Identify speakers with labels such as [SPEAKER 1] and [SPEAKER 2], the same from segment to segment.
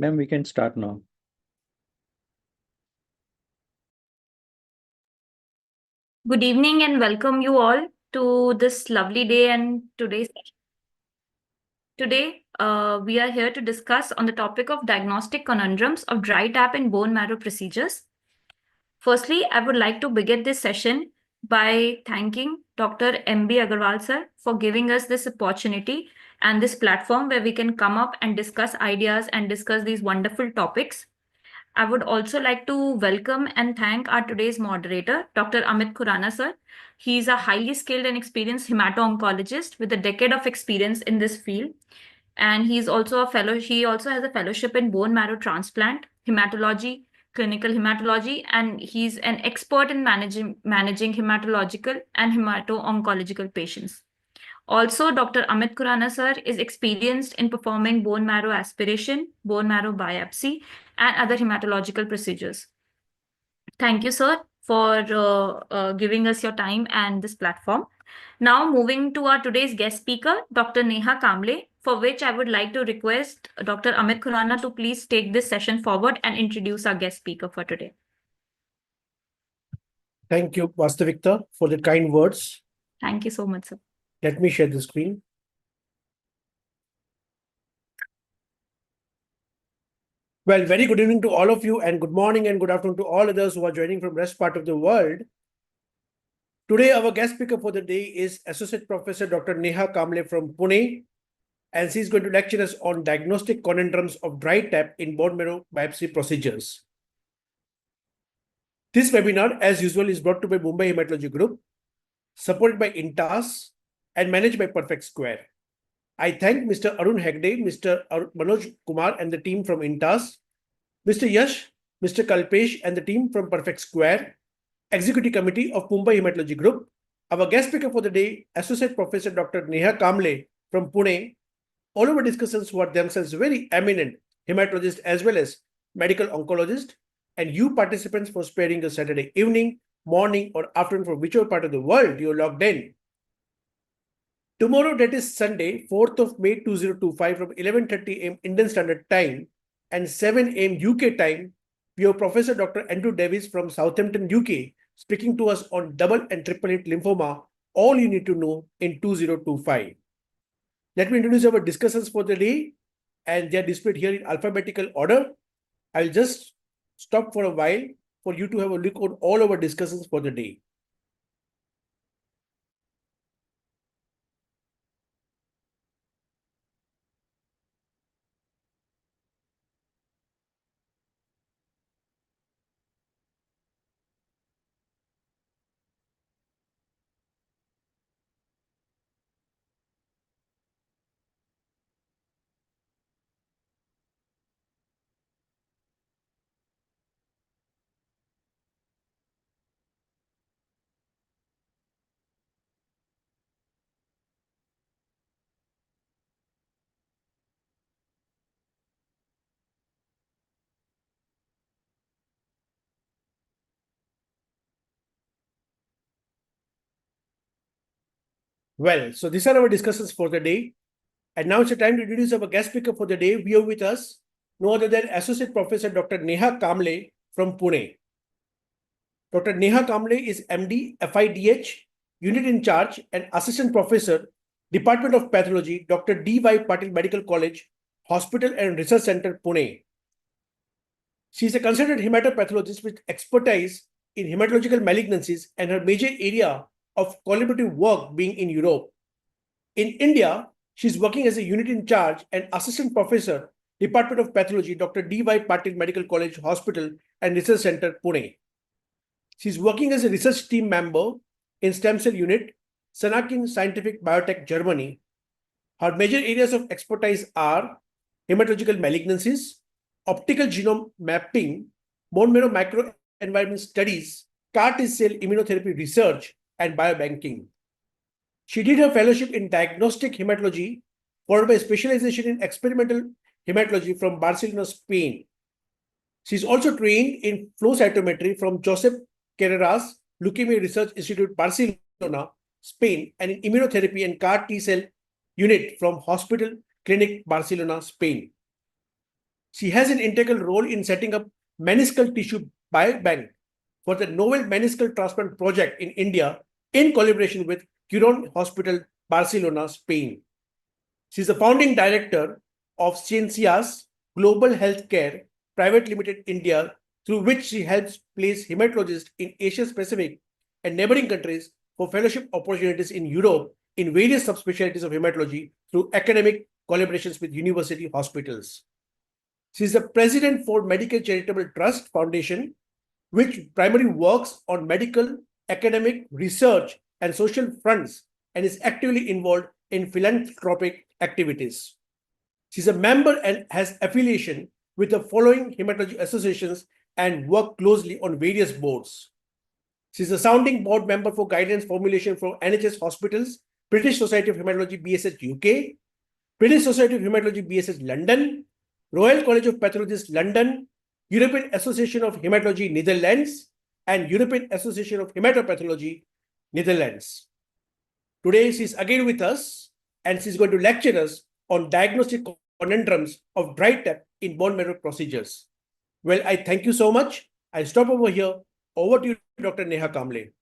[SPEAKER 1] Ma'am, we can start now.
[SPEAKER 2] Good evening and welcome you all to this lovely day and today's session. Today, we are here to discuss on the topic of diagnostic conundrums of dry tap and bone marrow procedures. Firstly, I would like to begin this session by thanking Dr. M.B. Agarwal sir for giving us this opportunity and this platform where we can come up and discuss ideas and discuss these wonderful topics. I would also like to welcome and thank our today's moderator, Dr. Amit Khurana sir. He is a highly skilled and experienced hemato-oncologist with a decade of experience in this field. And he also has a fellowship in bone marrow transplant, hematology, clinical hematology, and he's an expert in managing hematological and hemato-oncological patients. Also, Dr. Amit Khurana sir is experienced in performing bone marrow aspiration, bone marrow biopsy, and other hematological procedures. Thank you, sir, for giving us your time and this platform. Now, moving to our today's guest speaker, Dr. Neha Kamble, for which I would like to request Dr. Amit Khurana to please take this session forward and introduce our guest speaker for today.
[SPEAKER 3] Thank you, Vastavikta, for the kind words.
[SPEAKER 2] Thank you so much, sir.
[SPEAKER 3] Let me share the screen. Well, very good evening to all of you, and good morning and good afternoon to all others who are joining from rest part of the world. Today, our guest speaker for the day is Associate Professor Dr. Neha Kamble from Pune, and she's going to lecture us on diagnostic conundrums of dry tap in bone marrow biopsy procedures. This webinar, as usual, is brought to by Mumbai Hematology Group, supported by INTAS, and managed by Perfect Square. I thank Mr. Arun Hegde, Mr. Manoj Kumar and the team from INTAS, Mr. Yash, Mr. Kalpesh and the team from Perfect Square, Executive Committee of Mumbai Hematology Group. Our guest speaker for the day, Associate Professor Dr. Neha Kamble from Pune. All our discussants who are themselves very eminent hematologists as well as medical oncologists, and you participants for sparing a Saturday evening, morning or afternoon from whichever part of the world you're logged in. Tomorrow, that is Sunday, 4th of May 2025 from 11:30 a.m. Indian Standard Time and 7 a.m. UK time, we have Professor Dr. Andrew Davis from Southampton, UK, speaking to us on double and triple hit lymphoma, all you need to know in 2025. Let me introduce our discussants for the day, and they are displayed here in alphabetical order. I'll just stop for a while for you to have a look at all our discussants for the day. Well, so these are our discussions for the day. And now it's the time to introduce our guest speaker for the day. We have with us no other than Associate Professor Dr. Neha Kamble from Pune. Dr. Neha Kamble is MD, FIDH, Unit in Charge and Assistant Professor, Department of Pathology, Dr. D.Y. Patil Medical College, Hospital and Research Center, Pune. She is a consultant hematopathologist with expertise in hematological malignancies and her major area of collaborative work being in Europe. In India, she is working as a unit in charge and assistant professor, Department of Pathology, Dr. D.Y. Patil Medical College, Hospital and Research Center, Pune. She is working as a research team member in stem cell unit, Sanakin Scientific Biotech, Germany. Her major areas of expertise are hematological malignancies, optical genome mapping, bone marrow microenvironment studies, CAR T-cell immunotherapy research, and biobanking. She did her fellowship in diagnostic hematology, followed by specialization in experimental hematology from Barcelona, Spain. She is also trained in flow cytometry from Josep Carreras Leukemia Research Institute, Barcelona, Spain, and in immunotherapy and CAR T-cell unit from Hospital Clinic, Barcelona, Spain. She has an integral role in setting up meniscal tissue biobank for the novel meniscal transplant project in India in collaboration with Quirón Hospital, Barcelona, Spain. She is the founding director of Ciencias Global Healthcare Private Limited India, through which she helps place hematologists in Asia Pacific and neighboring countries for fellowship opportunities in Europe in various subspecialties of hematology through academic collaborations with university hospitals. She is the president for Medical Charitable Trust Foundation, which primarily works on medical, academic, research, and social fronts and is actively involved in philanthropic activities. She is a member and has affiliation with the following hematology associations and work closely on various boards. She is a sounding board member for guidance formulation for NHS hospitals, British Society of Hematology BSH UK, British Society of Hematology BSH London, Royal College of Pathologists London, European Association of Hematology Netherlands, and European Association of Hematopathology Netherlands. Today, she's again with us, and she's going to lecture us on diagnostic conundrums of dry tap in bone marrow procedures. Well, I thank you so much. I'll stop over here. Over to you, Dr. Neha Kamble.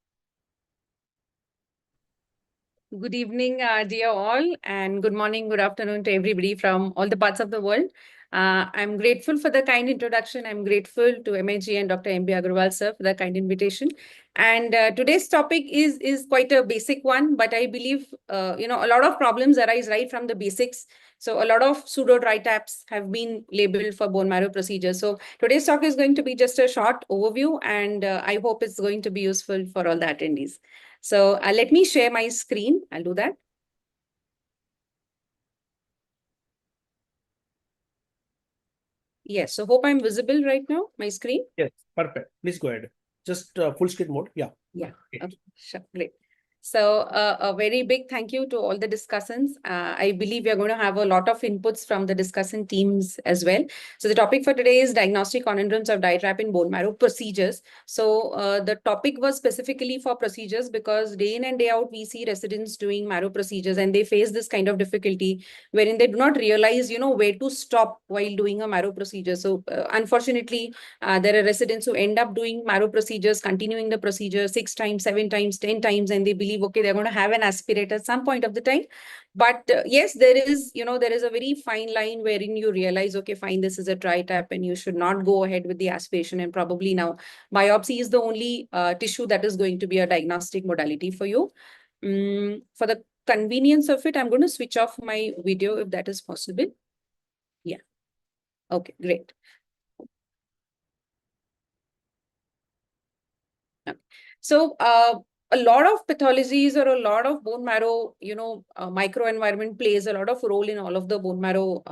[SPEAKER 1] Good evening, dear all, and good morning, good afternoon to everybody from all the parts of the world. I'm grateful for the kind introduction. I'm grateful to MAG and Dr. M.B. Agarwal, sir, for the kind invitation. And today's topic is quite a basic one, but I believe, a lot of problems arise right from the basics. So a lot of pseudo dry taps have been labeled for bone marrow procedures. So today's talk is going to be just a short overview, and I hope it's going to be useful for all the attendees. So let me share my screen. I'll do that. Yes, so hope I'm visible right now, my screen.
[SPEAKER 3] Yes, perfect. Please go ahead. Just full screen mode. Yeah.
[SPEAKER 1] Yeah, okay, sure, great. So a very big thank you to all the discussants. I believe we are going to have a lot of inputs from the discussant teams as well. So the topic for today is diagnostic conundrums of dye trap in bone marrow procedures. So the topic was specifically for procedures because day in and day out, we see residents doing marrow procedures and they face this kind of difficulty wherein they do not realize, where to stop while doing a marrow procedure. So unfortunately, there are residents who end up doing marrow procedures, continuing the procedure 6 times, 7 times, 10 times, and they believe, okay, they're going to have an aspirate at some point of the time. But yes, there is a very fine line wherein you realize, okay, fine, this is a dry tap and you should not go ahead with the aspiration. And probably now biopsy is the only tissue that is going to be a diagnostic modality for you. For the convenience of it, I'm going to switch off my video if that is possible. Yeah. Okay, great. So a lot of pathologies or a lot of bone marrow, microenvironment plays a lot of role in all of the bone marrow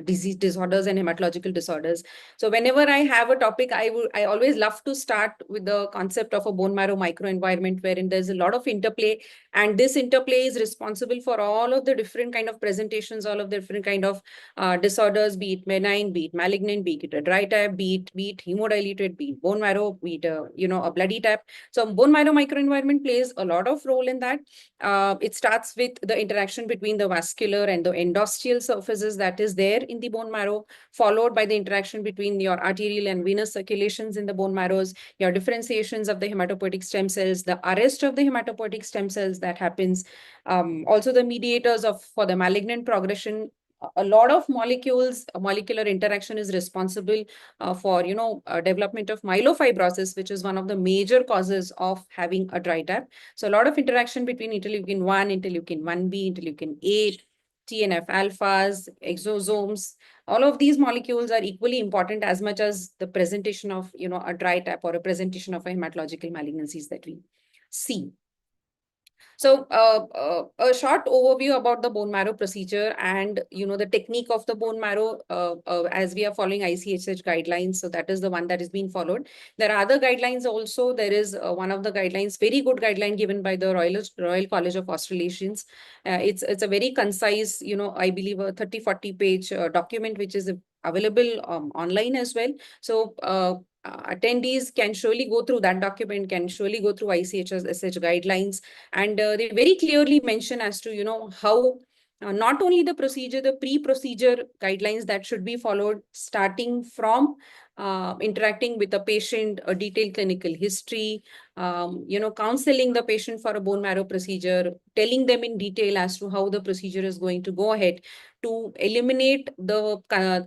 [SPEAKER 1] disease disorders and hematological disorders. So whenever I have a topic, I always love to start with the concept of a bone marrow microenvironment wherein there's a lot of interplay, and this interplay is responsible for all of the different kind of presentations, all of the different kind of disorders, be it benign, be it malignant, be it a dry tap, be it hemodiluted, be it bone marrow, be it a bloody tap. So bone marrow microenvironment plays a lot of role in that. It starts with the interaction between the vascular and the endosteal surfaces that is there in the bone marrow, followed by the interaction between your arterial and venous circulations in the bone marrows, your differentiations of the hematopoietic stem cells, the arrest of the hematopoietic stem cells that happens, also the mediators for the malignant progression. A lot of molecular interaction is responsible for development of myelofibrosis, which is one of the major causes of having a dry tap. So a lot of interaction between interleukin 1, interleukin 1b, interleukin 8, TNF alphas, exosomes. All of these molecules are equally important as much as the presentation of a dry tap or a presentation of a hematological malignancies that we see. So a short overview about the bone marrow procedure and the technique of the bone marrow as we are following ICHH guidelines. So that is the one that is being followed. There are other guidelines also. There is one of the guidelines, very good guideline given by the Royal College of Australasians. It's a very concise, I believe a 30-40 page document which is available online as well. So attendees can surely go through that document, can surely go through ICHS guidelines, and they very clearly mention as to how not only the procedure, the pre-procedure guidelines that should be followed, starting from interacting with the patient, a detailed clinical history, counseling the patient for a bone marrow procedure, telling them in detail as to how the procedure is going to go ahead, to eliminate the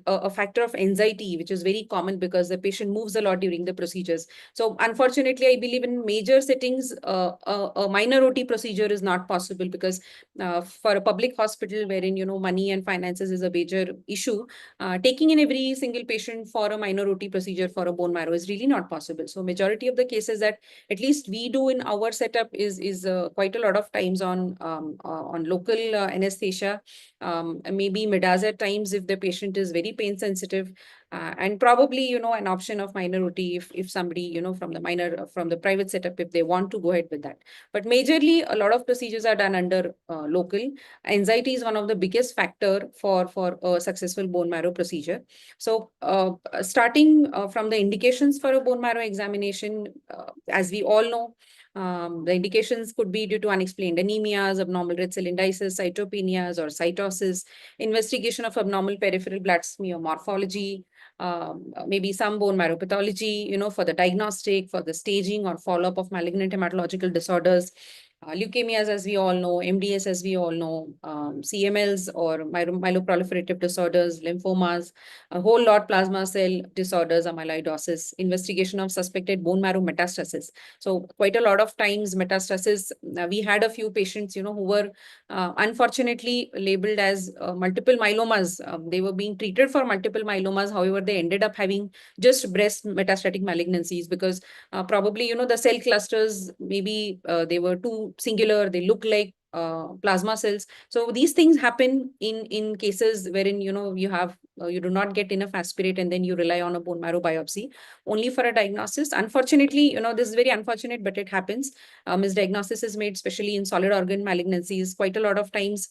[SPEAKER 1] a factor of anxiety, which is very common because the patient moves a lot during the procedures. So unfortunately, I believe in major settings, a minor OT procedure is not possible, because for a public hospital wherein, money and finances is a major issue, taking in every single patient for a minor OT procedure for a bone marrow is really not possible. So majority of the cases that at least we do in our setup is quite a lot of times on local anesthesia, maybe midas at times if the patient is very pain sensitive, and probably, an option of minor OT if somebody, from the private setup, if they want to go ahead with that. But majorly, a lot of procedures are done under local. Anxiety is one of the biggest factor for a successful bone marrow procedure. So starting from the indications for a bone marrow examination, as we all know, the indications could be due to unexplained anemias, abnormal red cell indices, cytopenias or cytosis, investigation of abnormal peripheral blood smear morphology, maybe some bone marrow pathology, for the diagnostic, for the staging or follow-up of malignant hematological disorders, leukemias, as we all know, MDS, as we all know, CMLs or myeloproliferative disorders, lymphomas, a whole lot plasma cell disorders, amyloidosis, investigation of suspected bone marrow metastasis. So quite a lot of times metastasis, we had a few patients, who were unfortunately labeled as multiple myelomas. They were being treated for multiple myelomas. However, they ended up having just breast metastatic malignancies because probably, the cell clusters, maybe they were too singular. They look like plasma cells. So these things happen in cases wherein, you have you do not get enough aspirate, and then you rely on a bone marrow biopsy only for a diagnosis. Unfortunately, this is very unfortunate, but it happens. Misdiagnosis is made, especially in solid organ malignancies. Quite a lot of times,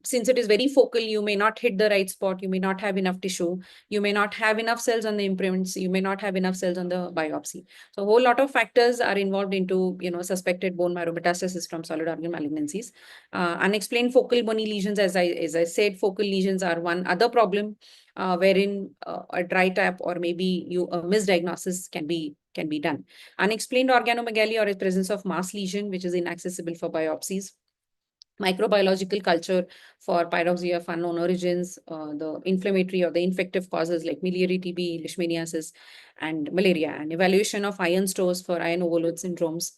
[SPEAKER 1] since it is very focal, you may not hit the right spot. You may not have enough tissue. You may not have enough cells on the imprints. You may not have enough cells on the biopsy. So a whole lot of factors are involved into, suspected bone marrow metastasis from solid organ malignancies. Unexplained focal bony lesions, as I said, focal lesions are one other problem, wherein a dry tap or maybe a misdiagnosis can be done. Unexplained organomegaly or a presence of mass lesion, which is inaccessible for biopsies. Microbiological culture for pyroxia of unknown origins, the inflammatory or the infective causes like miliary TB, leishmaniasis, and malaria, and evaluation of iron stores for iron overload syndromes,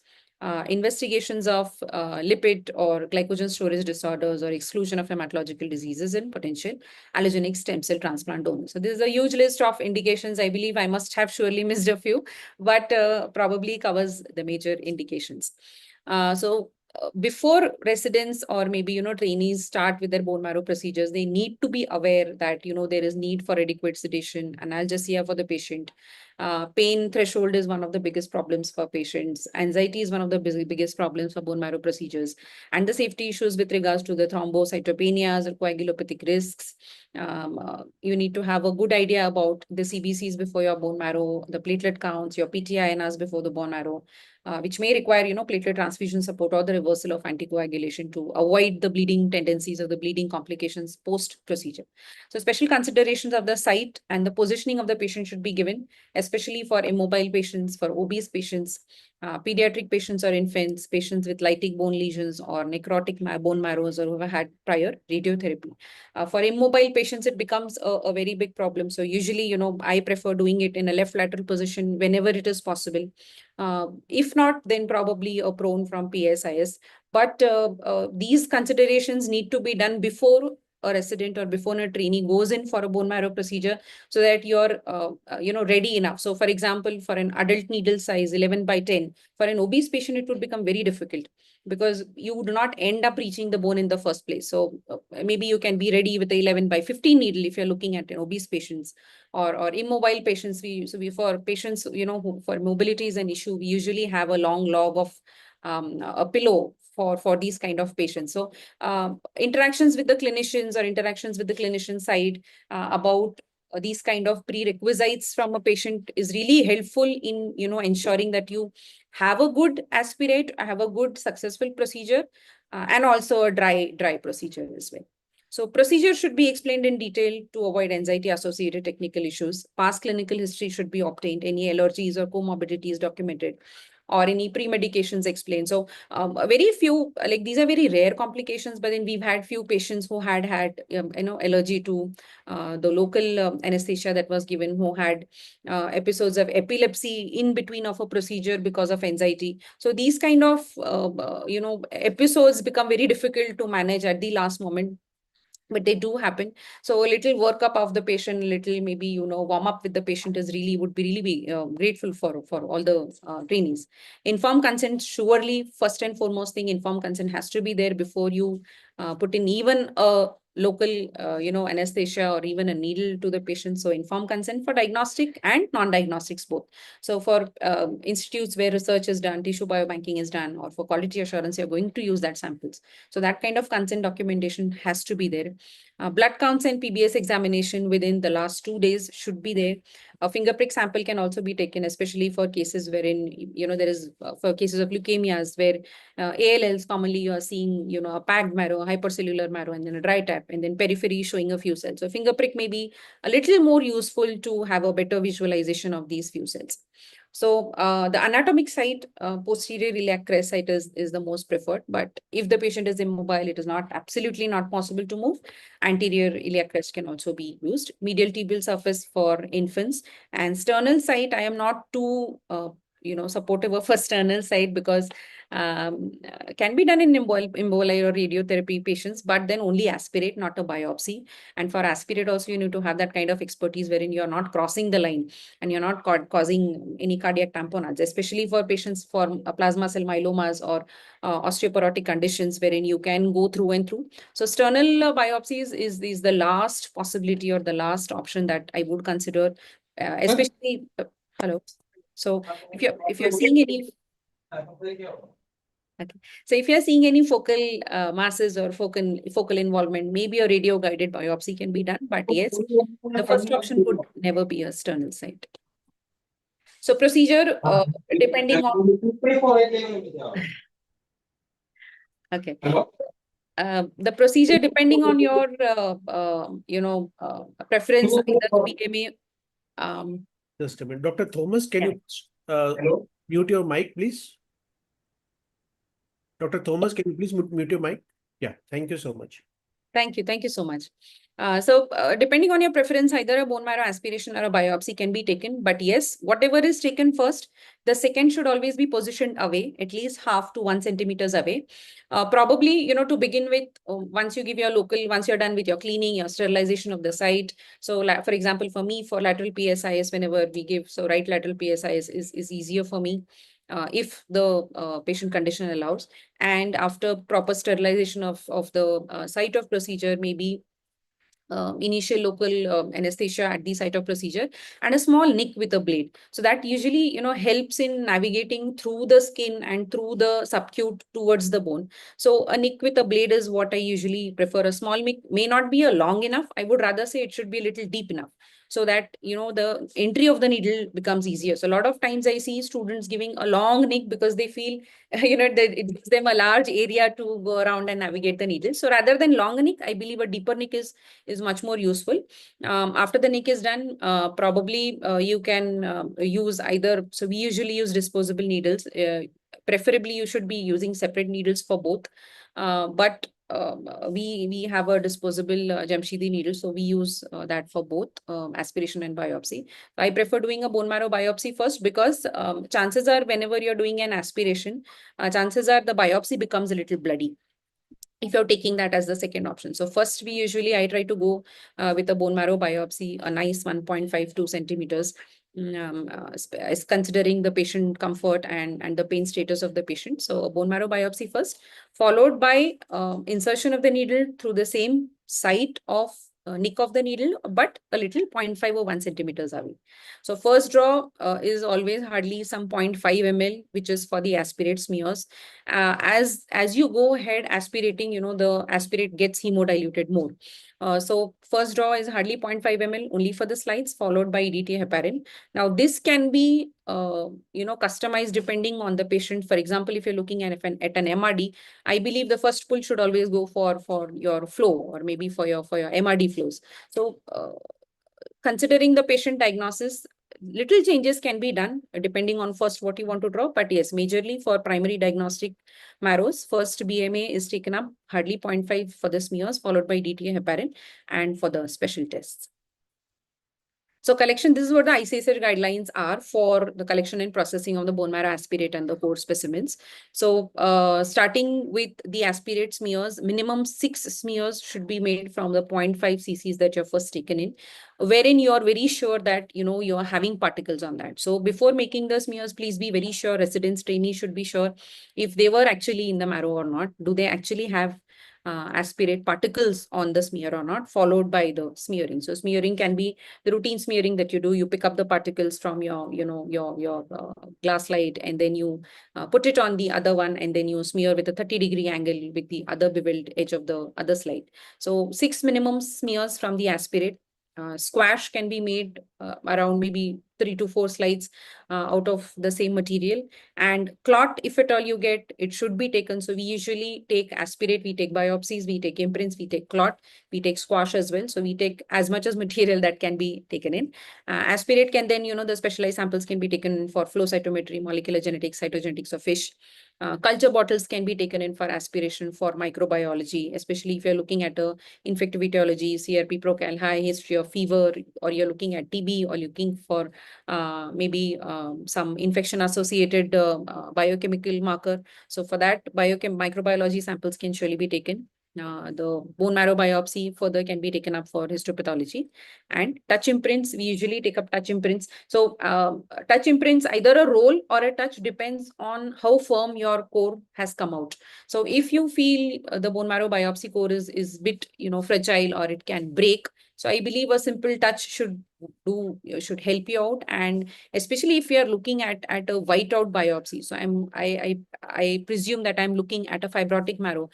[SPEAKER 1] investigations of lipid or glycogen storage disorders, or exclusion of hematological diseases in potential allogenic stem cell transplant donors. So this is a huge list of indications. I believe I must have surely missed a few, but probably covers the major indications. Before residents or maybe, trainees start with their bone marrow procedures, they need to be aware that, there is need for adequate sedation, analgesia for the patient. Pain threshold is one of the biggest problems for patients. Anxiety is one of the biggest problems for bone marrow procedures. And the safety issues with regards to the thrombocytopenias or coagulopathic risks. You need to have a good idea about the CBCs before your bone marrow, the platelet counts, your PTINRs before the bone marrow, which may require, platelet transfusion support or the reversal of anticoagulation to avoid the bleeding tendencies or the bleeding complications post-procedure. So special considerations of the site and the positioning of the patient should be given, especially for immobile patients, for obese patients, pediatric patients or infants, patients with lytic bone lesions or necrotic bone marrows, or who have had prior radiotherapy. For immobile patients, it becomes a very big problem. So usually, I prefer doing it in a left lateral position whenever it is possible. If not, then probably a prone from PSIS. But these considerations need to be done before a resident or before a trainee goes in for a bone marrow procedure, so that you're, ready enough. So for example, for an adult needle size 11 by 10, for an obese patient, it would become very difficult because you would not end up reaching the bone in the first place. So maybe you can be ready with the 11 by 15 needle if you're looking at an obese patients or immobile patients. For patients, for mobility is an issue, we usually have a long log of a pillow for these kind of patients. So interactions with the clinicians or interactions with the clinician side about these kind of prerequisites from a patient is really helpful in, ensuring that you have a good aspirate, have a good successful procedure. and also a dry procedure as well. So procedure should be explained in detail to avoid anxiety-associated technical issues. Past clinical history should be obtained, any allergies or comorbidities documented, or any pre-medications explained. So a very few, like these are very rare complications, but then we've had few patients who had allergy to the local anesthesia that was given, who had episodes of epilepsy in between of a procedure because of anxiety. So these kind of episodes become very difficult to manage at the last moment, but they do happen. So a little workup of the patient, little maybe warm up with the patient is would be really grateful for all the trainees. Informed consent, surely first and foremost thing, informed consent has to be there before you put in even a local anesthesia or even a needle to the patient. So informed consent for diagnostic and non-diagnostics both. So for institutes where research is done, tissue biobanking is done, or for quality assurance, you're going to use that samples. So that kind of consent documentation has to be there. Blood counts and PBS examination within the last 2 days should be there. A finger prick sample can also be taken, especially for cases wherein, there is, for cases of leukemias where ALLs, commonly you are seeing, a packed marrow, hypercellular marrow, and then a dry tap, and then periphery showing a few cells. So finger prick may be a little more useful to have a better visualization of these few cells. So the anatomic site, posterior iliac crest site is the most preferred. But if the patient is immobile, it is absolutely not possible to move. Anterior iliac crest can also be used. Medial tibial surface for infants. And sternal site, I am not too supportive of a sternal site, because can be done in emboli or radiotherapy patients, but then only aspirate, not a biopsy. And for aspirate also, you need to have that kind of expertise wherein you're not crossing the line and you're not causing any cardiac tamponades, especially for patients for plasma cell myelomas or osteoporotic conditions wherein you can go through and through. So sternal biopsies is the last possibility or the last option that I would consider, especially hello. So if you're seeing any Okay. So if you're seeing any focal masses or focal involvement, maybe a radio guided biopsy can be done. But yes, the first option would never be a sternal site. So procedure, depending on okay. The procedure depending on your preference, either PMA.
[SPEAKER 3] Just a minute, Dr. Thomas, can you mute your mic, please? Dr. Thomas, can you please mute your mic? Yeah, thank you so much.
[SPEAKER 1] Thank you. Thank you so much. So depending on your preference, either a bone marrow aspiration or a biopsy can be taken. But yes, whatever is taken first, the second should always be positioned away, at least 0.5 to 1 centimeters away. Probably, to begin with, once you give your local, once you're done with your cleaning, your sterilization of the site. So for example, for me, for lateral PSIS, whenever we give, so right lateral PSIS is easier for me. If the patient condition allows, and after proper sterilization of the site of procedure, maybe initial local anesthesia at the site of procedure, and a small nick with a blade. So that usually, helps in navigating through the skin and through the subcute towards the bone. So a nick with a blade is what I usually prefer. A small nick may not be a long enough. I would rather say it should be a little deep enough, so that, the entry of the needle becomes easier. So a lot of times I see students giving a long nick because they feel, that it gives them a large area to go around and navigate the needle. So rather than long nick, I believe a deeper nick is much more useful. After the nick is done, probably you can use either, so we usually use disposable needles. Preferably you should be using separate needles for both. But we have a disposable Jamshidi needle, so we use that for both aspiration and biopsy. I prefer doing a bone marrow biopsy first, because chances are whenever you're doing an aspiration, chances are the biopsy becomes a little bloody if you're taking that as the second option. So first, I try to go with a bone marrow biopsy, a nice 1.52 centimeters, is considering the patient comfort and the pain status of the patient. So a bone marrow biopsy first, followed by insertion of the needle through the same site of nick of the needle, but a little 0.5 or 1 centimeters away. So first draw is always hardly some 0.5 ml, which is for the aspirate smears. As you go ahead aspirating, the aspirate gets hemodiluted more. So first draw is hardly 0.5 ml only for the slides, followed by EDTA heparin. Now this can be customized depending on the patient. For example, if you're looking at an MRD, I believe the first pull should always go for your flow, or maybe for your MRD flows. So considering the patient diagnosis, little changes can be done depending on first what you want to draw. But yes, majorly for primary diagnostic marrows, first BMA is taken up, hardly 0.5 for the smears, followed by DTA heparin, and for the special tests. So collection, this is what the ICSR guidelines are for the collection and processing of the bone marrow aspirate and the core specimens. So starting with the aspirate smears, minimum 6 smears should be made from the 0.5 cc's that you're first taken in, wherein you are very sure that you are having particles on that. So before making the smears, please be very sure, residents, trainees should be sure if they were actually in the marrow or not. Do they actually have aspirate particles on the smear or not, followed by the smearing. So smearing can be the routine smearing that you do. You pick up the particles from your glass slide, and then you put it on the other one, and then you smear with a 30-degree angle with the other beveled edge of the other slide. So 6 minimum smears from the aspirate. Squash can be made around maybe 3 to 4 slides out of the same material. And clot, if at all you get, it should be taken. So we usually take aspirate, we take biopsies, we take imprints, we take clot, we take squash as well. So we take as much as material that can be taken in. Aspirate can then, the specialized samples can be taken for flow cytometry, molecular genetics, cytogenetics of fish. Culture bottles can be taken in for aspiration for microbiology, especially if you're looking at infective etiology, CRP, procal, high history of fever, or you're looking at TB, or looking for maybe some infection associated biochemical marker. So for that, microbiology samples can surely be taken. The bone marrow biopsy further can be taken up for histopathology. And touch imprints, we usually take up touch imprints. So touch imprints, either a roll or a touch, depends on how firm your core has come out. So if you feel the bone marrow biopsy core is bit fragile, or it can break, so I believe a simple touch should help you out. And especially if we are looking at a whiteout biopsy. So I presume that I'm looking at a fibrotic marrow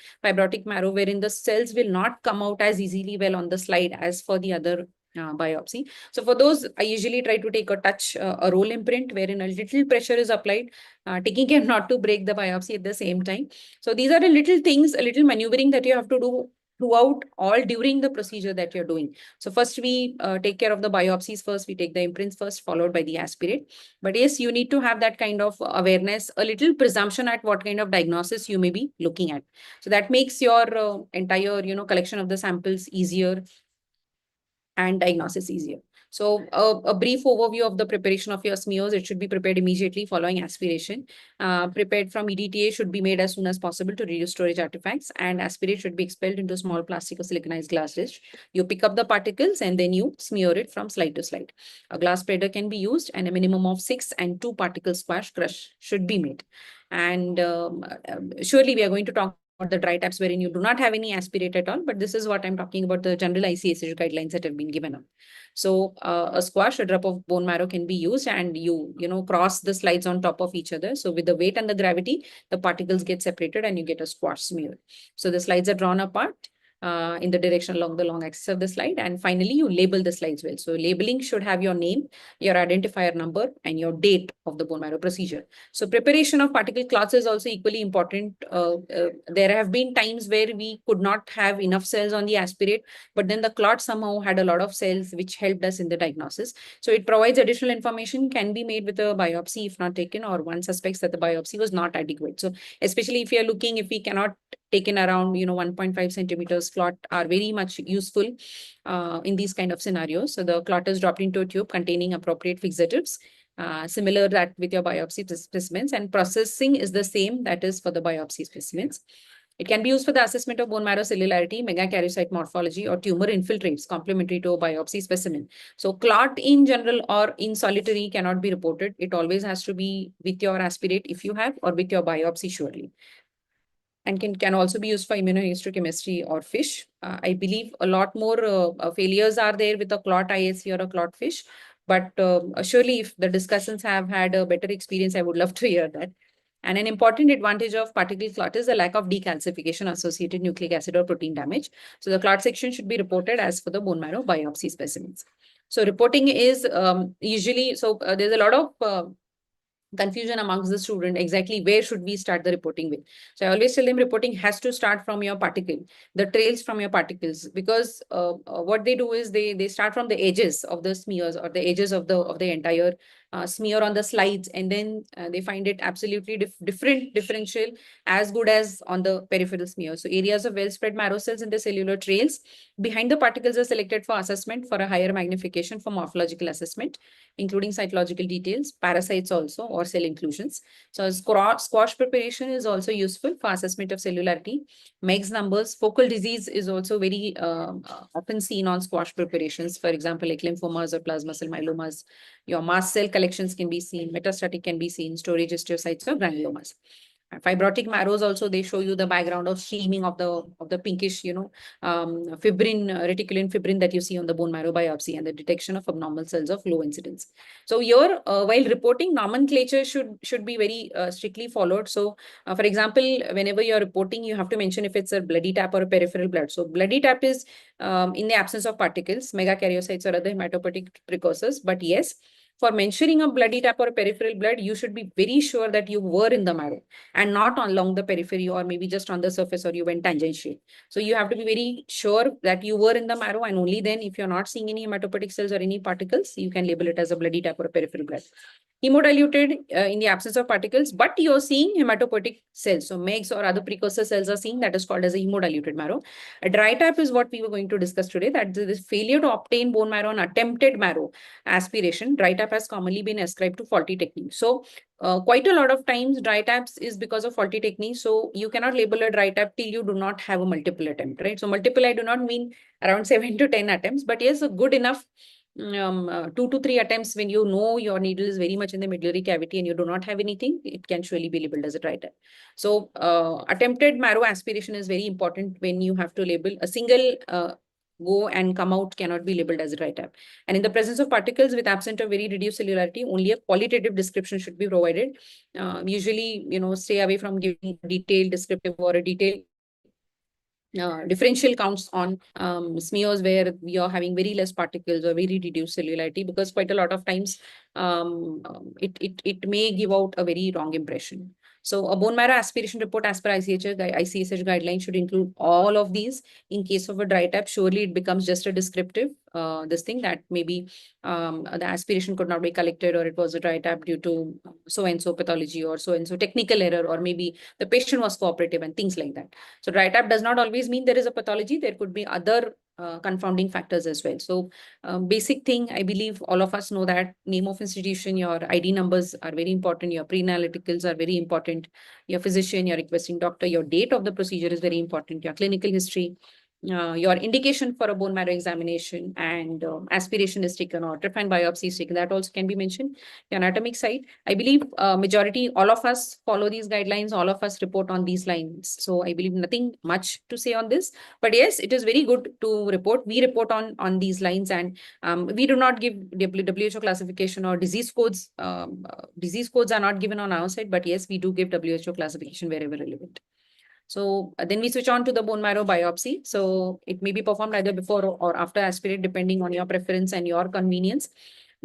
[SPEAKER 1] wherein the cells will not come out as easily well on the slide as for the other biopsy. So for those, I usually try to take a touch, a roll imprint, wherein a little pressure is applied, taking care not to break the biopsy at the same time. So these are the little things, a little maneuvering that you have to do throughout all during the procedure that you're doing. So first we take care of the biopsies first, we take the imprints first, followed by the aspirate. But yes, you need to have that kind of awareness, a little presumption at what kind of diagnosis you may be looking at. So that makes your entire, collection of the samples easier and diagnosis easier. So a brief overview of the preparation of your smears. It should be prepared immediately following aspiration. Prepared from EDTA should be made as soon as possible to reduce storage artifacts, and aspirate should be expelled into small plastic or siliconized glass dish. You pick up the particles and then you smear it from slide to slide. A glass spreader can be used, and a minimum of 6 and 2 particle squash crush should be made. And surely we are going to talk about the dry taps wherein you do not have any aspirate at all, but this is what I'm talking about, the general ICSH guidelines that have been given up. So a squash, a drop of bone marrow can be used, and you cross the slides on top of each other. So with the weight and the gravity, the particles get separated and you get a squash smear. So the slides are drawn apart in the direction along the long axis of the slide. And finally, you label the slides well. So labeling should have your name, your identifier number, and your date of the bone marrow procedure. So preparation of particle clots is also equally important. There have been times where we could not have enough cells on the aspirate, but then the clot somehow had a lot of cells, which helped us in the diagnosis. So it provides additional information, can be made with a biopsy if not taken, or one suspects that the biopsy was not adequate. So especially if you're looking, if we cannot taken around 1.5 centimeters, clot are very much useful in these kind of scenarios. So the clot is dropped into a tube containing appropriate fixatives, similar that with your biopsy specimens, and processing is the same that is for the biopsy specimens. It can be used for the assessment of bone marrow cellularity, megakaryocyte morphology, or tumor infiltrates complementary to a biopsy specimen. So clot in general or in solitary cannot be reported. It always has to be with your aspirate if you have, or with your biopsy surely. And can also be used for immunohistochemistry or fish. I believe a lot more failures are there with a clot ISC or a clot fish. But surely if the discussants have had a better experience, I would love to hear that. And an important advantage of particle clot is the lack of decalcification associated nucleic acid or protein damage. So the clot section should be reported as for the bone marrow biopsy specimens. So reporting is usually, there's a lot of confusion amongst the student exactly where should we start the reporting with. So I always tell them reporting has to start from your particle, the trails from your particles, because what they do is they start from the edges of the smears or the edges of the entire smear on the slides, and then they find it absolutely differential, as good as on the peripheral smear. So areas of well spread marrow cells in the cellular trails behind the particles are selected for assessment for a higher magnification for morphological assessment, including cytological details, parasites also, or cell inclusions. So squash preparation is also useful for assessment of cellularity. Meigs numbers, focal disease is also very often seen on squash preparations. For example, like lymphomas or plasma cell myelomas. Your mast cell collections can be seen, metastatic can be seen, storage histiocytes or granulomas. Fibrotic marrows also, they show you the background of streaming of the pinkish, fibrin, reticulin fibrin that you see on the bone marrow biopsy, and the detection of abnormal cells of low incidence. So here, while reporting, nomenclature should be very strictly followed. So for example, whenever you're reporting, you have to mention if it's a bloody tap or a peripheral blood. So bloody tap is in the absence of particles, megakaryocytes or other hematopoietic precursors. But yes, for mentioning a bloody tap or a peripheral blood, you should be very sure that you were in the marrow and not along the periphery or maybe just on the surface, or you went tangential. So you have to be very sure that you were in the marrow, and only then, if you're not seeing any hematopoietic cells or any particles, you can label it as a bloody tap or a peripheral blood. Hemodiluted in the absence of particles, but you're seeing hematopoietic cells. So MEGs or other precursor cells are seen, that is called as a hemodiluted marrow. A dry tap is what we were going to discuss today, that the failure to obtain bone marrow on attempted marrow aspiration. Dry tap has commonly been ascribed to faulty technique. So quite a lot of times dry taps is because of faulty technique. So you cannot label a dry tap till you do not have a multiple attempt, right? So multiple, I do not mean around 7 to 10 attempts, but yes, a good enough 2 to 3 attempts when you know your needle is very much in the medullary cavity and you do not have anything, it can surely be labeled as a dry tap. So attempted marrow aspiration is very important when you have to label a single go and come out cannot be labeled as a dry tap. And in the presence of particles with absent or very reduced cellularity, only a qualitative description should be provided. Usually, stay away from giving detailed descriptive or a detailed differential counts on smears where we are having very less particles or very reduced cellularity, because quite a lot of times it may give out a very wrong impression. So a bone marrow aspiration report as per ICSH guidelines should include all of these. In case of a dry tap, surely it becomes just a descriptive this thing that maybe the aspiration could not be collected, or it was a dry tap due to so-and-so pathology or so-and-so technical error, or maybe the patient was cooperative and things like that. So dry tap does not always mean there is a pathology. There could be other confounding factors as well. So basic thing, I believe all of us know that name of institution, your ID numbers are very important. Your pre-analyticals are very important. Your physician, your requesting doctor, your date of the procedure is very important. Your clinical history, your indication for a bone marrow examination, and aspiration is taken or trephine biopsy is taken. That also can be mentioned. The anatomic side, I believe majority, all of us follow these guidelines. All of us report on these lines. So I believe nothing much to say on this. But yes, it is very good to report. We report on these lines, and we do not give WHO classification or disease codes. Disease codes are not given on our side, but yes, we do give WHO classification wherever relevant. So then we switch on to the bone marrow biopsy. So it may be performed either before or after aspirate, depending on your preference and your convenience.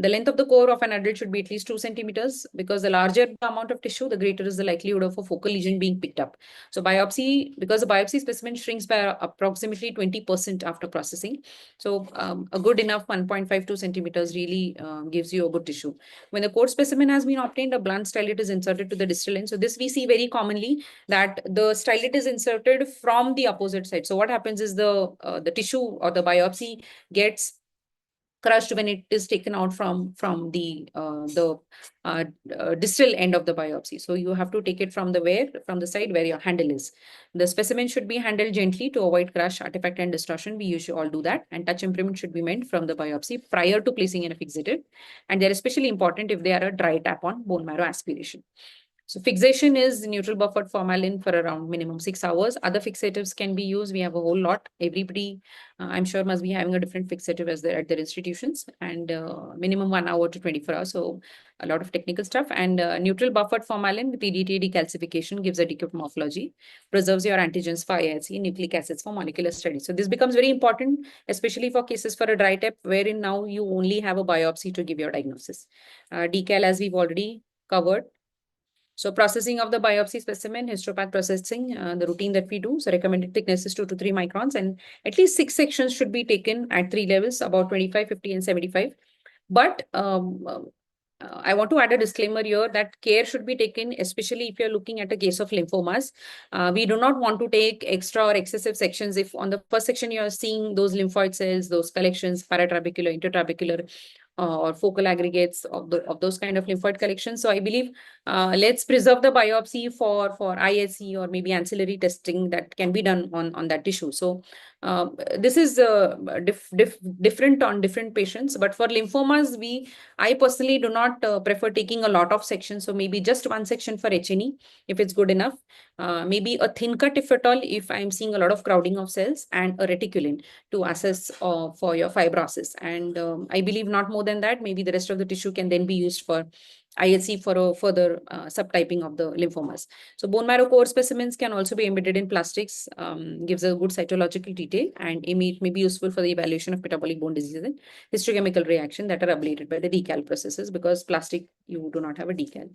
[SPEAKER 1] The length of the core of an adult should be at least 2 centimeters, because the larger the amount of tissue, the greater is the likelihood of a focal lesion being picked up. So biopsy, because the biopsy specimen shrinks by approximately 20% after processing. So a good enough 1.52 centimeters really gives you a good tissue. When the core specimen has been obtained, a blunt stylet is inserted to the distal end. So this we see very commonly, that the stylet is inserted from the opposite side. So what happens is the tissue or the biopsy gets crushed when it is taken out from the distal end of the biopsy. So you have to take it from the side where your handle is. The specimen should be handled gently to avoid crush, artifact, and distortion. We usually all do that. And touch improvement should be made from the biopsy prior to placing in a fixative. And they're especially important if they are a dry tap on bone marrow aspiration. So fixation is neutral buffered formalin for around minimum 6 hours. Other fixatives can be used. We have a whole lot. Everybody, I'm sure, must be having a different fixative as at their institutions, and minimum 1 hour to 24 hours. So a lot of technical stuff. And neutral buffered formalin with EDTA decalcification gives adequate morphology, preserves your antigens for IIC, nucleic acids for molecular studies. So this becomes very important, especially for cases for a dry tap, wherein now you only have a biopsy to give your diagnosis. Decal, as we've already covered. So processing of the biopsy specimen, histopath processing, the routine that we do. So recommended thickness is 2 to 3 microns, and at least 6 sections should be taken at 3 levels, about 25, 50, and 75. But I want to add a disclaimer here that care should be taken, especially if you're looking at a case of lymphomas. We do not want to take extra or excessive sections. If on the first section you're seeing those lymphoid cells, those collections, paratrabecular, intertrabecular, or focal aggregates of those kind of lymphoid collections. So I believe let's preserve the biopsy for ISC or maybe ancillary testing that can be done on that tissue. So this is different on different patients, but for lymphomas, I personally do not prefer taking a lot of sections. So maybe just one section for HNE if it's good enough. Maybe a thin cut if at all, if I'm seeing a lot of crowding of cells, and a reticulin to assess for your fibrosis. And I believe not more than that. Maybe the rest of the tissue can then be used for IHC for a further subtyping of the lymphomas. So bone marrow core specimens can also be embedded in plastics, gives a good cytological detail, and it may be useful for the evaluation of metabolic bone diseases and histochemical reaction that are ablated by the decal processes, because plastic, you do not have a decal.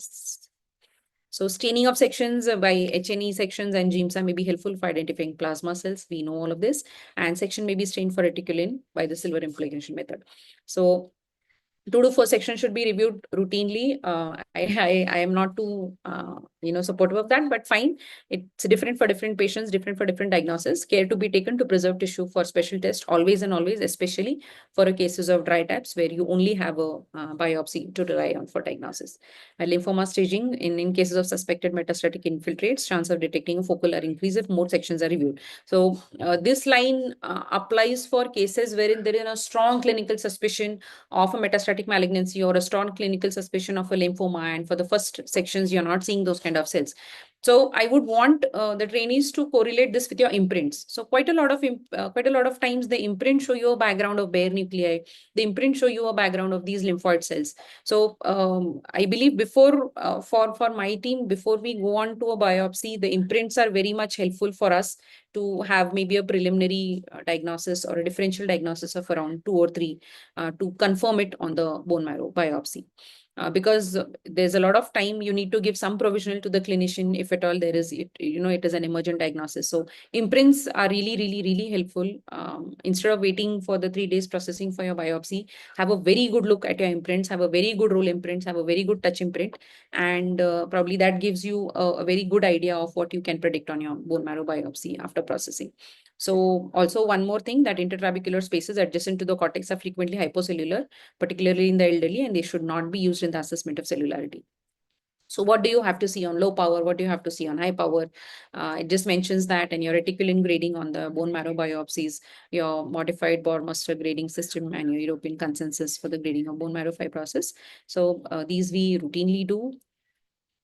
[SPEAKER 1] So staining of sections by HNE sections and GIMSA may be helpful for identifying plasma cells. We know all of this. And section may be stained for reticulin by the silver impregation method. So 2 to 4 sections should be reviewed routinely. I am not too supportive of that, but fine. It's different for different patients, different for different diagnoses. Care to be taken to preserve tissue for special test always and always, especially for cases of dry taps where you only have a biopsy to rely on for diagnosis. Lymphoma staging in cases of suspected metastatic infiltrates, chance of detecting a focal are increased if more sections are reviewed. So this line applies for cases wherein there is a strong clinical suspicion of a metastatic malignancy or a strong clinical suspicion of a lymphoma, and for the first sections you're not seeing those kind of cells. So I would want the trainees to correlate this with your imprints. So quite a lot of times the imprint show you a background of bare nuclei, the imprint show you a background of these lymphoid cells. So I believe before for my team, before we go on to a biopsy, the imprints are very much helpful for us to have maybe a preliminary diagnosis or a differential diagnosis of around 2 or 3 to confirm it on the bone marrow biopsy. Because there's a lot of time you need to give some provisional to the clinician if at all there is it is an emergent diagnosis. So imprints are really helpful. Instead of waiting for the 3 days processing for your biopsy, have a very good look at your imprints, have a very good roll imprints, have a very good touch imprint, and probably that gives you a very good idea of what you can predict on your bone marrow biopsy after processing. So also one more thing, that intertrabecular spaces adjacent to the cortex are frequently hypocellular, particularly in the elderly, and they should not be used in the assessment of cellularity. So what do you have to see on low power? What do you have to see on high power? It just mentions that, and your reticulin grading on the bone marrow biopsies, your modified Bohr-Muster grading system, and your European consensus for the grading of bone marrow fibrosis. So these we routinely do.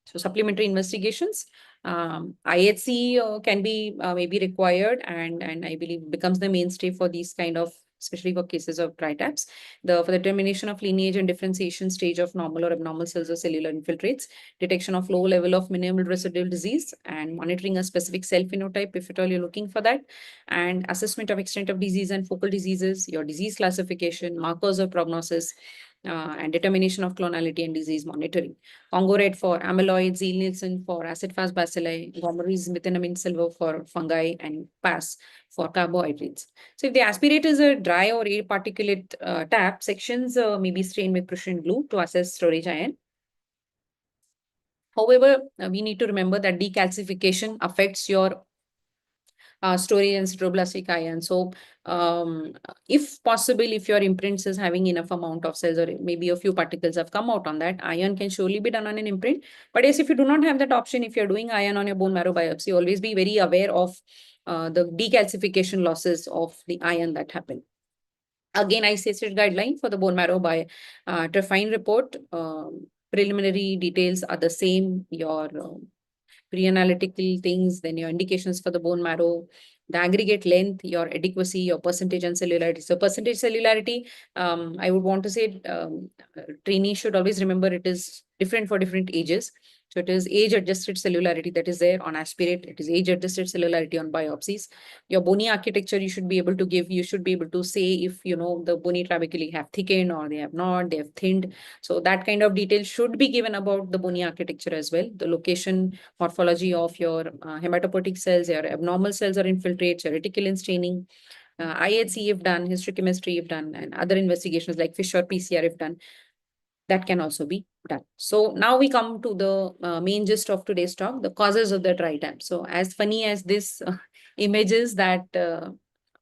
[SPEAKER 1] So supplementary investigations, IHC can be maybe required, and I believe becomes the mainstay for these kind of, especially for cases of dry taps. For the determination of lineage and differentiation stage of normal or abnormal cells or cellular infiltrates, detection of low level of minimal residual disease, and monitoring a specific cell phenotype if at all you're looking for that, and assessment of extent of disease and focal diseases, your disease classification, markers of prognosis, and determination of clonality and disease monitoring. Congo red for amyloid, Ziel-Nielsen for acid-fast bacilli, Gomery's methenamine silver for fungi, and PAS for carbohydrates. So if the aspirate is a dry or aparticulate tap, sections may be stained with Prussian blue to assess storage ion. However, we need to remember that decalcification affects your storage and sideroblastic ion. So if possible, if your imprints is having enough amount of cells, or maybe a few particles have come out on that, ion can surely be done on an imprint. But yes, if you do not have that option, if you're doing ion on your bone marrow biopsy, always be very aware of the decalcification losses of the ion that happen. Again, ICSH guideline for the bone marrow by Trefine report. preliminary details are the same. Your pre-analytical things, then your indications for the bone marrow, the aggregate length, your adequacy, your percentage and cellularity. So percentage cellularity, I would want to say trainees should always remember it is different for different ages. So it is age-adjusted cellularity that is there on aspirate. It is age-adjusted cellularity on biopsies. Your bony architecture you should be able to give. You should be able to say if the bony trabeculae have thickened or they have not, they have thinned. So that kind of detail should be given about the bony architecture as well. The location, morphology of your hematopoietic cells, your abnormal cells or infiltrates, your reticulin staining, IHC if done, histochemistry if done, and other investigations like FISH or PCR if done. That can also be done. So now we come to the main gist of today's talk, the causes of the dry tap. So as funny as this image is that,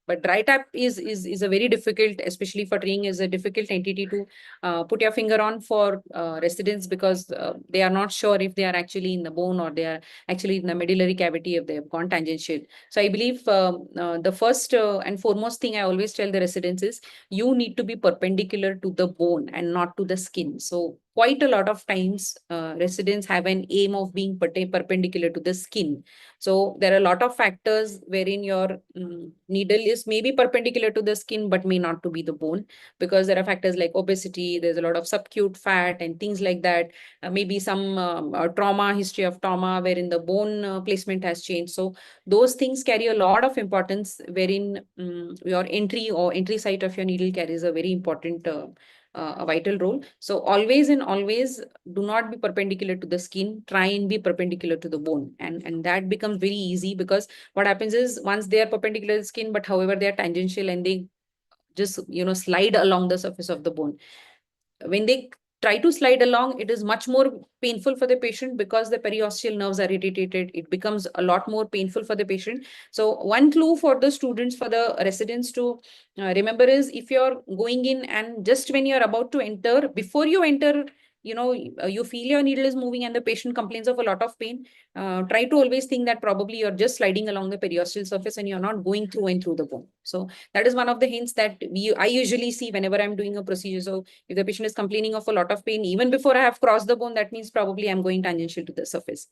[SPEAKER 1] but dry tap is a very difficult, especially for training, is a difficult entity to put your finger on for residents because they are not sure if they are actually in the bone or they are actually in the medullary cavity if they have gone tangential. So I believe the first and foremost thing I always tell the residents is you need to be perpendicular to the bone and not to the skin. So quite a lot of times residents have an aim of being perpendicular to the skin. So there are a lot of factors wherein your needle is maybe perpendicular to the skin but may not to be the bone, because there are factors like obesity, there's a lot of subcute fat and things like that. Maybe some trauma, history of trauma wherein the bone placement has changed. So those things carry a lot of importance wherein your entry site of your needle carries a very important a vital role. So always do not be perpendicular to the skin, try and be perpendicular to the bone. And that becomes very easy because what happens is once they are perpendicular to the skin, but however they are tangential and they just, slide along the surface of the bone. When they try to slide along, it is much more painful for the patient because the periosteal nerves are irritated. It becomes a lot more painful for the patient. So one clue for the students, for the residents to remember is if you're going in and just when you're about to enter, before you enter, you feel your needle is moving and the patient complains of a lot of pain, try to always think that probably you're just sliding along the periosteal surface and you're not going through and through the bone. So that is one of the hints that I usually see whenever I'm doing a procedure. So if the patient is complaining of a lot of pain, even before I have crossed the bone, that means probably I'm going tangential to the surface.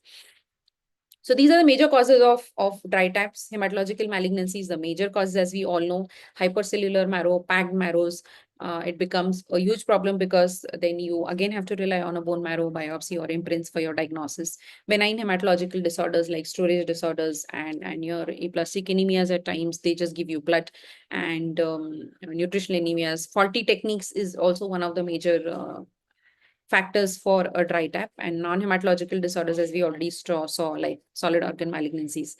[SPEAKER 1] So these are the major causes of dry taps. Hematological malignancies, the major causes, as we all know, hypercellular marrow, packed marrows. It becomes a huge problem because then you again have to rely on a bone marrow biopsy or imprints for your diagnosis. Benign hematological disorders like storage disorders and your aplastic anemias at times, they just give you blood. And nutritional anemias. Faulty techniques is also one of the major factors for a dry tap, and non-hematological disorders, as we already saw like solid organ malignancies.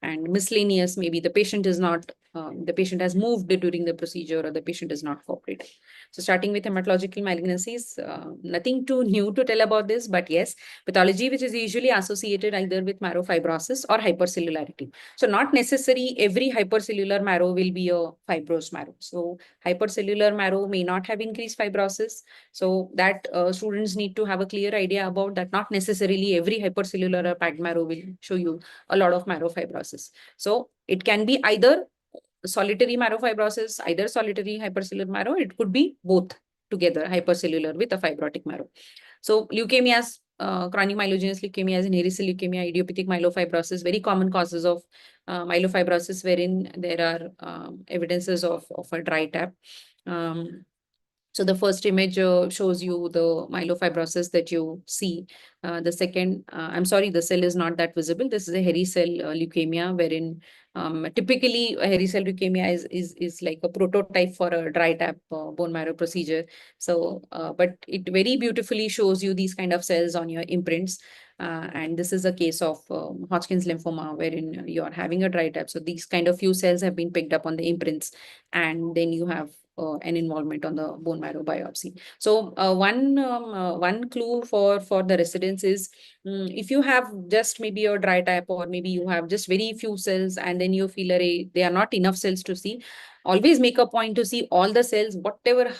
[SPEAKER 1] And miscellaneous, maybe the patient is not, the patient has moved during the procedure or the patient is not cooperating. So starting with hematological malignancies, nothing too new to tell about this, but yes, pathology which is usually associated either with marrow fibrosis or hypercellularity. So not necessary every hypercellular marrow will be a fibrous marrow. So hypercellular marrow may not have increased fibrosis. So that students need to have a clear idea about that. Not necessarily every hypercellular or packed marrow will show you a lot of marrow fibrosis. So it can be either solitary marrow fibrosis, either solitary hypercellular marrow. It could be both together, hypercellular with a fibrotic marrow. So leukemias, chronic myelogenous leukemias, and hairy cell leukemia, idiopathic myelofibrosis, very common causes of myelofibrosis wherein there are evidences of a dry tap. So the first image shows you the myelofibrosis that you see. The second, I'm sorry, the cell is not that visible. This is a hairy cell leukemia, wherein typically a hairy cell leukemia is like a prototype for a dry tap bone marrow procedure. So, but it very beautifully shows you these kind of cells on your imprints. And this is a case of Hodgkin's lymphoma, wherein you are having a dry tap. So these kind of few cells have been picked up on the imprints, and then you have an involvement on the bone marrow biopsy. So one clue for the residents is if you have just maybe a dry tap or maybe you have just very few cells and then you feel they are not enough cells to see, always make a point to see all the cells, whatever,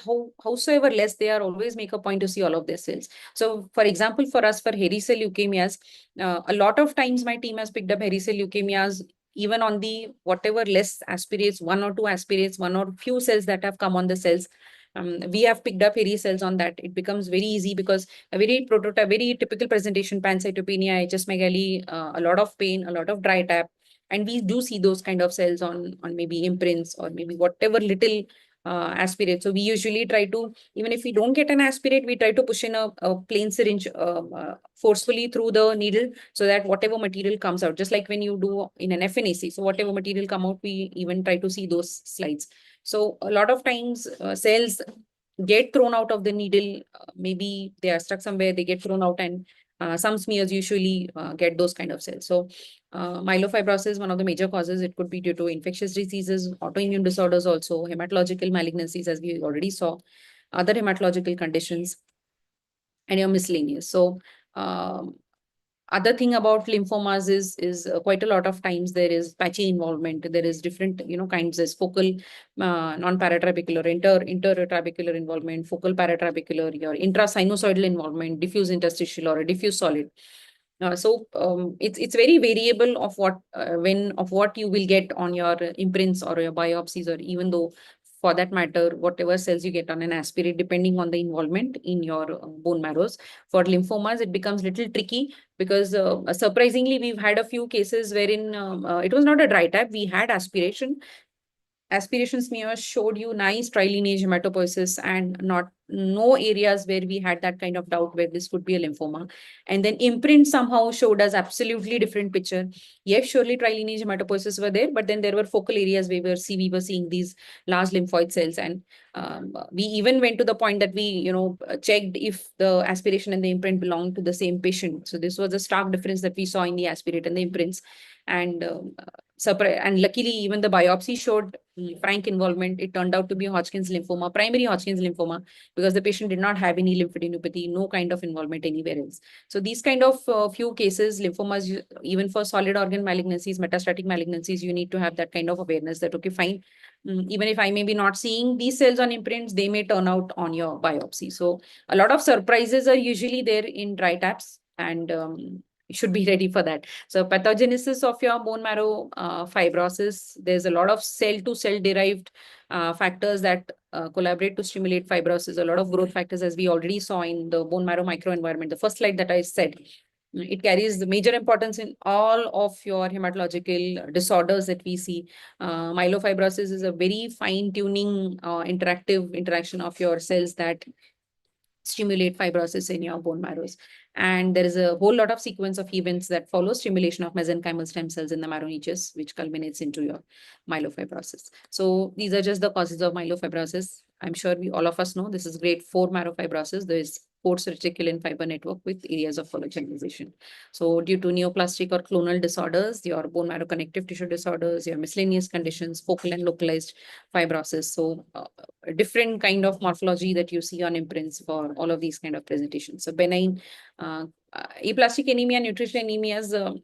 [SPEAKER 1] howsoever less they are, always make a point to see all of their cells. So for example, for us, for hairy cell leukemias, a lot of times my team has picked up hairy cell leukemias even on the whatever less aspirates, one or two aspirates, one or few cells that have come on the cells. we have picked up hairy cells on that. It becomes very easy because a very typical presentation, pancytopenia, hsmegaly, a lot of pain, a lot of dry tap. And we do see those kind of cells on maybe imprints or maybe whatever little aspirate. So we usually try to, even if we don't get an aspirate, we try to push in a plain syringe forcefully through the needle so that whatever material comes out, just like when you do in an FNAC. So whatever material come out, we even try to see those slides. So a lot of times cells get thrown out of the needle. Maybe they are stuck somewhere, they get thrown out, and some smears usually get those kind of cells. So myelofibrosis, one of the major causes, it could be due to infectious diseases, autoimmune disorders also, hematological malignancies, as we already saw, other hematological conditions, and your miscellaneous. So other thing about lymphomas is quite a lot of times there is patchy involvement. There is different, kinds. There's focal, non-paratrabecular, intertrabecular involvement, focal paratrabecular, your intrasinusoidal involvement, diffuse interstitial or a diffuse solid. It's very variable of what you will get on your imprints or your biopsies, or even though for that matter, whatever cells you get on an aspirate, depending on the involvement in your bone marrows. For lymphomas, it becomes little tricky because surprisingly, we've had a few cases wherein it was not a dry tap. We had aspiration. Aspiration smears showed you nice trilineage hematopoiesis and no areas where we had that kind of doubt where this could be a lymphoma. And then imprint somehow showed us absolutely different picture. Yes, surely trilineage hematopoiesis were there, but then there were focal areas where we were seeing these large lymphoid cells. And we even went to the point that we, checked if the aspiration and the imprint belonged to the same patient. So this was a stark difference that we saw in the aspirate and the imprints. And and luckily, even the biopsy showed frank involvement. It turned out to be Hodgkin's lymphoma, primary Hodgkin's lymphoma, because the patient did not have any lymphadenopathy, no kind of involvement anywhere else. So these kind of few cases, lymphomas, even for solid organ malignancies, metastatic malignancies, you need to have that kind of awareness that, okay, fine, even if I may be not seeing these cells on imprints, they may turn out on your biopsy. So a lot of surprises are usually there in dry taps, and you should be ready for that. So pathogenesis of your bone marrow fibrosis, there's a lot of cell-to-cell derived factors that collaborate to stimulate fibrosis, a lot of growth factors, as we already saw in the bone marrow microenvironment, the first slide that I said. It carries the major importance in all of your hematological disorders that we see. Myelofibrosis is a very fine-tuning interactive interaction of your cells that stimulate fibrosis in your bone marrows. And there is a whole lot of sequence of events that follow stimulation of mesenchymal stem cells in the marrow niches, which culminates into your myelofibrosis. So these are just the causes of myelofibrosis. I'm sure all of us know this is grade 4 myelofibrosis. There is coarse reticulin fiber network with areas of collagenization. So due to neoplastic or clonal disorders, your bone marrow connective tissue disorders, your miscellaneous conditions, focal and localized fibrosis. So a different kind of morphology that you see on imprints for all of these kind of presentations. So benign aplastic anemia, nutritional anemias,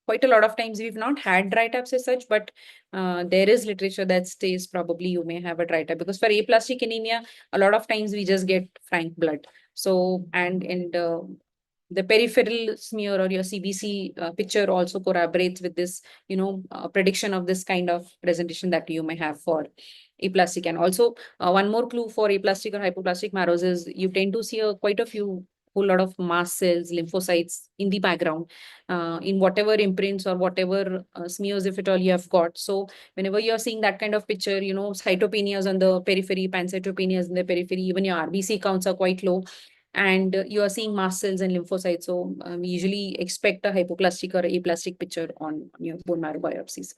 [SPEAKER 1] quite a lot of times we've not had dry taps as such, but there is literature that says probably you may have a dry tap, because for aplastic anemia, a lot of times we just get frank blood. So, and the peripheral smear or your CBC picture also corroborates with this, prediction of this kind of presentation that you may have for aplastic. And also one more clue for aplastic or hypoplastic marrows is you tend to see quite a whole lot of mast cells, lymphocytes in the background, in whatever imprints or whatever smears, if at all you have got. So whenever you're seeing that kind of picture, cytopenias on the periphery, pancytopenias in the periphery, even your RBC counts are quite low, and you are seeing mast cells and lymphocytes. So we usually expect a hypoplastic or aplastic picture on your bone marrow biopsies.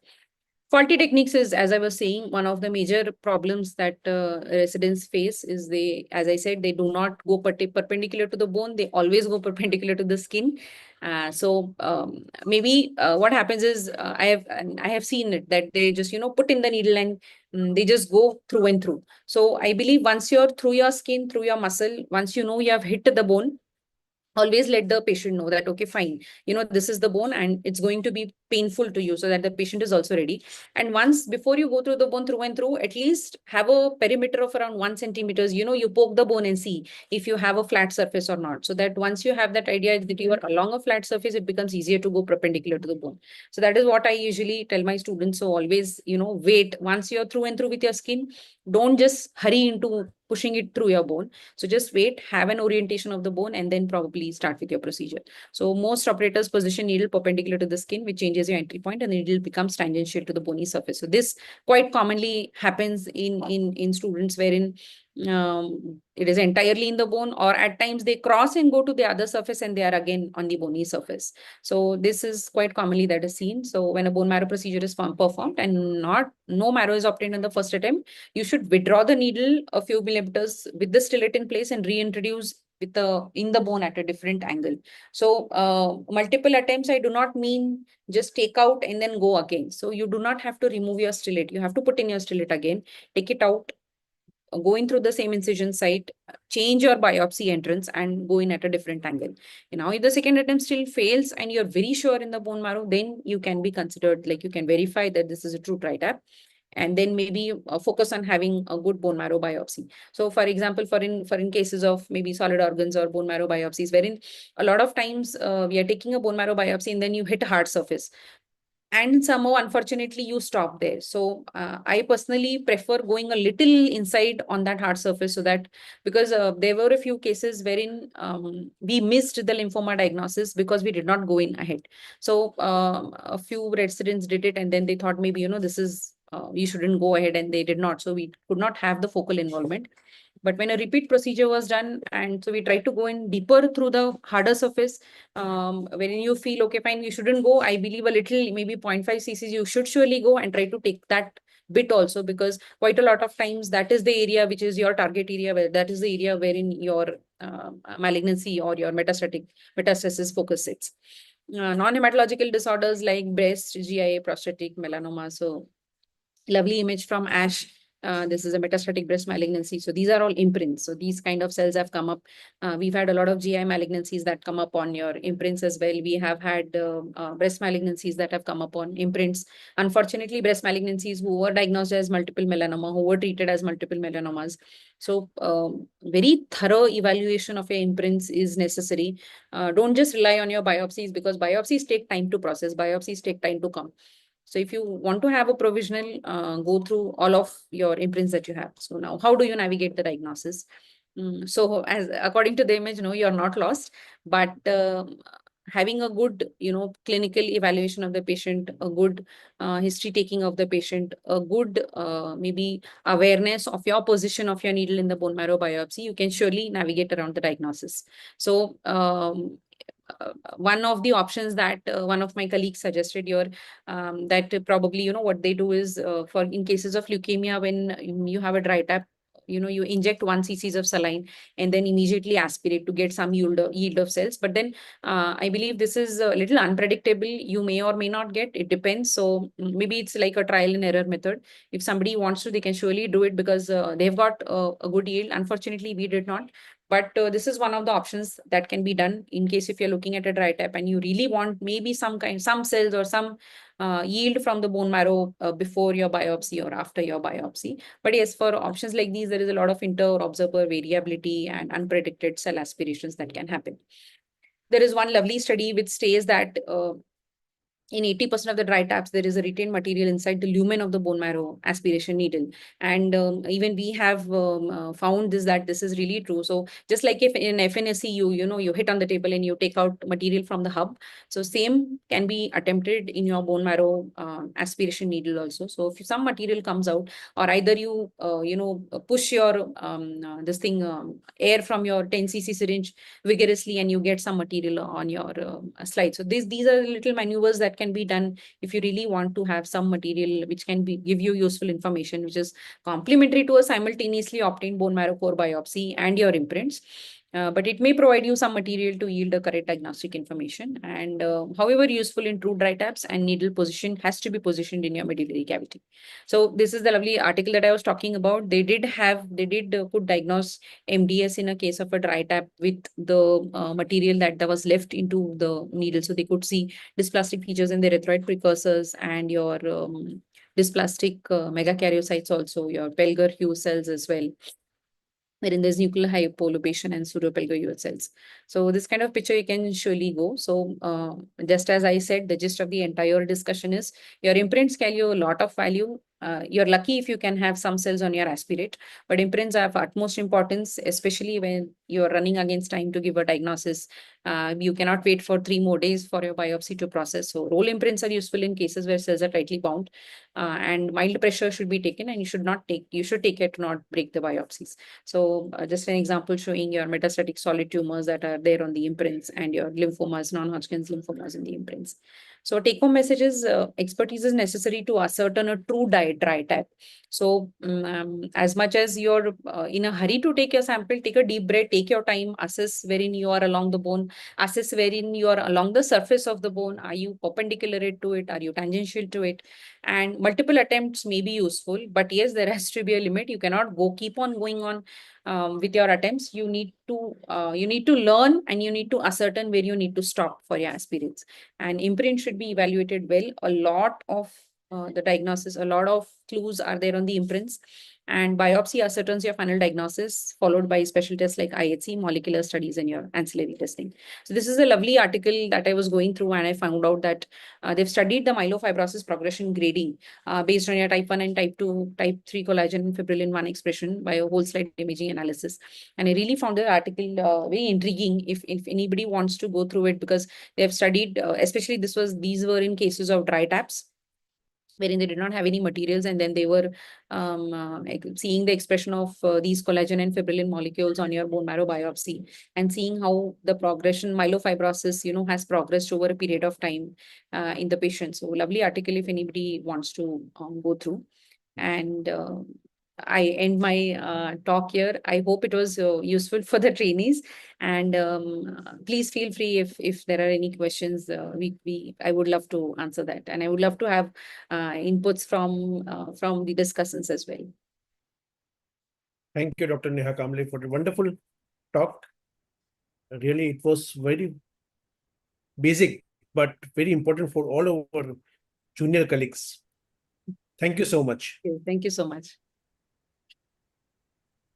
[SPEAKER 1] Faulty techniques is, as I was saying, one of the major problems that residents face is as I said, they do not go perpendicular to the bone. They always go perpendicular to the skin. Maybe what happens is I have seen it that they just, put in the needle and they just go through and through. So I believe once you're through your skin, through your muscle, once you know you have hit the bone, always let the patient know that, okay, fine, this is the bone and it's going to be painful to you, so that the patient is also ready. And once, before you go through the bone through and through, at least have a perimeter of around 1 centimeters. You poke the bone and see if you have a flat surface or not. So that once you have that idea that you are along a flat surface, it becomes easier to go perpendicular to the bone. So that is what I usually tell my students. So always, wait. Once you're through and through with your skin, don't just hurry into pushing it through your bone. So just wait, have an orientation of the bone, and then probably start with your procedure. So most operators position needle perpendicular to the skin, which changes your entry point, and the needle becomes tangential to the bony surface. So this quite commonly happens in students wherein it is entirely in the bone, or at times they cross and go to the other surface and they are again on the bony surface. So this is quite commonly that is seen. So when a bone marrow procedure is performed and no marrow is obtained in the first attempt, you should withdraw the needle a few millimeters with the stillet in place and reintroduce with in the bone at a different angle. So multiple attempts, I do not mean just take out and then go again. So you do not have to remove your stillet. You have to put in your stillet again, take it out, go in through the same incision site, change your biopsy entrance and go in at a different angle. Now, if the second attempt still fails and you're very sure in the bone marrow, then you can be considered, like you can verify that this is a true TRITAP, and then maybe focus on having a good bone marrow biopsy. So for example, for in cases of maybe solid organs or bone marrow biopsies, wherein a lot of times we are taking a bone marrow biopsy and then you hit a hard surface, and somehow unfortunately you stop there. So I personally prefer going a little inside on that hard surface, so that because there were a few cases wherein we missed the lymphoma diagnosis because we did not go in ahead. So a few residents did it and then they thought maybe this is you shouldn't go ahead, and they did not, so we could not have the focal involvement. But when a repeat procedure was done, and so we tried to go in deeper through the harder surface, when you feel, okay, fine, you shouldn't go, I believe a little, maybe 0.5 cc's, you should surely go and try to take that bit also, because quite a lot of times that is the area which is your target area, where that is the area wherein your malignancy or your metastasis focus sits. Non-hematological disorders like breast, GI, prostatic, melanoma. So lovely image from ASH. This is a metastatic breast malignancy. So these are all imprints. So these kind of cells have come up. We've had a lot of GI malignancies that come up on your imprints as well. We have had breast malignancies that have come up on imprints. Unfortunately, breast malignancies who were diagnosed as multiple melanoma, who were treated as multiple melanomas. So very thorough evaluation of your imprints is necessary. Don't just rely on your biopsies, because biopsies take time to process. Biopsies take time to come. So if you want to have a provisional, go through all of your imprints that you have. So now, how do you navigate the diagnosis? So as according to the image, you're not lost, but having a good, clinical evaluation of the patient, a good history taking of the patient, a good maybe awareness of your position of your needle in the bone marrow biopsy, you can surely navigate around the diagnosis. So one of the options that one of my colleagues suggested here, that probably, what they do is for in cases of leukemia, when you have a dry tap, you inject 1 cc's of saline and then immediately aspirate to get some yield of cells. But then I believe this is a little unpredictable. You may or may not get, it depends. So maybe it's like a trial and error method. If somebody wants to, they can surely do it, because they've got a good yield. Unfortunately, we did not. But this is one of the options that can be done in case if you're looking at a dry tap and you really want maybe some cells or some yield from the bone marrow before your biopsy or after your biopsy. But yes, for options like these, there is a lot of inter-observer variability and unpredicted cell aspirations that can happen. There is one lovely study which says that in 80% of the dry taps, there is a retained material inside the lumen of the bone marrow aspiration needle. And even we have found that this is really true. So just like if in FNSE, you hit on the table and you take out material from the hub. So same can be attempted in your bone marrow aspiration needle also. So if some material comes out, or either you, push your air from your 10 cc syringe vigorously and you get some material on your slide. So these are little maneuvers that can be done if you really want to have some material which can give you useful information, which is complementary to a simultaneously obtained bone marrow core biopsy and your imprints. But it may provide you some material to yield a correct diagnostic information. And however useful in true dry taps, and needle position has to be positioned in your medullary cavity. So this is the lovely article that I was talking about. They did could diagnose MDS in a case of a dry tap with the material that was left into the needle. So they could see dysplastic features in the erythroid precursors and your dysplastic megakaryocytes also, your Pelger Hue cells as well, wherein there's nuclear hypolipation and pseudopelgoid cells. So this kind of picture you can surely go. So just as I said, the gist of the entire discussion is your imprints carry a lot of value. you're lucky if you can have some cells on your aspirate, but imprints are of utmost importance, especially when you're running against time to give a diagnosis. You cannot wait for 3 more days for your biopsy to process. So roll imprints are useful in cases where cells are tightly bound, and mild pressure should be taken, and you should take care to not break the biopsies. So just an example showing your metastatic solid tumors that are there on the imprints and your lymphomas, non-Hodgkin's lymphomas in the imprints. So take-home messages, expertise is necessary to ascertain a true dry type. So as much as you're in a hurry to take your sample, take a deep breath, take your time, assess wherein you are along the bone, assess wherein you are along the surface of the bone. Are you perpendicular to it? Are you tangential to it? And multiple attempts may be useful, but yes, there has to be a limit. You cannot keep on going on with your attempts. You need to learn, and you need to ascertain where you need to stop for your aspirates. And imprint should be evaluated well. A lot of the diagnosis, a lot of clues are there on the imprints, and biopsy ascertains your final diagnosis, followed by special tests like IHC, molecular studies, and your ancillary testing. So this is a lovely article that I was going through, and I found out that they've studied the myelofibrosis progression grading based on your type 1 and type 2, type 3 collagen and fibrillin 1 expression by a whole slide imaging analysis. And I really found the article very intriguing if anybody wants to go through it, because they have studied, especially these were in cases of dry taps, wherein they did not have any materials, and then they were seeing the expression of these collagen and fibrillin molecules on your bone marrow biopsy, and seeing how the progression, myelofibrosis, has progressed over a period of time in the patient. So lovely article if anybody wants to go through. And I end my talk here. I hope it was useful for the trainees. And please feel free if there are any questions. I would love to answer that, and I would love to have inputs from the discussants as well.
[SPEAKER 3] Thank you, Dr. Neha Kamble, for the wonderful talk. Really, it was very basic, but very important for all our junior colleagues. Thank you so much.
[SPEAKER 1] Thank you so much.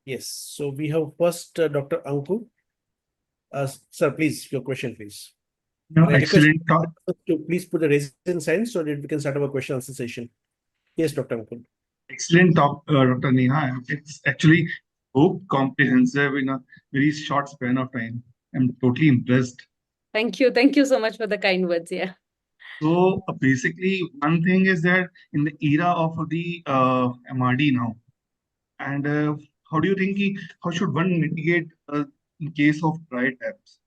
[SPEAKER 3] Yes, so we have first Dr. Anku. Sir, please, your question, please.
[SPEAKER 4] No, excellent talk.
[SPEAKER 3] Please put the raising sign so that we can start our question answer session. Yes, Dr. Anku.
[SPEAKER 4] Excellent talk, Dr. Neha. It's actually so comprehensive in a very short span of time. I'm totally impressed.
[SPEAKER 1] Thank you. Thank you so much for the kind words. Yeah.
[SPEAKER 4] So basically, one thing is that in the era of the MRD now, and how do you think how should one mitigate in case of dry taps?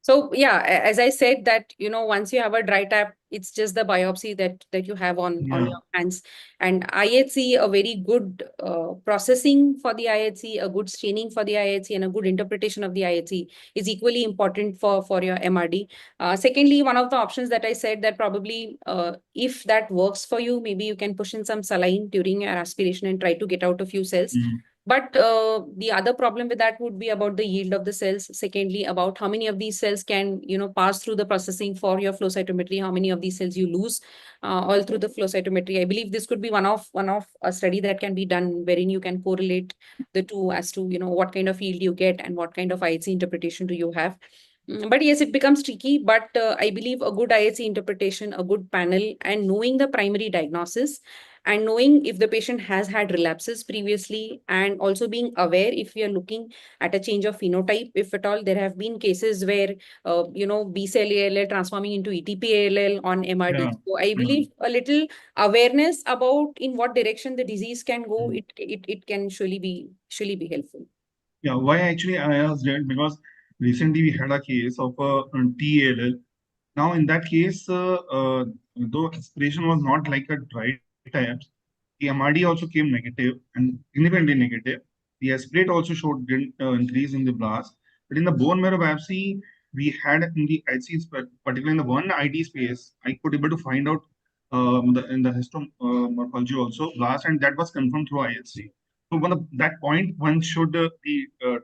[SPEAKER 1] So yeah, as I said that, once you have a dry tap, it's just the biopsy that you have on your hands. And IHC, a very good processing for the IHC, a good staining for the IHC, and a good interpretation of the IHC is equally important for your MRD. Secondly, one of the options that I said that probably if that works for you, maybe you can push in some saline during your aspiration and try to get out a few cells. But the other problem with that would be about the yield of the cells. Secondly, about how many of these cells can, pass through the processing for your flow cytometry, how many of these cells you lose all through the flow cytometry. I believe this could be one of a study that can be done wherein you can correlate the two as to, what kind of yield you get and what kind of IHC interpretation do you have. But yes, it becomes tricky, but I believe a good IHC interpretation, a good panel, and knowing the primary diagnosis, and knowing if the patient has had relapses previously, and also being aware if we are looking at a change of phenotype, if at all. There have been cases where, B cell ALL transforming into ETP ALL on MRD. So I believe a little awareness about in what direction the disease can go, it can surely be helpful.
[SPEAKER 4] Yeah, why actually I asked that, because recently we had a case of a TALL. Now in that case, though aspiration was not like a dry tap, the MRD also came negative and significantly negative. The aspirate also showed increase in the blast. But in the bone marrow biopsy, we had in the IC, particularly in the one ID space, I could able to find out in the histomorphology also blast, and that was confirmed through IHC. So that point, one should the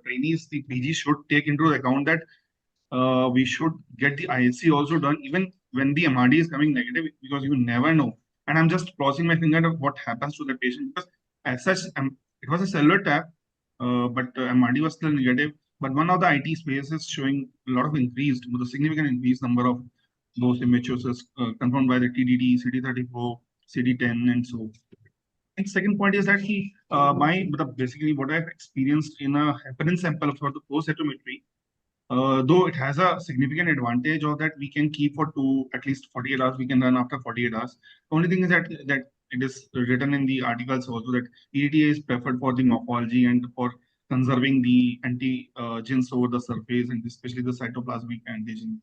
[SPEAKER 4] trainees, the PG should take into account that we should get the IHC also done even when the MRD is coming negative, because you never know. And I'm just crossing my finger of what happens to the patient, because as such, it was a cellular tap, but MRD was still negative. But one of the IT spaces showing a lot of increased, with a significant increased number of those immature cells confirmed by the TDT, CD34, CD10, and so. And second point is that basically what I've experienced in a heparin sample for the post cytometry, though it has a significant advantage of that we can keep for at least 48 hours, we can run after 48 hours. The only thing is that it is written in the articles also that EDTA is preferred for the morphology and for conserving the antigens over the surface, and especially the cytoplasmic antigen.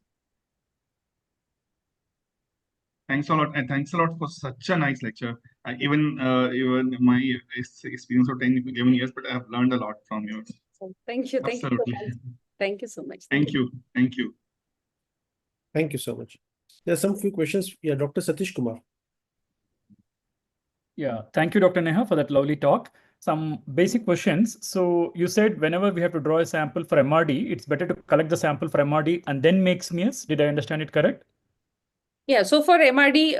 [SPEAKER 4] Thanks a lot, and thanks a lot for such a nice lecture. Even my experience of 10, 11 years, but I have learned a lot from yours.
[SPEAKER 1] So thank you. Thank you so
[SPEAKER 4] Absolutely.
[SPEAKER 1] much. Thank you so much.
[SPEAKER 4] Thank you. Thank you.
[SPEAKER 3] Thank you so much. There are some few questions. Yeah, Dr. Satish Kumar.
[SPEAKER 5] Yeah, thank you, Dr. Neha, for that lovely talk. Some basic questions. So you said whenever we have to draw a sample for MRD, it's better to collect the sample for MRD and then make smears. Did I understand it correct?
[SPEAKER 1] Yeah, so for MRD,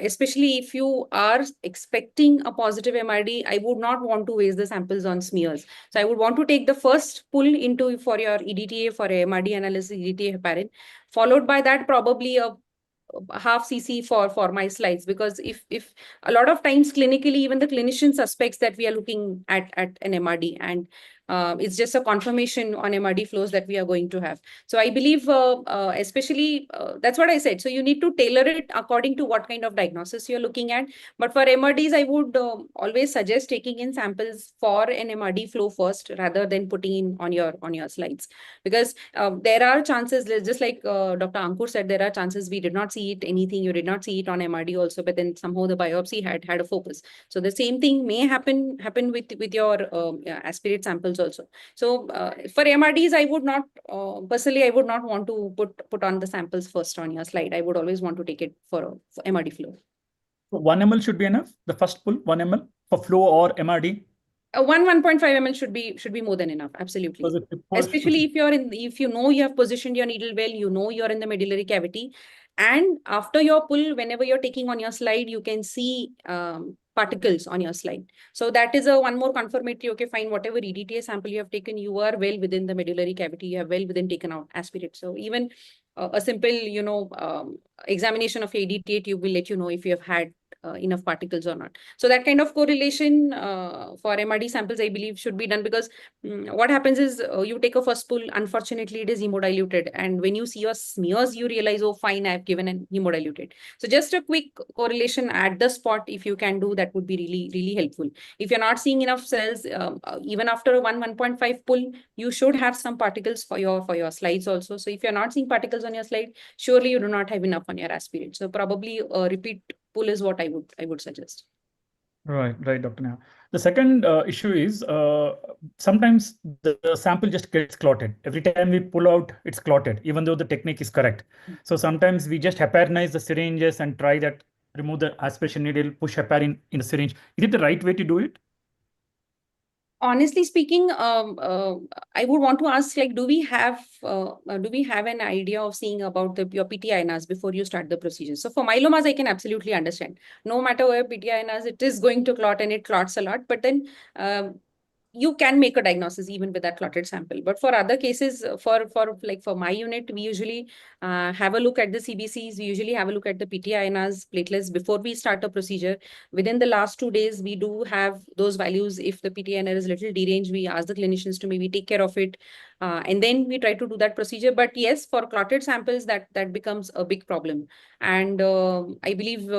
[SPEAKER 1] especially if you are expecting a positive MRD, I would not want to waste the samples on smears. So I would want to take the first pull into for your EDTA for MRD analysis, EDTA heparin, followed by that probably a half cc for my slides, because if a lot of times clinically even the clinician suspects that we are looking at an MRD, and it's just a confirmation on MRD flows that we are going to have. So I believe especially that's what I said. So you need to tailor it according to what kind of diagnosis you're looking at. But for MRDs, I would always suggest taking in samples for an MRD flow first rather than putting in on your slides, because there are chances, just like Dr. Ankur said, there are chances we did not see it anything, you did not see it on MRD also, but then somehow the biopsy had a focus. So the same thing may happen with your aspirate samples also. So for MRDs, I would not personally, I would not want to put on the samples first on your slide. I would always want to take it for MRD flow.
[SPEAKER 5] 1 ml should be enough. The first pull, 1 ml for flow or MRD.
[SPEAKER 1] 1.5 ml should be more than enough. Absolutely. Especially if you know you have positioned your needle well, you know you're in the medullary cavity, and after your pull, whenever you're taking on your slide, you can see particles on your slide. So that is one more confirmatory. Okay, fine. Whatever EDTA sample you have taken, you are well within the medullary cavity. You have well within taken out aspirate. So even a simple, examination of EDTA tube will let you know if you have had enough particles or not. So that kind of correlation for MRD samples, I believe, should be done, because what happens is you take a first pull, unfortunately, it is hemodiluted. And when you see your smears, you realize, oh, fine, I've given an hemodiluted. So just a quick correlation at the spot, if you can do, that would be really, really helpful. If you're not seeing enough cells, even after a 1.5 pull, you should have some particles for your slides also. So if you're not seeing particles on your slide, surely you do not have enough on your aspirate. So probably a repeat pull is what I would suggest.
[SPEAKER 5] Right, Dr. Neha. The second issue is sometimes the sample just gets clotted. Every time we pull out, it's clotted, even though the technique is correct. So sometimes we just heparinize the syringes and try that, remove the aspiration needle, push heparin in the syringe. Is it the right way to do it?
[SPEAKER 1] Honestly speaking, I would want to ask, like, do we have an idea of seeing about your PTINAs before you start the procedure? So for myelomas, I can absolutely understand. No matter where PTINAs, it is going to clot, and it clots a lot. But then you can make a diagnosis even with that clotted sample. But for other cases, for my unit, we usually have a look at the CBCs. We usually have a look at the PTINAs, platelets, before we start a procedure. Within the last 2 days, we do have those values. If the PTINA is a little deranged, we ask the clinicians to maybe take care of it. And then we try to do that procedure. But yes, for clotted samples, that becomes a big problem. And I believe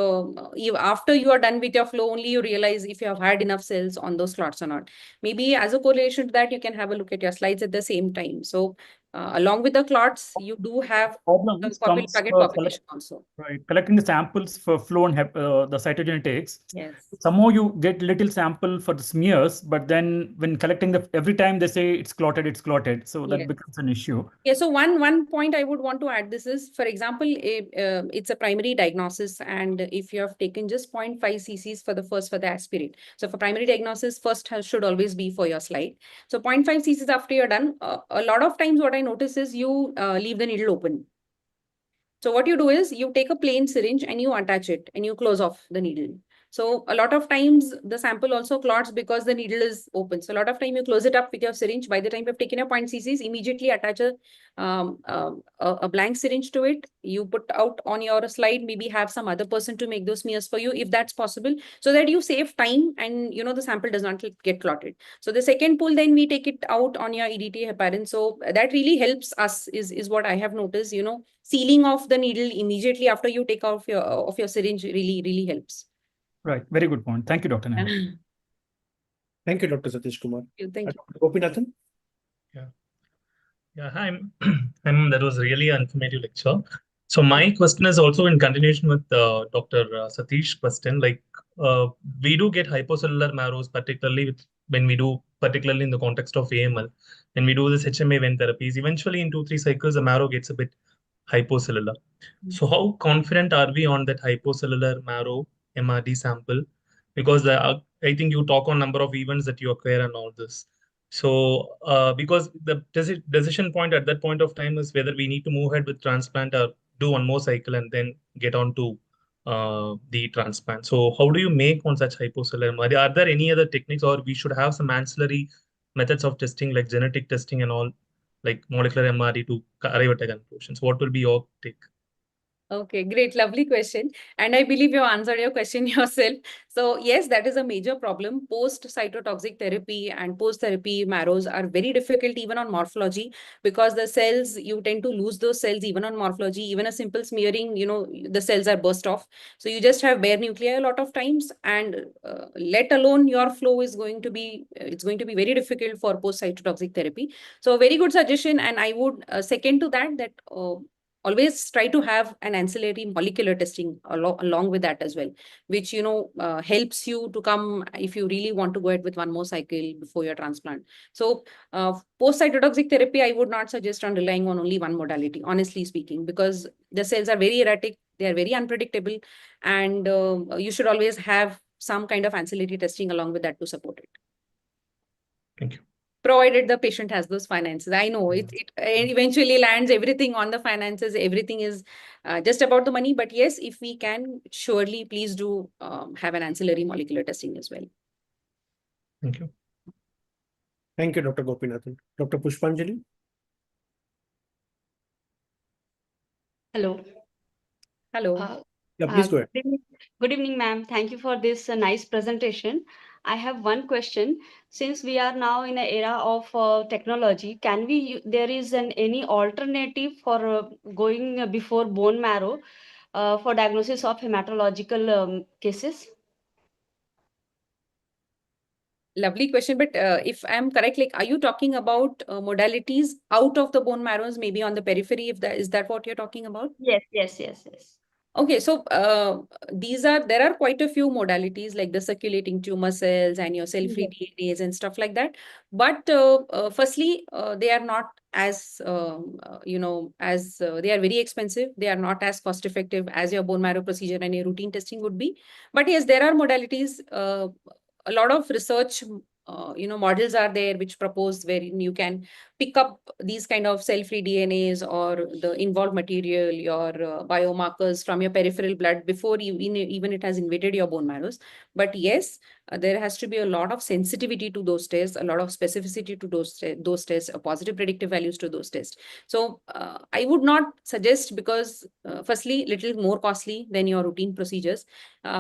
[SPEAKER 1] after you are done with your flow, only you realize if you have had enough cells on those clots or not. Maybe as a correlation to that, you can have a look at your slides at the same time. So along with the clots, you do have the target population also.
[SPEAKER 5] Right, collecting the samples for flow and the cytogenetics.
[SPEAKER 1] Yes.
[SPEAKER 5] Somehow you get little sample for the smears, but then when collecting every time they say it's clotted. So that becomes an issue.
[SPEAKER 1] Yeah. So one point I would want to add this is, for example, it's a primary diagnosis, and if you have taken just 0.5 cc's for the aspirate. So for primary diagnosis, first should always be for your slide. So 0.5 cc's after you're done, a lot of times what I notice is you leave the needle open. So what you do is you take a plain syringe and you attach it and you close off the needle. So a lot of times the sample also clots because the needle is open. So a lot of time you close it up with your syringe. By the time you've taken your 0.6, immediately attach a blank syringe to it. You put out on your slide, maybe have some other person to make those smears for you if that's possible, so that you save time and the sample does not get clotted. So the second pull, then we take it out on your EDTA heparin. So that really helps us is what I have noticed. Sealing of the needle immediately after you take off your syringe really helps.
[SPEAKER 5] Right. Very good point. Thank you, Dr. Neha.
[SPEAKER 3] Thank you, Dr. Satish Kumar.
[SPEAKER 1] Thank you.
[SPEAKER 3] Dr. Gopinathan?
[SPEAKER 6] Yeah, hi. That was really an informative lecture. So my question is also in continuation with Dr. Satish's question. We do get hypocellular marrows, particularly particularly in the context of AML, when we do this HMA-Ven therapies. Eventually, in 2-3 cycles, the marrow gets a bit hypocellular. So how confident are we on that hypocellular marrow MRD sample? Because I think you talk on number of events that you acquire and all this. So because the decision point at that point of time is whether we need to move ahead with transplant or do one more cycle and then get on to the transplant. So how do you make on such hypocellular MRD? Are there any other techniques, or we should have some ancillary methods of testing like genetic testing and all, like molecular MRD to arrive at a conclusion? So what will be your take?
[SPEAKER 1] Okay, great. Lovely question. And I believe you answered your question yourself. So yes, that is a major problem. Post-cytotoxic therapy and post-therapy marrows are very difficult even on morphology, because the cells, you tend to lose those cells even on morphology. Even a simple smearing, the cells are burst off. So you just have bare nuclei a lot of times, and let alone your flow is going to be, it's going to be very difficult for post-cytotoxic therapy. So a very good suggestion. And I would second to that always try to have an ancillary molecular testing along with that as well, which helps you to come if you really want to go ahead with one more cycle before your transplant. So post cytotoxic therapy, I would not suggest on relying on only one modality, honestly speaking, because the cells are very erratic, they are very unpredictable, and you should always have some kind of ancillary testing along with that to support it.
[SPEAKER 6] Thank you.
[SPEAKER 1] Provided the patient has those finances. I know it eventually lands everything on the finances. Everything is just about the money. But yes, if we can, surely please do have an ancillary molecular testing as well.
[SPEAKER 6] Thank you.
[SPEAKER 3] Thank you, Dr. Gopinathan. Dr. Pushpanjali?
[SPEAKER 7] Hello.
[SPEAKER 1] Hello.
[SPEAKER 3] Yeah, please go ahead.
[SPEAKER 7] Good evening, ma'am. Thank you for this nice presentation. I have one question. Since we are now in an era of technology, there is any alternative for going before bone marrow for diagnosis of hematological cases?
[SPEAKER 1] Lovely question. But if I'm correct, are you talking about modalities out of the bone marrows, maybe on the periphery? Is that what you're talking about?
[SPEAKER 7] Yes.
[SPEAKER 1] Okay, so there are quite a few modalities like the circulating tumor cells and your cell-free DNAs and stuff like that. But firstly, they are not as they are very expensive. They are not as cost effective as your bone marrow procedure and your routine testing would be. But yes, there are modalities. A lot of research models are there which propose where you can pick up these kind of cell-free DNAs or the involved material, your biomarkers from your peripheral blood before even it has invaded your bone marrows. But yes, there has to be a lot of sensitivity to those tests, a lot of specificity to those tests, positive predictive values to those tests. So I would not suggest, because firstly, little more costly than your routine procedures.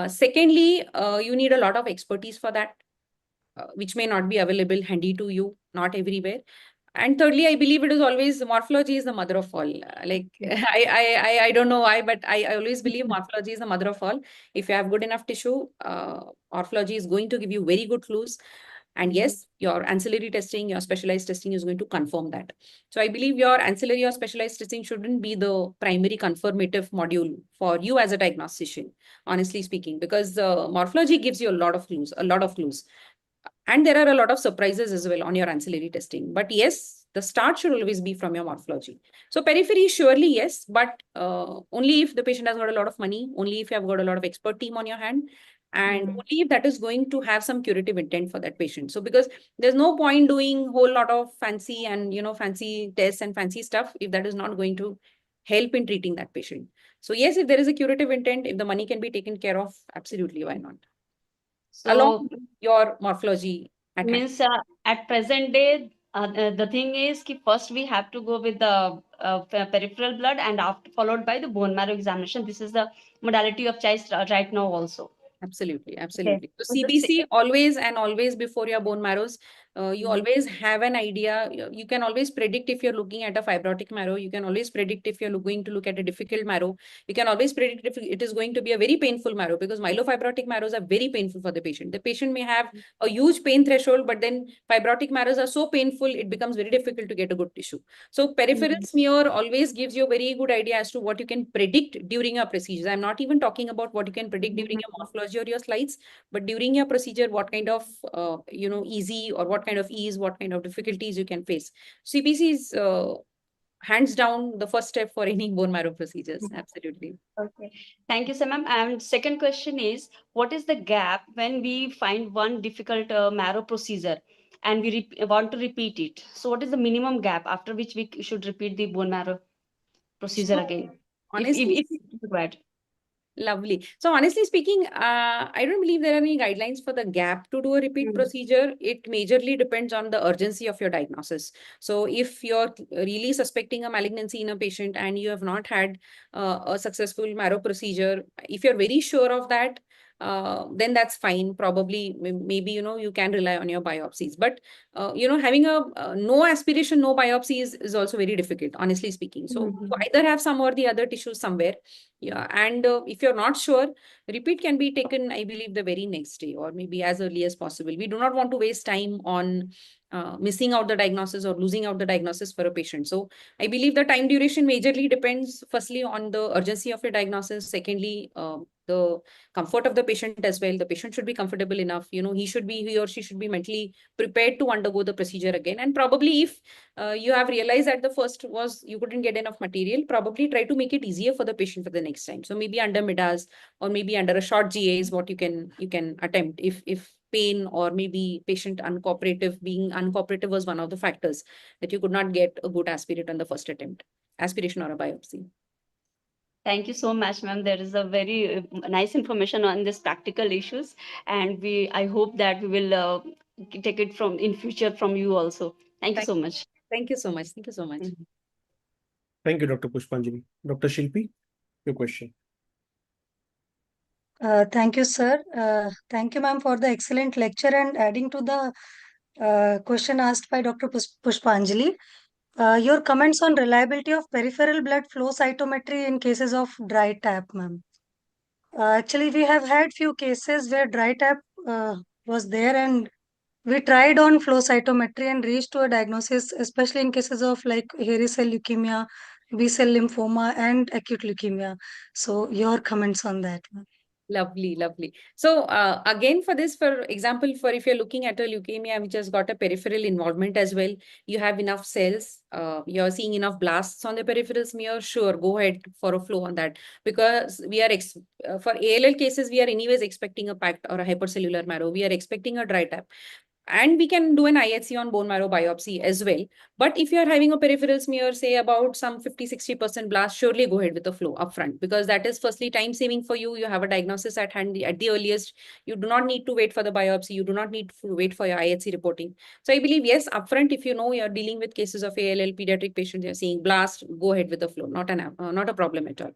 [SPEAKER 1] Secondly, you need a lot of expertise for that, which may not be available handy to you, not everywhere. And thirdly, I believe it is always morphology is the mother of all. I don't know why, but I always believe morphology is the mother of all. If you have good enough tissue, morphology is going to give you very good clues. And yes, your ancillary testing, your specialized testing is going to confirm that. So I believe your ancillary or specialized testing shouldn't be the primary confirmative module for you as a diagnostician, honestly speaking, because morphology gives you a lot of clues. And there are a lot of surprises as well on your ancillary testing. But yes, the start should always be from your morphology. So periphery, surely yes, but only if the patient has got a lot of money, only if you have got a lot of expert team on your hand, and only if that is going to have some curative intent for that patient. So because there's no point doing whole lot of fancy and fancy tests and fancy stuff if that is not going to help in treating that patient. So yes, if there is a curative intent, if the money can be taken care of, absolutely, why not? along
[SPEAKER 7] So
[SPEAKER 1] with your morphology at hand.
[SPEAKER 7] means at present day, the thing is ki first we have to go with the peripheral blood and after followed by the bone marrow examination. This is the modality of choice right now also.
[SPEAKER 1] Absolutely,
[SPEAKER 7] Okay.
[SPEAKER 1] absolutely. So
[SPEAKER 7] So the
[SPEAKER 1] CBC always and always before your bone marrows, you
[SPEAKER 7] Mhm.
[SPEAKER 1] always have an idea. You can always predict if you're looking at a fibrotic marrow. You can always predict if you're going to look at a difficult marrow. You can always predict if it is going to be a very painful marrow, because myelofibrotic marrows are very painful for the patient. The patient may have a huge pain threshold, but then fibrotic marrows are so painful, it becomes very difficult to get a good tissue. So peripheral
[SPEAKER 7] Mhm.
[SPEAKER 1] smear always gives you a very good idea as to what you can predict during a procedure. I'm not even talking about what you can predict during your morphology or your slides, but during your procedure, what kind of easy or what kind of ease, what kind of difficulties you can face. CBC is hands down the first step for any bone marrow procedures. Absolutely.
[SPEAKER 7] Okay. Thank you, sir, ma'am. And second question is, what is the gap when we find one difficult marrow procedure and we want to repeat it? So what is the minimum gap after which we should repeat the bone marrow procedure
[SPEAKER 1] So
[SPEAKER 7] again?
[SPEAKER 1] honestly,
[SPEAKER 7] If it's required.
[SPEAKER 1] lovely. So honestly speaking, I don't believe there are any guidelines for the gap to do a repeat
[SPEAKER 7] Mm.
[SPEAKER 1] procedure. It majorly depends on the urgency of your diagnosis. So if you're really suspecting a malignancy in a patient and you have not had a successful marrow procedure, if you're very sure of that, then that's fine. Probably, maybe, you can rely on your biopsies. But, having a no aspiration, no biopsy is also very difficult, honestly speaking. So you either have some or the other tissues somewhere. Yeah, and if you're not sure, repeat can be taken, I believe, the very next day or maybe as early as possible. We do not want to waste time on missing out the diagnosis or losing out the diagnosis for a patient. So I believe the time duration majorly depends, firstly, on the urgency of your diagnosis. Secondly, the comfort of the patient as well. The patient should be comfortable enough. He or she should be mentally prepared to undergo the procedure again. And probably if you have realized that the first was you couldn't get enough material, probably try to make it easier for the patient for the next time. So maybe under midas or maybe under a short GA is what you can attempt if pain or maybe patient being uncooperative was one of the factors that you could not get a good aspirate on the first attempt, aspiration or a biopsy.
[SPEAKER 7] Thank you so much, ma'am. There is a very nice information on this practical issues, and I hope that we will take it from in future from you also. Thank you so much.
[SPEAKER 1] Thank you so much. Thank you so much.
[SPEAKER 7] Mhm.
[SPEAKER 3] Thank you, Dr. Pushpanjali. Dr. Shilpi, your question.
[SPEAKER 8] Thank you, sir. Thank you, ma'am, for the excellent lecture and adding to the question asked by Dr. Pushpanjali. Your comments on reliability of peripheral blood flow cytometry in cases of dry tap, ma'am. Actually, we have had few cases where dry tap was there and we tried on flow cytometry and reached to a diagnosis, especially in cases of like hairy cell leukemia, B cell lymphoma, and acute leukemia. So, your comments on that, ma'am.
[SPEAKER 1] Lovely, lovely. So again, for example, for if you're looking at a leukemia which has got a peripheral involvement as well, you have enough cells, you're seeing enough blasts on the peripheral smear, sure, go ahead for a flow on that. Because we are, for ALL cases, we are anyways expecting a packed or a hypercellular marrow. We are expecting a dry tap. And we can do an IHC on bone marrow biopsy as well. But if you're having a peripheral smear, say about some 50-60% blast, surely go ahead with the flow upfront, because that is firstly time saving for you. You have a diagnosis at hand at the earliest. You do not need to wait for the biopsy. You do not need to wait for your IHC reporting. So I believe, yes, upfront, if you know you're dealing with cases of ALL, pediatric patients, you're seeing blast, go ahead with the flow, not a problem at all.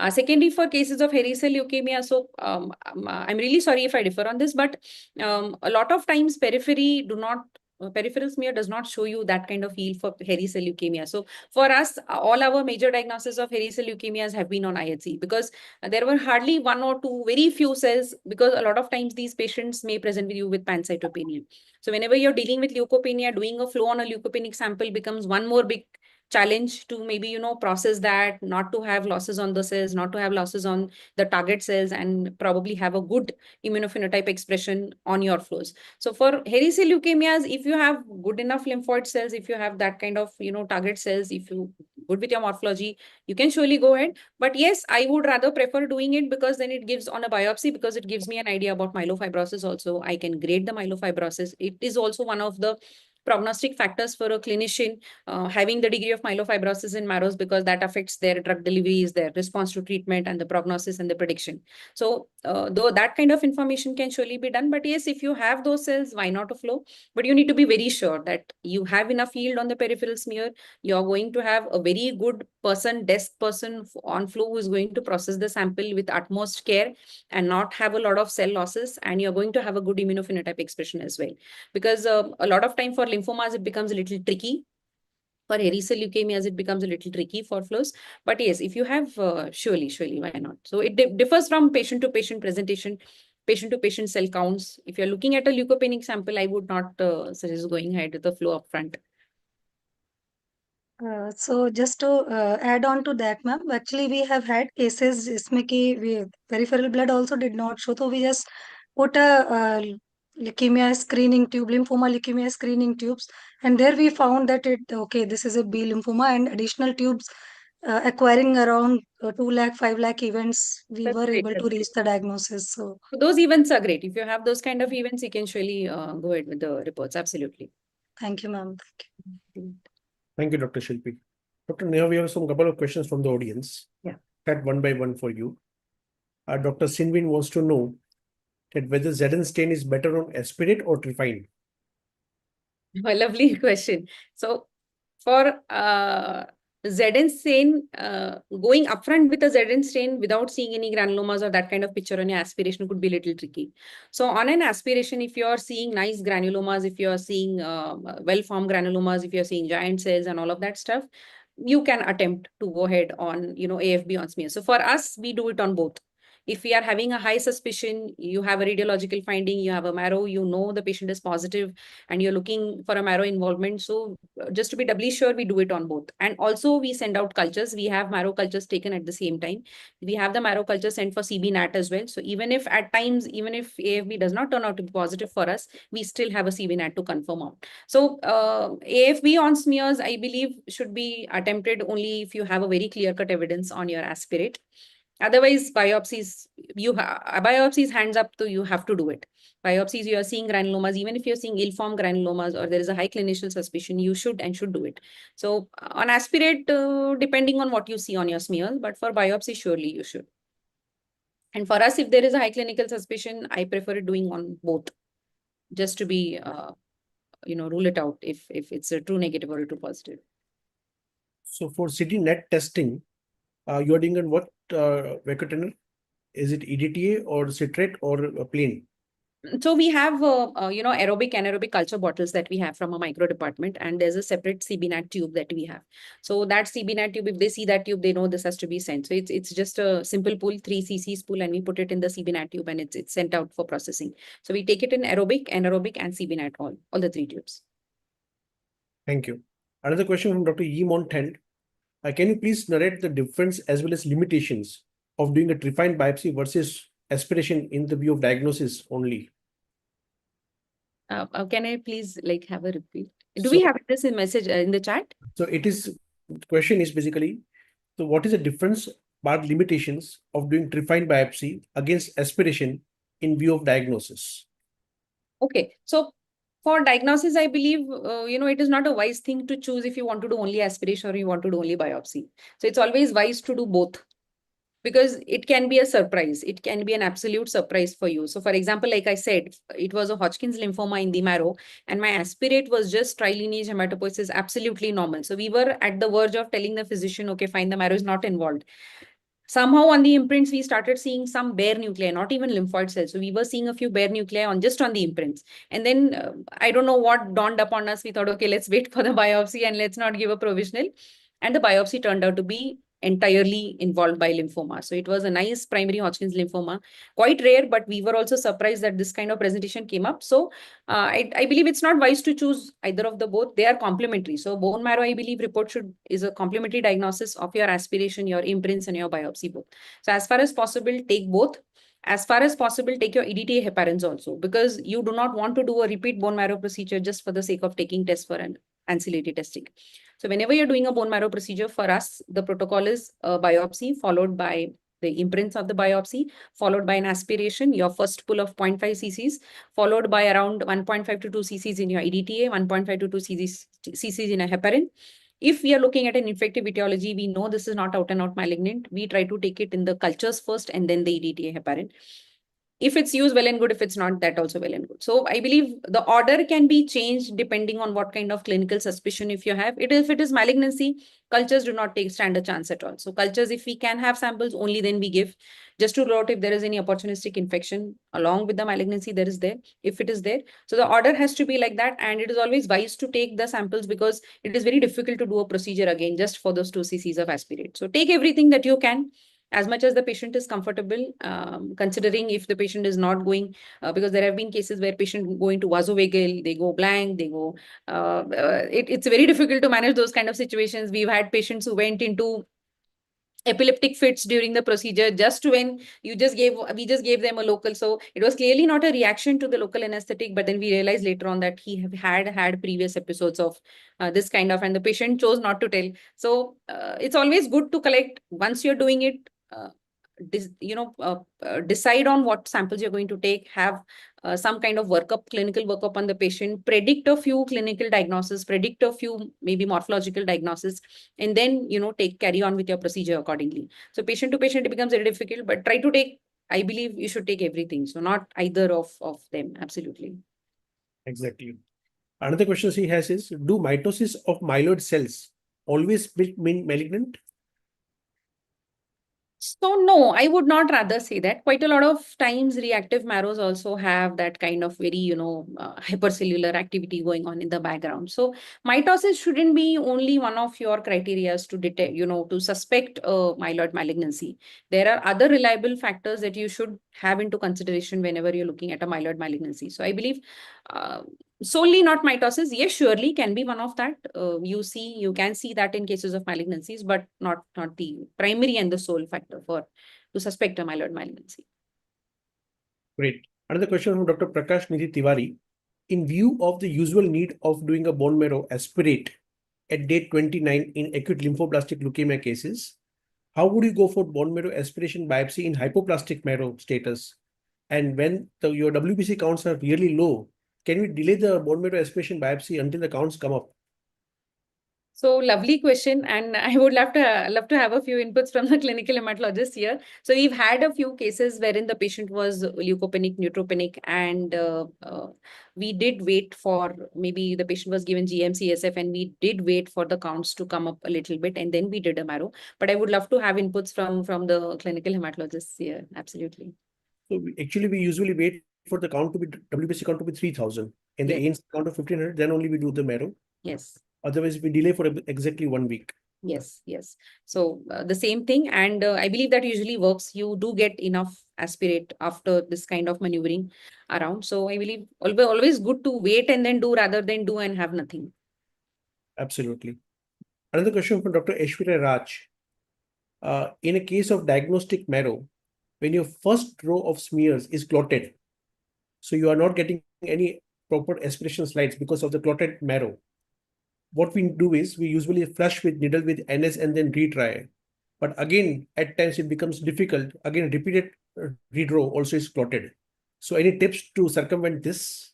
[SPEAKER 1] Secondly, for cases of hairy cell leukemia, so I'm really sorry if I differ on this, but a lot of times peripheral smear does not show you that kind of yield for hairy cell leukemia. So for us, all our major diagnosis of hairy cell leukemias have been on IHC, because there were hardly one or two, very few cells, because a lot of times these patients may present with you with pancytopenia. So whenever you're dealing with leukopenia, doing a flow on a leukopenic sample becomes one more big challenge to maybe, process that, not to have losses on the cells, not to have losses on the target cells, and probably have a good immunophenotype expression on your flows. So for hairy cell leukemias, if you have good enough lymphoid cells, if you have that kind of, target cells, if you good with your morphology, you can surely go ahead. But yes, I would rather prefer doing it, because then it gives on a biopsy, because it gives me an idea about myelofibrosis also. I can grade the myelofibrosis. It is also one of the prognostic factors for a clinician, having the degree of myelofibrosis in marrows, because that affects their drug deliveries, their response to treatment, and the prognosis and the prediction. So though that kind of information can surely be done, but yes, if you have those cells, why not a flow? But you need to be very sure that you have enough yield on the peripheral smear. You're going to have a very good desk person on flow who is going to process the sample with utmost care and not have a lot of cell losses, and you're going to have a good immunophenotype expression as well. Because a lot of time for lymphomas, it becomes a little tricky. For hairy cell leukemias, it becomes a little tricky for flows. But yes, if you have, surely, why not? So it differs from patient to patient presentation, patient to patient cell counts. If you're looking at a leukopenic sample, I would not suggest going ahead with the flow upfront.
[SPEAKER 8] So just to add on to that, ma'am, actually we have had cases जिसमें कि peripheral blood also did not show, so we just put a leukemia screening tube, lymphoma leukemia screening tubes, and there we found that this is a B lymphoma, and additional tubes acquiring around 2 lakh, 5 lakh events, we
[SPEAKER 1] That's
[SPEAKER 8] were
[SPEAKER 1] great,
[SPEAKER 8] able to reach the diagnosis. So
[SPEAKER 1] those events are great. If you have those kind of events, you can surely go ahead with the reports. Absolutely.
[SPEAKER 8] thank you, ma'am. Thank you.
[SPEAKER 3] Thank you, Dr. Shilpi. Dr. Neha, we have some couple of questions from the audience.
[SPEAKER 1] Yeah.
[SPEAKER 3] That one by one for you. Dr. Sinwin wants to know that whether ZN stain is better on aspirate or trephine.
[SPEAKER 1] A lovely question. So for ZN stain, going upfront with a ZN stain without seeing any granulomas or that kind of picture on your aspiration could be a little tricky. So on an aspiration, if you're seeing nice granulomas, if you're seeing well-formed granulomas, if you're seeing giant cells and all of that stuff, you can attempt to go ahead on, AFB on smear. So for us, we do it on both. If we are having a high suspicion, you have a radiological finding, you have a marrow, the patient is positive, and you're looking for a marrow involvement. So just to be doubly sure, we do it on both. And also we send out cultures. We have marrow cultures taken at the same time. We have the marrow culture sent for CB-NAT as well. So even if at times, even if AFB does not turn out to be positive for us, we still have a CB-NAT to confirm out. So AFB on smears, I believe, should be attempted only if you have a very clear-cut evidence on your aspirate. Otherwise, biopsies, biopsies hands up to you have to do it. Biopsies, you are seeing granulomas, even if you're seeing ill-formed granulomas or there is a high clinical suspicion, you should do it. So on aspirate, depending on what you see on your smears, but for biopsy, surely you should. And for us, if there is a high clinical suspicion, I prefer doing on both, just to be, rule it out if it's a true negative or a true positive.
[SPEAKER 3] So for CD-NET testing, you are doing on what vector tenor? Is it EDTA or citrate or plain?
[SPEAKER 1] So we have, aerobic, anaerobic culture bottles that we have from a micro department, and there's a separate CB-NAT tube that we have. So that CB-NAT tube, if they see that tube, they know this has to be sent. So it's just a simple pool, 3 cc pool, and we put it in the CB-NAT tube, and it's sent out for processing. So we take it in aerobic, anaerobic, and CB-NAT, all the 3 tubes.
[SPEAKER 3] Thank you. Another question from Dr. E. Montent. Can you please narrate the difference as well as limitations of doing a trephine biopsy versus aspiration in the view of diagnosis only?
[SPEAKER 1] Can I please have a repeat? Do we have this in message in the chat?
[SPEAKER 3] So the question is basically, so what is the difference bar limitations of doing trephine biopsy against aspiration in view of diagnosis?
[SPEAKER 1] Okay, so for diagnosis, I believe, it is not a wise thing to choose if you want to do only aspiration or you want to do only biopsy. So it's always wise to do both, because it can be a surprise. It can be an absolute surprise for you. So for example, like I said, it was a Hodgkin's lymphoma in the marrow, and my aspirate was just trilineage hematopoiesis, absolutely normal. So we were at the verge of telling the physician, okay, fine, the marrow is not involved. Somehow on the imprints, we started seeing some bare nuclei, not even lymphoid cells. So we were seeing a few bare nuclei on the imprints. And then I don't know what dawned upon us. We thought, okay, let's wait for the biopsy and let's not give a provisional. And the biopsy turned out to be entirely involved by lymphoma. So it was a nice primary Hodgkin's lymphoma, quite rare, but we were also surprised that this kind of presentation came up. So I believe it's not wise to choose either of the both. They are complementary. So bone marrow, I believe, report is a complementary diagnosis of your aspiration, your imprints, and your biopsy both. So as far as possible, take both. As far as possible, take your EDTA heparins also, because you do not want to do a repeat bone marrow procedure just for the sake of taking tests for an ancillary testing. So whenever you're doing a bone marrow procedure, for us, the protocol is a biopsy followed by the imprints of the biopsy, followed by an aspiration, your first pull of 0.5 cc's, followed by around 1.5 to 2 cc's in your EDTA, 1.5 to 2 cc's in a heparin. If we are looking at an infective etiology, we know this is not out and out malignant. We try to take it in the cultures first and then the EDTA heparin. If it's used, well and good. If it's not, that also well and good. So I believe the order can be changed depending on what kind of clinical suspicion if you have. If it is malignancy, cultures do not stand a chance at all. So cultures, if we can have samples, only then we give, just to rule out if there is any opportunistic infection along with the malignancy if it is there. So the order has to be like that. And it is always wise to take the samples because it is very difficult to do a procedure again just for those 2 cc's of aspirate. So take everything that you can, as much as the patient is comfortable, considering if the patient is not going, because there have been cases where patient go into vasovagal, they go blank, they go, it's very difficult to manage those kind of situations. We've had patients who went into epileptic fits during the procedure just when we just gave them a local. So it was clearly not a reaction to the local anesthetic, but then we realized later on that he had previous episodes of this kind of, and the patient chose not to tell. So it's always good to collect once you're doing it. Decide on what samples you're going to take, have some kind of clinical workup on the patient, predict a few clinical diagnoses, predict a few maybe morphological diagnosis, and then, carry on with your procedure accordingly. So patient to patient, it becomes very difficult, but try to take, I believe you should take everything. So not either of them. Absolutely.
[SPEAKER 3] Exactly. Another question he has is, do mitosis of myeloid cells always mean malignant?
[SPEAKER 1] So no, I would not rather say that. Quite a lot of times reactive marrows also have that kind of very, hypercellular activity going on in the background. So mitosis shouldn't be only one of your criteria to detect, to suspect myeloid malignancy. There are other reliable factors that you should have into consideration whenever you're looking at a myeloid malignancy. So I believe solely not mitosis, yes, surely can be one of that. You can see that in cases of malignancies, but not the primary and the sole factor to suspect a myeloid malignancy.
[SPEAKER 3] Great. Another question from Dr. Prakash Nidhi Tiwari. In view of the usual need of doing a bone marrow aspirate at day 29 in acute lymphoblastic leukemia cases, how would you go for bone marrow aspiration biopsy in hypoplastic marrow status? And when your WBC counts are really low, can we delay the bone marrow aspiration biopsy until the counts come up?
[SPEAKER 1] So lovely question, and I would love to have a few inputs from the clinical hematologist here. So we've had a few cases wherein the patient was leukopenic, neutropenic, and we did wait for, maybe the patient was given GM-CSF, and we did wait for the counts to come up a little bit, and then we did a marrow. But I would love to have inputs from the clinical hematologists here. Absolutely.
[SPEAKER 3] So we usually wait for the count to be WBC count to be 3,000, and the ANC count of 1,500. Then only we do the marrow.
[SPEAKER 1] Yes.
[SPEAKER 3] Otherwise, we delay for exactly 1 week.
[SPEAKER 1] Yes. So the same thing. And I believe that usually works. You do get enough aspirate after this kind of maneuvering around. So I believe always good to wait and then do rather than do and have nothing.
[SPEAKER 3] Absolutely. Another question from Dr. Aishwarya Raj. In a case of diagnostic marrow, when your first row of smears is clotted, so you are not getting any proper aspiration slides because of the clotted marrow, what we do is we usually flush with needle with NS and then retry. But again, at times it becomes difficult. Again, repeated redraw also is clotted. So any tips to circumvent this?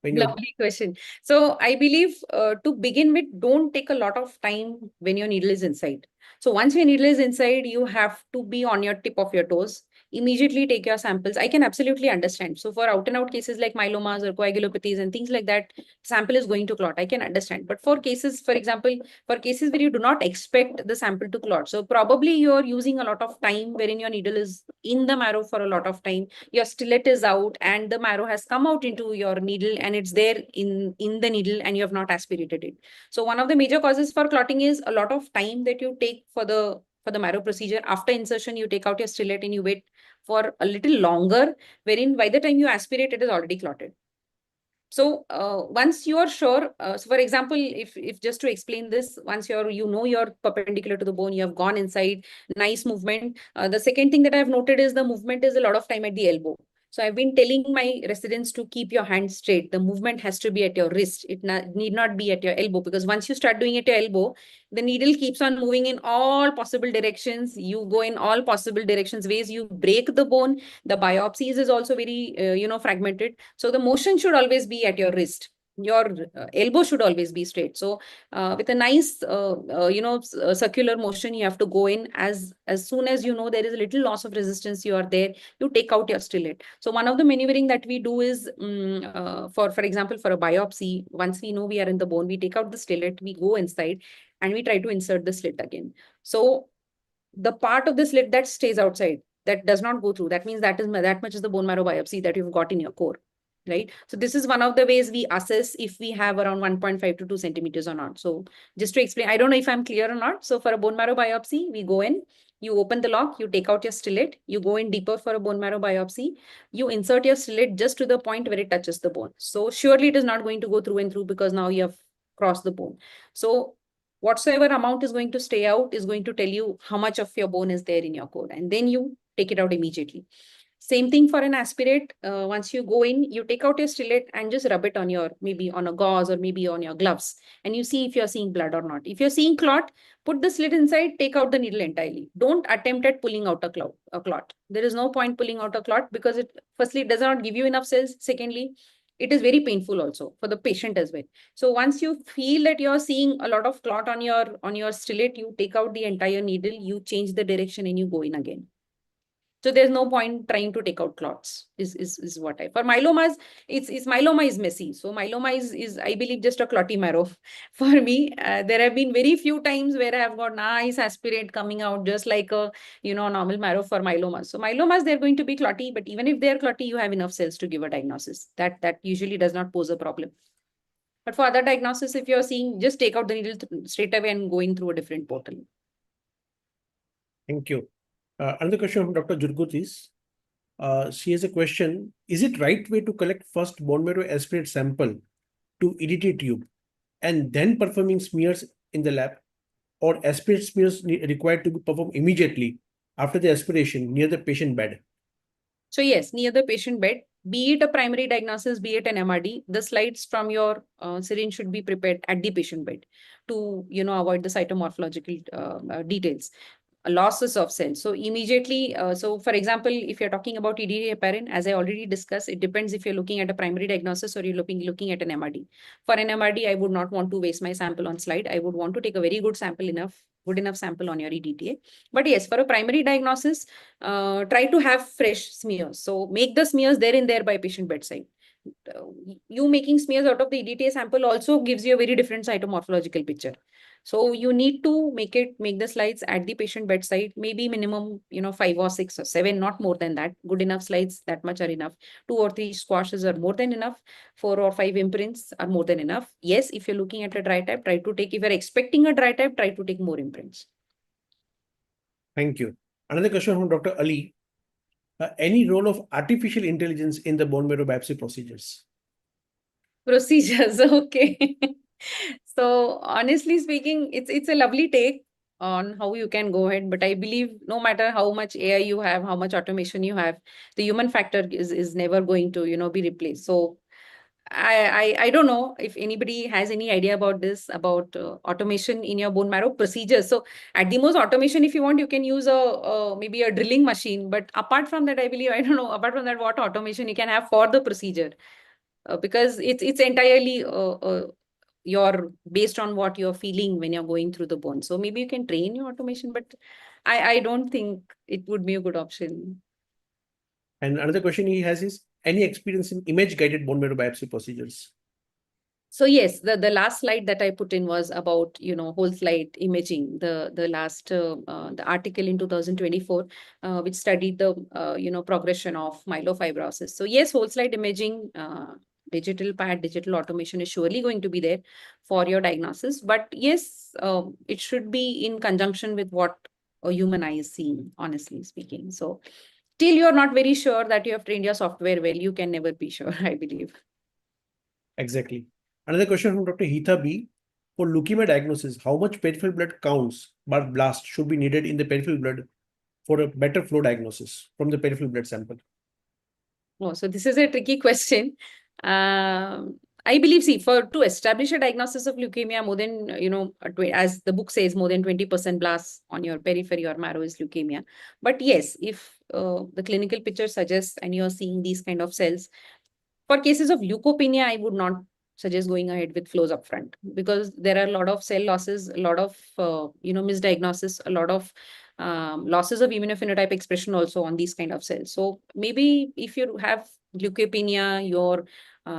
[SPEAKER 1] Lovely question. So I believe to begin with, don't take a lot of time when your needle is inside. So once your needle is inside, you have to be on your tip of your toes. Immediately take your samples. I can absolutely understand. So for out and out cases like myelomas or coagulopathies and things like that, sample is going to clot. I can understand. But for cases, for example, for cases where you do not expect the sample to clot, so probably you're using a lot of time wherein your needle is in the marrow for a lot of time. Your stillet is out and the marrow has come out into your needle and it's there in the needle and you have not aspirated it. So one of the major causes for clotting is a lot of time that you take for the marrow procedure. After insertion, you take out your stillet and you wait for a little longer, wherein by the time you aspirate, it is already clotted. So once you are sure, so for example, if just to explain this, once you're perpendicular to the bone, you have gone inside, nice movement. The second thing that I've noted is the movement is a lot of time at the elbow. So I've been telling my residents to keep your hand straight. The movement has to be at your wrist. It need not be at your elbow, because once you start doing it at your elbow, the needle keeps on moving in all possible directions. You go in all possible directions, ways you break the bone. The biopsies is also very, fragmented. So the motion should always be at your wrist. Your elbow should always be straight. So with a nice, circular motion, you have to go in. As soon as you know there is a little loss of resistance, you are there, you take out your stellate. So one of the maneuvering that we do is, for example, for a biopsy, once we know we are in the bone, we take out the stellate, we go inside, and we try to insert the slit again. So the part of the slit that stays outside, that does not go through, that means that much is the bone marrow biopsy that you've got in your core. Right. So this is one of the ways we assess if we have around 1.5 to 2 centimeters or not. So just to explain, I don't know if I'm clear or not. So for a bone marrow biopsy, we go in, you open the lock, you take out your stellate, you go in deeper for a bone marrow biopsy, you insert your stellate just to the point where it touches the bone. So surely it is not going to go through and through, because now you have crossed the bone. So whatsoever amount is going to stay out is going to tell you how much of your bone is there in your core, and then you take it out immediately. Same thing for an aspirate. Once you go in, you take out your stellate and just rub it on your, maybe on a gauze or maybe on your gloves, and you see if you're seeing blood or not. If you're seeing clot, put the slit inside, take out the needle entirely. Don't attempt at pulling out a clot. There is no point pulling out a clot, because it, firstly, it does not give you enough cells. Secondly, it is very painful also for the patient as well. So once you feel that you're seeing a lot of clot on your stellate, you take out the entire needle, you change the direction, and you go in again. So there's no point trying to take out clots, is what I, for myelomas, it's myeloma is messy. So myeloma is I believe just a clotty marrow for me. There have been very few times where I have got nice aspirate coming out just like a, normal marrow for myelomas. So myelomas, they're going to be clotty, but even if they're clotty, you have enough cells to give a diagnosis. That usually does not pose a problem. But for other diagnosis, if you're seeing, just take out the needle straight away and going through a different portal.
[SPEAKER 3] Thank you. Another question from Dr. Jurgut is, she has a question. Is it right way to collect first bone marrow aspirate sample to EDT tube and then performing smears in the lab, or aspirate smears required to be performed immediately after the aspiration near the patient bed?
[SPEAKER 1] So yes, near the patient bed, be it a primary diagnosis, be it an MRD, the slides from your syringe should be prepared at the patient bed to, avoid the cytomorphological details. Losses of cells. So immediately, so for example, if you're talking about EDT heparin, as I already discussed, it depends if you're looking at a primary diagnosis or you're looking at an MRD. For an MRD, I would not want to waste my sample on slide. I would want to take a very good enough sample on your EDTA. But yes, for a primary diagnosis, try to have fresh smears. So make the smears there and there by patient bedside. You making smears out of the EDTA sample also gives you a very different cytomorphological picture. So you need to make the slides at the patient bedside, maybe minimum, 5 or 6 or 7, not more than that. Good enough slides, that much are enough. 2 or 3 squashes are more than enough. 4 or 5 imprints are more than enough. Yes, if you're looking at a dry type, if you're expecting a dry type, try to take more imprints.
[SPEAKER 3] Thank you. Another question from Dr. Ali. Any role of artificial intelligence in the bone marrow biopsy procedures?
[SPEAKER 1] Procedures, okay. So honestly speaking, it's a lovely take on how you can go ahead, but I believe no matter how much AI you have, how much automation you have, the human factor is never going to, be replaced. So I don't know if anybody has any idea about this, about automation in your bone marrow procedures. So at the most, automation, if you want, you can use maybe a drilling machine. But apart from that, I believe, I don't know, apart from that, what automation you can have for the procedure. Because it's entirely you're based on what you're feeling when you're going through the bone. So maybe you can train your automation, but I don't think it would be a good option.
[SPEAKER 3] And another question he has is, any experience in image-guided bone marrow biopsy procedures?
[SPEAKER 1] So yes, the last slide that I put in was about, whole slide imaging. The last the article in 2024, which studied the progression of myelofibrosis. So yes, whole slide imaging, digital automation is surely going to be there for your diagnosis. But yes, it should be in conjunction with what a human eye is seeing, honestly speaking. So till you're not very sure that you have trained your software well, you can never be sure, I believe.
[SPEAKER 3] Exactly. Another question from Dr. Hitha B. For leukemia diagnosis, how much peripheral blood counts per blast should be needed in the peripheral blood for a better flow diagnosis from the peripheral blood sample?
[SPEAKER 1] Oh, so this is a tricky question. I believe, see, to establish a diagnosis of leukemia, more than, as the book says, more than 20% blasts on your periphery or marrow is leukemia. But yes, if the clinical picture suggests and you're seeing these kind of cells, for cases of leukopenia, I would not suggest going ahead with flows upfront, because there are a lot of cell losses, a lot of, misdiagnosis, a lot of losses of immunophenotype expression also on these kind of cells. So maybe if you have leukopenia, you're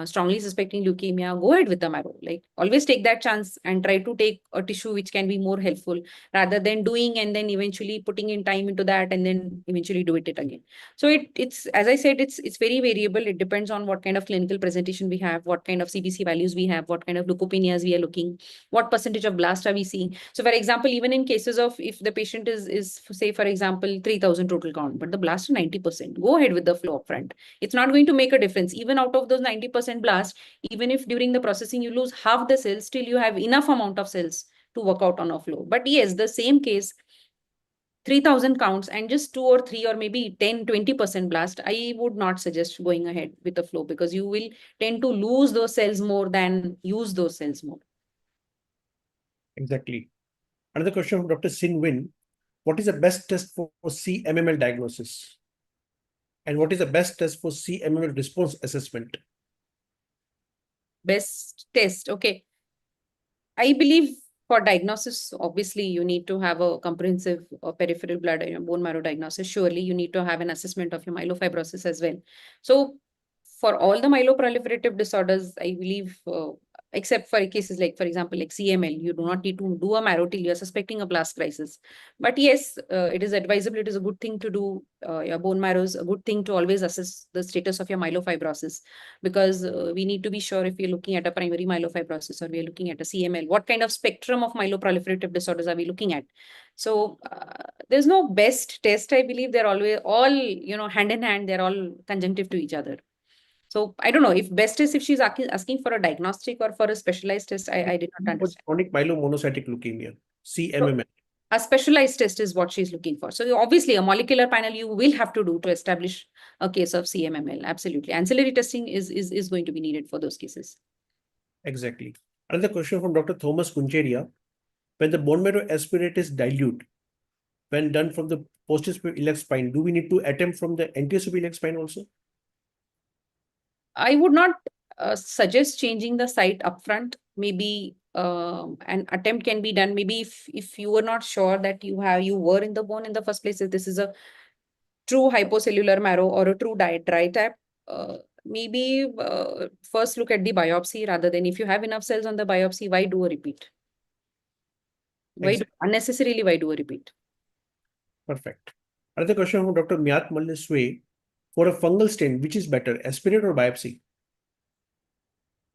[SPEAKER 1] strongly suspecting leukemia, go ahead with the marrow. Like, always take that chance and try to take a tissue which can be more helpful, rather than doing and then eventually putting in time into that and then eventually do it again. So it's, as I said, it's very variable. It depends on what kind of clinical presentation we have, what kind of CBC values we have, what kind of leukopenias we are looking, what percentage of blast are we seeing. So for example, even in cases of, if the patient is say, for example, 3,000 total count, but the blast is 90%, go ahead with the flow upfront. It's not going to make a difference. Even out of those 90% blast, even if during the processing you lose half the cells, still you have enough amount of cells to work out on a flow. But yes, the same case, 3,000 counts and just 2 or 3 or maybe 10-20% blast, I would not suggest going ahead with the flow, because you will tend to lose those cells more than use those cells more.
[SPEAKER 3] Exactly. Another question from Dr. Sin Win. What is the best test for CMML diagnosis? And what is the best test for CMML response assessment?
[SPEAKER 1] Best test. Okay. I believe for diagnosis, obviously, you need to have a comprehensive peripheral blood bone marrow diagnosis. Surely you need to have an assessment of your myelofibrosis as well. So for all the myeloproliferative disorders, I believe, except for cases like, for example, like CML, you do not need to do a marrow till you're suspecting a blast crisis. But yes, it is advisable. It is a good thing to do. Your bone marrow is a good thing to always assess the status of your myelofibrosis, because we need to be sure if we're looking at a primary myelofibrosis or we're looking at a CML, what kind of spectrum of myeloproliferative disorders are we looking at? So there's no best test. I believe they're always all, hand in hand. They're all conjunctive to each other. So I don't know if best is if she's asking for a diagnostic or for a specialized test. I did not understand.
[SPEAKER 3] Chronic myelomonocytic leukemia, CMML.
[SPEAKER 1] A specialized test is what she's looking for. So obviously a molecular panel you will have to do to establish a case of CMML. Absolutely. Ancillary testing is going to be needed for those cases.
[SPEAKER 3] Exactly. Another question from Dr. Thomas Kuncheria. When the bone marrow aspirate is dilute, when done from the posterior iliac spine, do we need to attempt from the anterior iliac spine also?
[SPEAKER 1] I would not suggest changing the site upfront. Maybe an attempt can be done. Maybe if you were not sure that you were in the bone in the first place, if this is a true hypocellular marrow or a true dry tap, maybe first look at the biopsy, rather than, if you have enough cells on the biopsy, why do a repeat? Unnecessarily, why do a repeat?
[SPEAKER 3] Perfect. Another question from Dr. Myat Malliswe. For a fungal stain, which is better, aspirate or biopsy?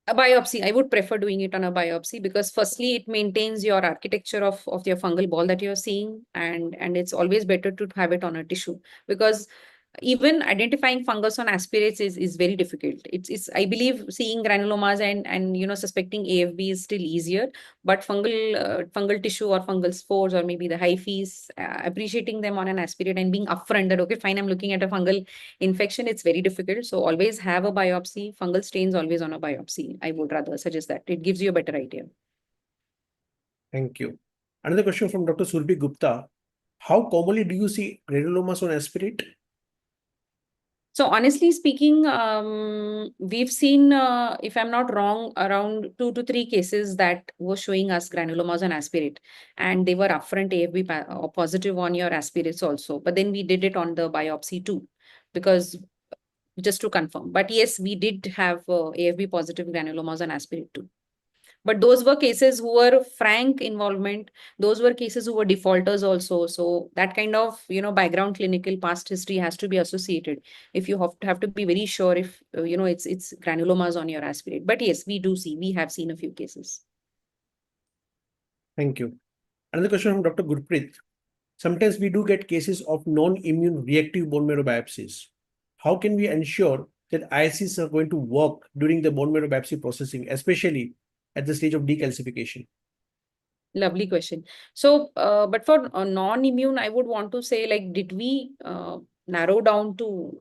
[SPEAKER 1] A biopsy. I would prefer doing it on a biopsy, because firstly, it maintains your architecture of your fungal ball that you're seeing, and it's always better to have it on a tissue, because even identifying fungus on aspirates is very difficult. It's I believe seeing granulomas and suspecting AFB is still easier, but fungal tissue or fungal spores or maybe the hyphae, appreciating them on an aspirate and being upfront that, okay, fine, I'm looking at a fungal infection, it's very difficult. So always have a biopsy. Fungal stains always on a biopsy. I would rather suggest that. It gives you a better idea.
[SPEAKER 3] Thank you. Another question from Dr. Surbhi Gupta. How commonly do you see granulomas on aspirate?
[SPEAKER 1] So honestly speaking, we've seen, if I'm not wrong, around 2 to 3 cases that were showing us granulomas on aspirate, and they were upfront AFB positive on your aspirates also. But then we did it on the biopsy too, because just to confirm. But yes, we did have AFB positive granulomas on aspirate too. But those were cases who were frank involvement. Those were cases who were defaulters also. So that kind of, background clinical past history has to be associated. If you have to be very sure if, it's granulomas on your aspirate. But yes, we have seen a few cases.
[SPEAKER 3] Thank you. Another question from Dr. Gurpreet. Sometimes we do get cases of non-immune reactive bone marrow biopsies. How can we ensure that ISCs are going to work during the bone marrow biopsy processing, especially at the stage of decalcification?
[SPEAKER 1] Lovely question. So, but for non-immune, I would want to say, like, did we narrow down to,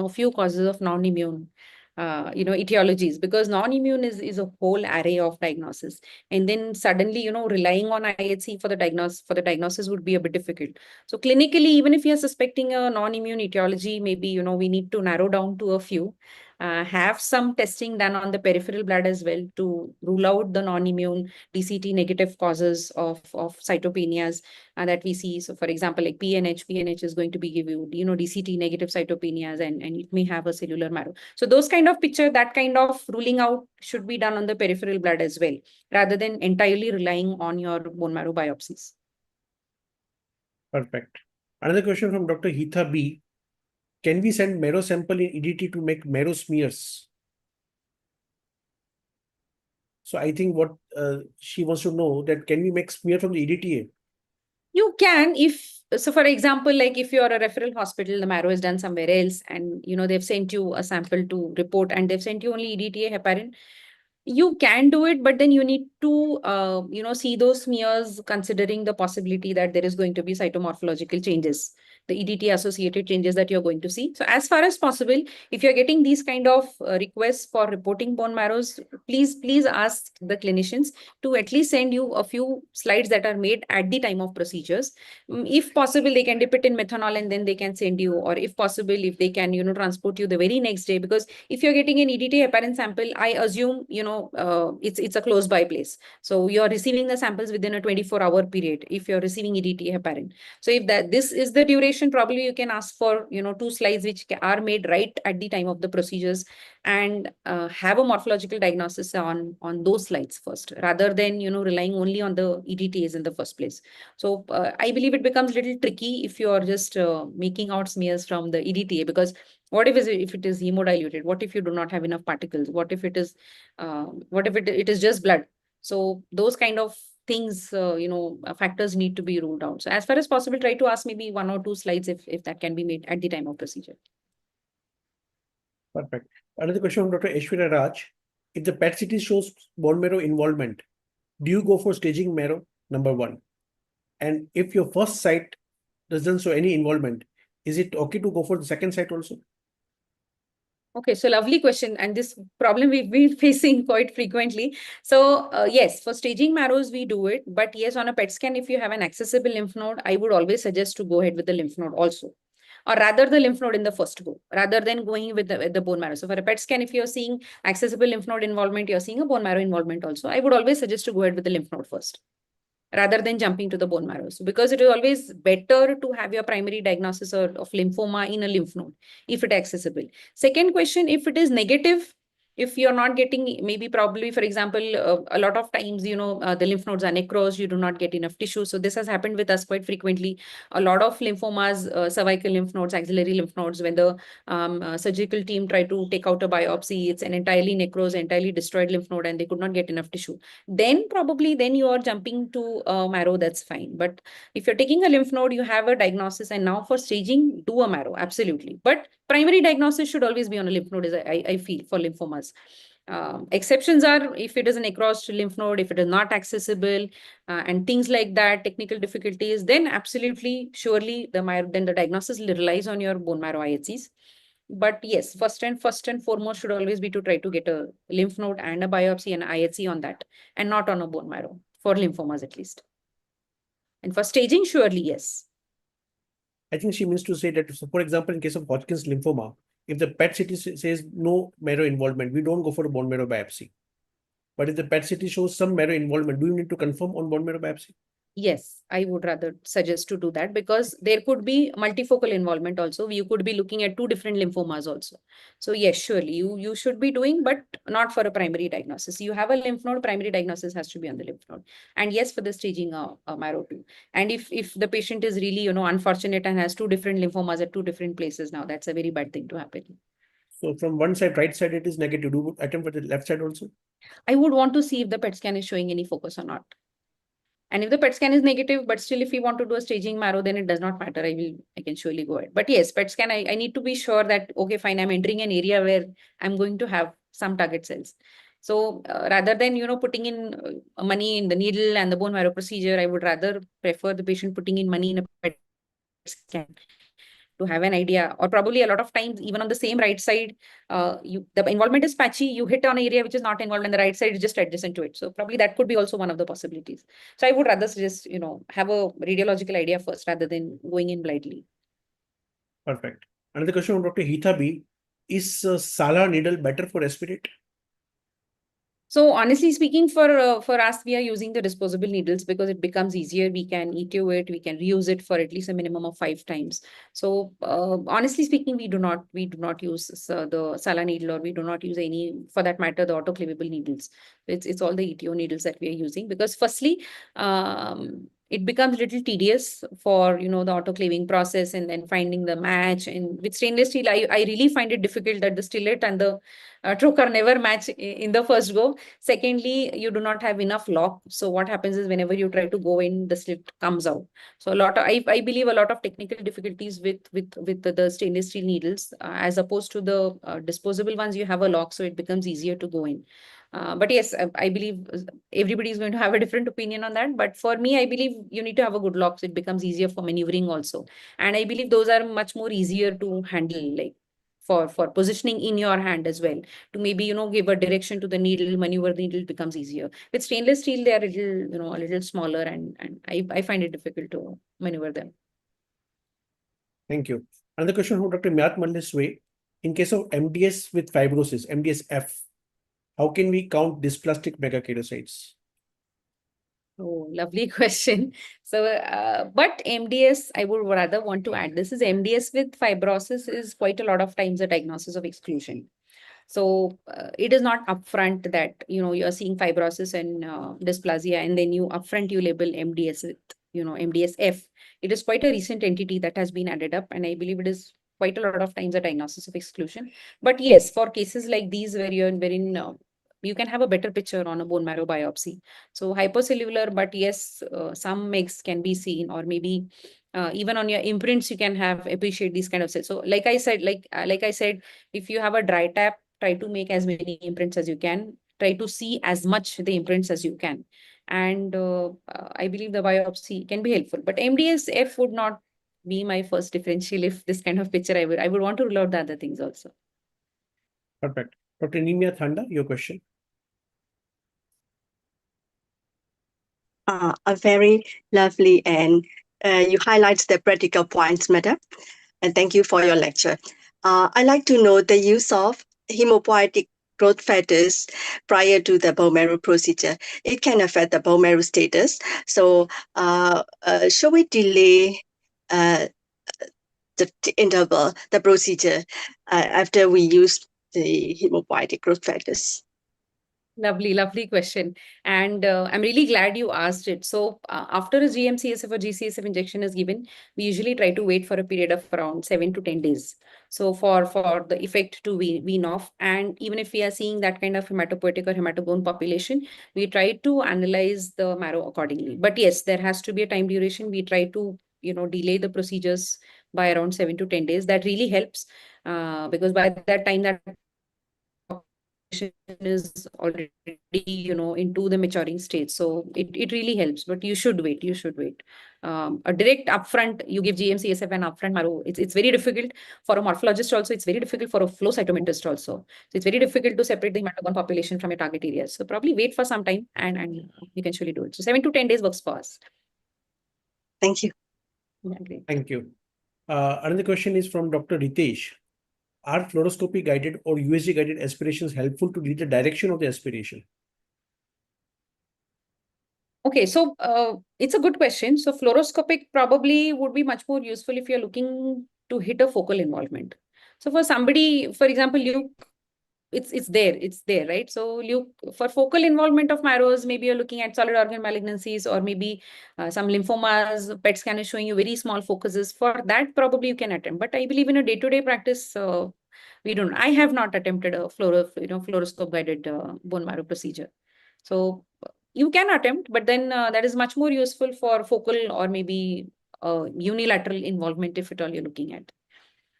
[SPEAKER 1] few causes of non-immune etiologies, because non-immune is a whole array of diagnosis. And then suddenly, relying on IHC for the diagnosis would be a bit difficult. So clinically, even if you're suspecting a non-immune etiology, maybe, we need to narrow down to a few. Have some testing done on the peripheral blood as well to rule out the non-immune DCT negative causes of cytopenias that we see. So for example, like PNH is going to be give you, DCT negative cytopenias, and it may have a cellular marrow. So those kind of picture, that kind of ruling out should be done on the peripheral blood as well, rather than entirely relying on your bone marrow biopsies.
[SPEAKER 3] Perfect. Another question from Dr. Hitha B. Can we send marrow sample in EDT to make marrow smears? So I think what she wants to know, that can we make smear from the EDTA?
[SPEAKER 1] You can, so for example, like if you're a referral hospital, the marrow is done somewhere else, and they've sent you a sample to report, and they've sent you only EDTA heparin. You can do it, but then you need to, see those smears considering the possibility that there is going to be cytomorphological changes, the EDT associated changes that you're going to see. So as far as possible, if you're getting these kind of requests for reporting bone marrows, please ask the clinicians to at least send you a few slides that are made at the time of procedures. If possible, they can dip it in methanol and then they can send you, or if possible, if they can, transport you the very next day, because if you're getting an EDTA heparin sample, I assume, it's a close by place. So you're receiving the samples within a 24-hour period if you're receiving EDTA heparin. So if this is the duration, probably you can ask for, 2 slides which are made right at the time of the procedures, and have a morphological diagnosis on those slides first, rather than, relying only on the EDTAs in the first place. So I believe it becomes a little tricky if you're just making out smears from the EDTA, because what if it is hemodiluted? What if you do not have enough particles? What if it is it is just blood? So those kind of things, factors need to be ruled out. So as far as possible, try to ask maybe 1 or 2 slides if that can be made at the time of procedure.
[SPEAKER 3] Perfect. Another question from Dr. Aishwarya Raj. If the PET CT shows bone marrow involvement, do you go for staging marrow? Number 1. And if your first site doesn't show any involvement, is it okay to go for the second site also?
[SPEAKER 1] Okay, so lovely question. And this problem we've been facing quite frequently. So yes, for staging marrows, we do it. But yes, on a PET scan, if you have an accessible lymph node, I would always suggest to go ahead with the lymph node also. Or rather the lymph node in the first go, rather than going with the bone marrow. So for a PET scan, if you're seeing accessible lymph node involvement, you're seeing a bone marrow involvement also, I would always suggest to go ahead with the lymph node first, rather than jumping to the bone marrow. So because it is always better to have your primary diagnosis of lymphoma in a lymph node, if it is accessible. Second question, if it is negative, if you're not getting, maybe probably, for example, a lot of times, the lymph nodes are necrosed, you do not get enough tissue. So this has happened with us quite frequently. A lot of lymphomas, cervical lymph nodes, axillary lymph nodes, when the surgical team tried to take out a biopsy, it's an entirely necrosed, entirely destroyed lymph node, and they could not get enough tissue. Then you are jumping to marrow, that's fine. But if you're taking a lymph node, you have a diagnosis, and now for staging, do a marrow, absolutely. But primary diagnosis should always be on a lymph node, I feel, for lymphomas. Exceptions are if it is a necrosed lymph node, if it is not accessible, and things like that, technical difficulties, then absolutely, surely, then the diagnosis relies on your bone marrow IHCs. But yes, first and foremost should always be to try to get a lymph node and a biopsy and IHC on that, and not on a bone marrow, for lymphomas at least. And for staging, surely, yes.
[SPEAKER 3] I think she means to say that, so for example, in case of Hodgkin's lymphoma, if the PET CT says no marrow involvement, we don't go for a bone marrow biopsy. But if the PET CT shows some marrow involvement, do you need to confirm on bone marrow biopsy?
[SPEAKER 1] Yes, I would rather suggest to do that, because there could be multifocal involvement also. You could be looking at 2 different lymphomas also. So yes, surely you should be doing, but not for a primary diagnosis. You have a lymph node, primary diagnosis has to be on the lymph node. And yes, for the staging marrow too. And if the patient is really, unfortunate and has 2 different lymphomas at 2 different places, now that's a very bad thing to happen.
[SPEAKER 3] So from one side, right side, it is negative. Do you attempt for the left side also?
[SPEAKER 1] I would want to see if the PET scan is showing any focus or not. And if the PET scan is negative, but still if we want to do a staging marrow, then it does not matter. I can surely go ahead. But yes, PET scan, I need to be sure that, okay, fine, I'm entering an area where I'm going to have some target cells. So rather than, putting in money in the needle and the bone marrow procedure, I would rather prefer the patient putting in money in a PET scan to have an idea. Or probably a lot of times, even on the same right side, the involvement is patchy. You hit on an area which is not involved, and the right side is just adjacent to it. So probably that could be also one of the possibilities. So I would rather suggest, have a radiological idea first rather than going in blindly.
[SPEAKER 3] Perfect. Another question from Dr. Hita B. Is Sala needle better for aspirate?
[SPEAKER 1] So honestly speaking, for us, we are using the disposable needles because it becomes easier. We can ETO it, we can reuse it for at least a minimum of 5 times. So honestly speaking, we do not use the Sala needle, or we do not use any, for that matter, the autoclavable needles. It's all the ETO needles that we are using, because firstly, it becomes a little tedious for the autoclaving process, and then finding the match. And with stainless steel, I really find it difficult that the stillet and the trocar never match in the first go. Secondly, you do not have enough lock. So what happens is, whenever you try to go in, the slit comes out. So I believe a lot of technical difficulties with the stainless steel needles, as opposed to the disposable ones. You have a lock, so it becomes easier to go in. But yes, I believe everybody is going to have a different opinion on that. But for me, I believe you need to have a good lock, so it becomes easier for maneuvering also. And I believe those are much more easier to handle, like for positioning in your hand as well, to maybe give a direction to the needle, maneuver the needle becomes easier. With stainless steel, they are a little smaller, and I find it difficult to maneuver them.
[SPEAKER 3] Thank you. Another question from Dr. Myat Mallesway. In case of MDS with fibrosis, MDS-F, how can we count dysplastic megakaryocytes?
[SPEAKER 1] Oh, lovely question. So, but MDS, I would rather want to add, this is MDS with fibrosis is quite a lot of times a diagnosis of exclusion. So it is not upfront that, you're seeing fibrosis and dysplasia, and then you label MDS with, MDS-F. It is quite a recent entity that has been added up, and I believe it is quite a lot of times a diagnosis of exclusion. But yes, for cases like these where you can have a better picture on a bone marrow biopsy. So hypercellular, but yes, some MIGs can be seen, or maybe even on your imprints, you can appreciate these kind of cells. So like I said, if you have a dry tap, try to make as many imprints as you can. Try to see as much the imprints as you can. And I believe the biopsy can be helpful. But MDS-F would not be my first differential. If this kind of picture, I would want to rule out the other things also.
[SPEAKER 3] Perfect. Dr. Nimia Thanda, your question.
[SPEAKER 9] A very lovely, and you highlight the practical points, madam. And thank you for your lecture. I'd like to know the use of hemopoietic growth factors prior to the bone marrow procedure. It can affect the bone marrow status. So should we delay the interval, the procedure, after we use the hemopoietic growth factors?
[SPEAKER 1] Lovely question. And I'm really glad you asked it. So after a GM-CSF or GCSF injection is given, we usually try to wait for a period of around 7 to 10 days. So for the effect to wean off. And even if we are seeing that kind of hematopoietic or hematobone population, we try to analyze the marrow accordingly. But yes, there has to be a time duration. We try to delay the procedures by around 7 to 10 days. That really helps because by that time that is already into the maturing stage, so it really helps. But you should wait. A direct upfront, you give GM-CSF and upfront marrow, it's very difficult for a morphologist also. It's very difficult for a flow cytometrist also. So it's very difficult to separate the hematobone population from a target area. So probably wait for some time, and you can surely do it. So 7 to 10 days works for us.
[SPEAKER 9] Thank you.
[SPEAKER 1] Yeah, great.
[SPEAKER 3] Thank you. Another question is from Dr. Ritesh. Are fluoroscopy guided or USG guided aspirations helpful to read the direction of the aspiration?
[SPEAKER 1] Okay, so it's a good question. So fluoroscopic probably would be much more useful if you're looking to hit a focal involvement. So for somebody, for example, it's there, right? So for focal involvement of marrows, maybe you're looking at solid organ malignancies, or maybe some lymphomas. PET scan is showing you very small focuses. For that, probably you can attempt. But I believe in a day-to-day practice, I have not attempted a fluoroscope guided bone marrow procedure. So you can attempt, but then that is much more useful for focal or maybe unilateral involvement, if at all you're looking at.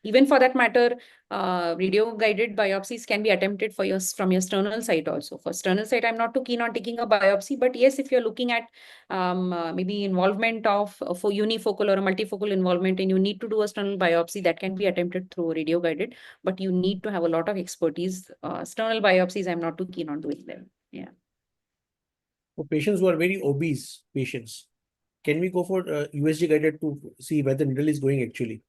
[SPEAKER 1] Even for that matter, radio-guided biopsies can be attempted from your sternal site also. For sternal site, I'm not too keen on taking a biopsy, but yes, if you're looking at maybe involvement of for unifocal or a multifocal involvement, and you need to do a sternal biopsy, that can be attempted through radio-guided, but you need to have a lot of expertise. Sternal biopsies, I'm not too keen on doing them. Yeah.
[SPEAKER 3] For patients who are very obese patients, can we go for USG guided to see where the needle is going actually?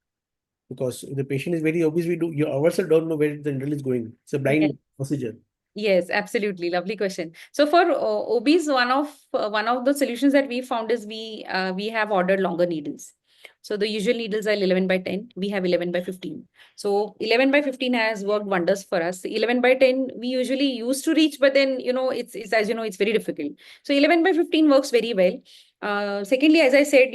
[SPEAKER 3] Because if the patient is very obese, you ourselves don't know where the needle is going. It's a blind procedure.
[SPEAKER 1] Yes, absolutely. Lovely question. So for obese, one of the solutions that we found is we have ordered longer needles. So the usual needles are 11 by 10. We have 11 by 15. So 11 by 15 has worked wonders for us. 11 by 10 we usually used to reach, but then it's as you know, it's very difficult. So 11 by 15 works very well. Secondly, as I said,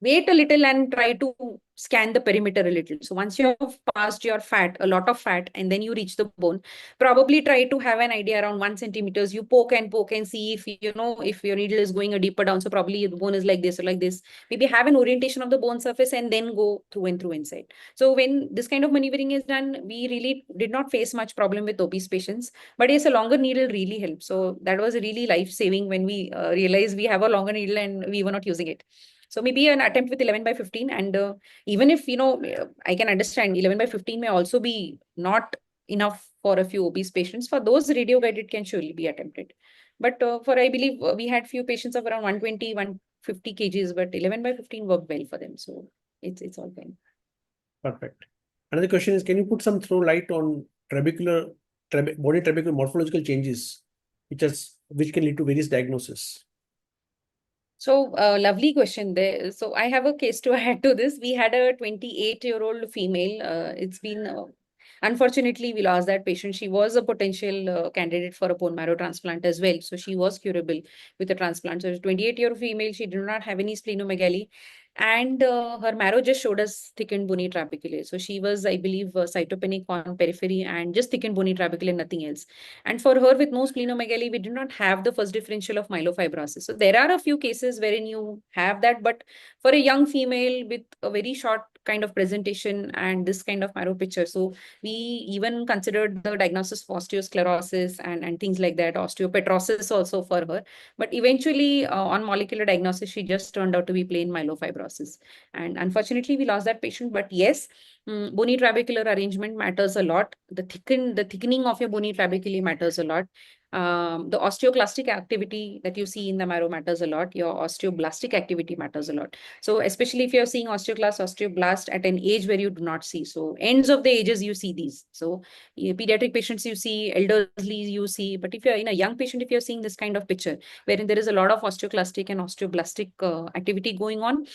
[SPEAKER 1] wait a little and try to scan the perimeter a little. So once you have passed your fat, a lot of fat, and then you reach the bone, probably try to have an idea around 1 centimeters. You poke and see if if your needle is going a deeper down. So probably the bone is like this or like this. Maybe have an orientation of the bone surface and then go through and through inside. So when this kind of maneuvering is done, we really did not face much problem with obese patients. But yes, a longer needle really helps. So that was really life-saving when we realized we have a longer needle and we were not using it. So maybe an attempt with 11 by 15, and even if, I can understand 11 by 15 may also be not enough for a few obese patients. For those, radio guided can surely be attempted. But I believe we had few patients of around 120, 150 kgs, but 11 by 15 worked well for them. So it's all fine.
[SPEAKER 3] Perfect. Another question is, can you throw light on body trabecular morphological changes, which can lead to various diagnoses?
[SPEAKER 1] So, lovely question there. So, I have a case to add to this. We had a 28-year-old female. It's been, unfortunately, we lost that patient. She was a potential candidate for a bone marrow transplant as well. So, she was curable with a transplant. So, 28-year-old female, she did not have any splenomegaly. And her marrow just showed us thickened bony trabeculae. So, she was, I believe, cytopenic on periphery and just thickened bony trabeculae, nothing else. And for her with no splenomegaly, we did not have the first differential of myelofibrosis. So there are a few cases wherein you have that, but for a young female with a very short kind of presentation and this kind of marrow picture. So we even considered the diagnosis of osteosclerosis and things like that, osteopetrosis also for her. But eventually on molecular diagnosis, she just turned out to be plain myelofibrosis. And unfortunately, we lost that patient. But yes, bony trabecular arrangement matters a lot. The thickening of your bony trabeculae matters a lot. The osteoclastic activity that you see in the marrow matters a lot. Your osteoblastic activity matters a lot. So especially if you're seeing osteoblast at an age where you do not see. So ends of the ages, you see these. So pediatric patients, you see, elderly, you see. But if you're in a young patient, if you're seeing this kind of picture, wherein there is a lot of osteoclastic and osteoblastic activity going on,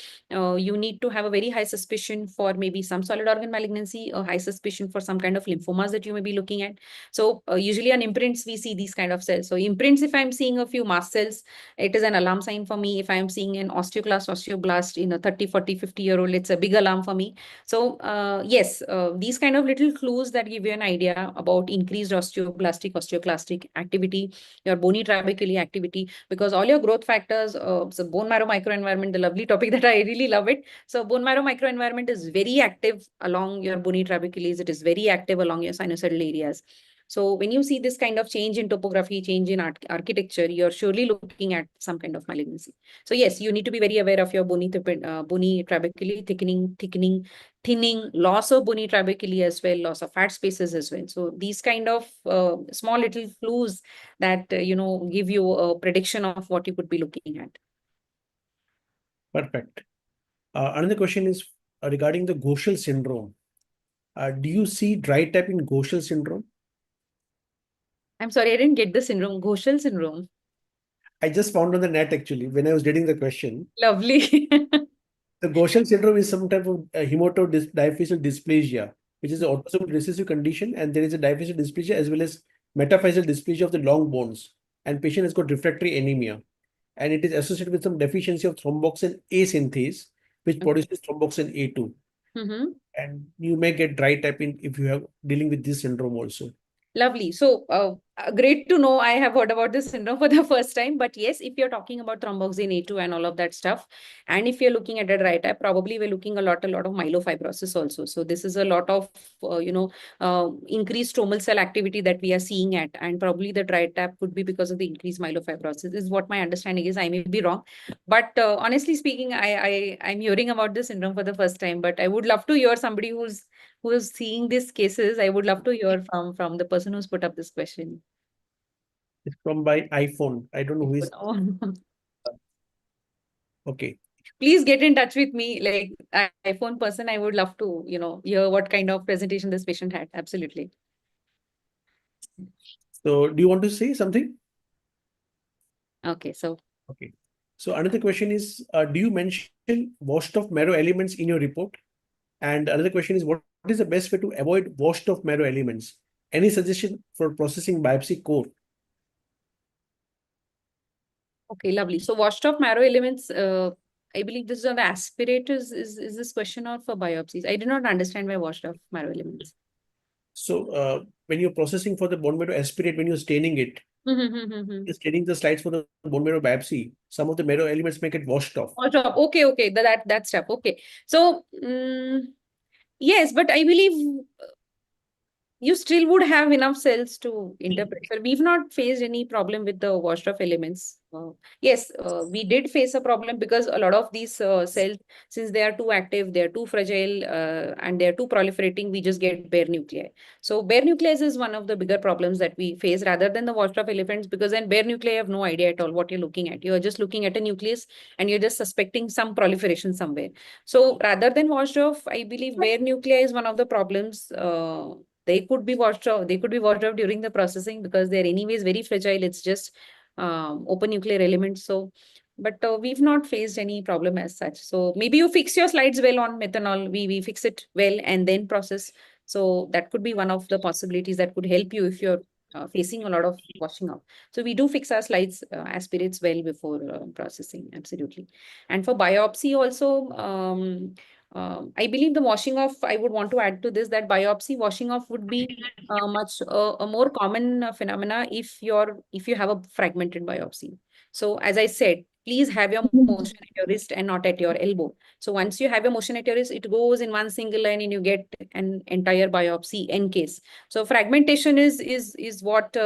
[SPEAKER 1] you need to have a very high suspicion for maybe some solid organ malignancy, a high suspicion for some kind of lymphomas that you may be looking at. So usually on imprints, we see these kind of cells. So imprints, if I'm seeing a few mast cells, it is an alarm sign for me. If I'm seeing an osteoblast in a 30, 40, 50-year-old, it's a big alarm for me. So yes, these kind of little clues that give you an idea about increased osteoclastic activity, your bony trabeculae activity, because all your growth factors, so bone marrow microenvironment, the lovely topic that I really love it. So bone marrow microenvironment is very active along your bony trabecules. It is very active along your sinusoidal areas. So when you see this kind of change in topography, change in architecture, you're surely looking at some kind of malignancy. So yes, you need to be very aware of your bony trabeculae, thinning, loss of bony trabeculae as well, loss of fat spaces as well. So these kind of small little clues that, give you a prediction of what you could be looking at.
[SPEAKER 3] Perfect. Another question is regarding the Gaucher syndrome. Do you see dry tap in Gaucher syndrome?
[SPEAKER 1] I'm sorry, I didn't get the syndrome. Gaucher syndrome.
[SPEAKER 3] I just found on the net actually when I was reading the question.
[SPEAKER 1] Lovely.
[SPEAKER 3] The Gaucher syndrome is some type of diaphyseal dysplasia, which is an autosomal recessive condition, and there is a diaphyseal dysplasia as well as metaphyseal dysplasia of the long bones. And patient has got refractory anemia, and it is associated with some deficiency of thromboxane A synthase, which produces thromboxane A2. And you may get dry tapping if you have dealing with this syndrome also.
[SPEAKER 1] Lovely. So, great to know. I have heard about this syndrome for the first time. But yes, if you're talking about thromboxane A2 and all of that stuff, and if you're looking at a dry type, probably we're looking a lot of myelofibrosis also. So this is a lot of, increased stromal cell activity that we are seeing at, and probably the dry type could be because of the increased myelofibrosis. Is what my understanding is. I may be wrong, but honestly speaking, I'm hearing about this syndrome for the first time. But I would love to hear somebody who is seeing these cases. I would love to hear from the person who's put up this question.
[SPEAKER 3] It's from my iPhone. I don't know who is. Okay.
[SPEAKER 1] Please get in touch with me, like iPhone person. I would love to, hear what kind of presentation this patient had. Absolutely.
[SPEAKER 3] So do you want to say something?
[SPEAKER 1] Okay, so.
[SPEAKER 3] Okay. So another question is, do you mention washed off marrow elements in your report? And another question is, what is the best way to avoid washed off marrow elements? Any suggestion for processing biopsy core?
[SPEAKER 1] Okay, lovely. So washed off marrow elements, I believe this is on the aspirators. Is this question or for biopsies? I did not understand by washed off marrow elements.
[SPEAKER 3] So when you're processing for the bone marrow aspirate, when you're staining it, you're staining the slides for the bone marrow biopsy, some of the marrow elements make it washed off.
[SPEAKER 1] Washed off. Okay, that stuff. Okay. So yes, but I believe you still would have enough cells to interpret. So we've not faced any problem with the washed off elements. Yes, we did face a problem because a lot of these cells, since they are too active, they are too fragile, and they are too proliferating, we just get bare nuclei. So bare nuclei is one of the bigger problems that we face rather than the washed off elements, because then bare nuclei have no idea at all what you're looking at. You're just looking at a nucleus and you're just suspecting some proliferation somewhere. So rather than washed off, I believe bare nuclei is one of the problems. They could be washed off. They could be washed off during the processing because they're anyways very fragile. It's just open nuclear elements. So, but we've not faced any problem as such. So maybe you fix your slides well on methanol. We fix it well and then process. So that could be one of the possibilities that could help you if you're facing a lot of washing off. So we do fix our slides aspirates well before processing. Absolutely. And for biopsy also, I believe the washing off, I would want to add to this that biopsy washing off would be much a more common phenomena if you have a fragmented biopsy. So as I said, please have your motion at your wrist and not at your elbow. So once you have your motion at your wrist, it goes in one single line and you get an entire biopsy in case. So fragmentation is what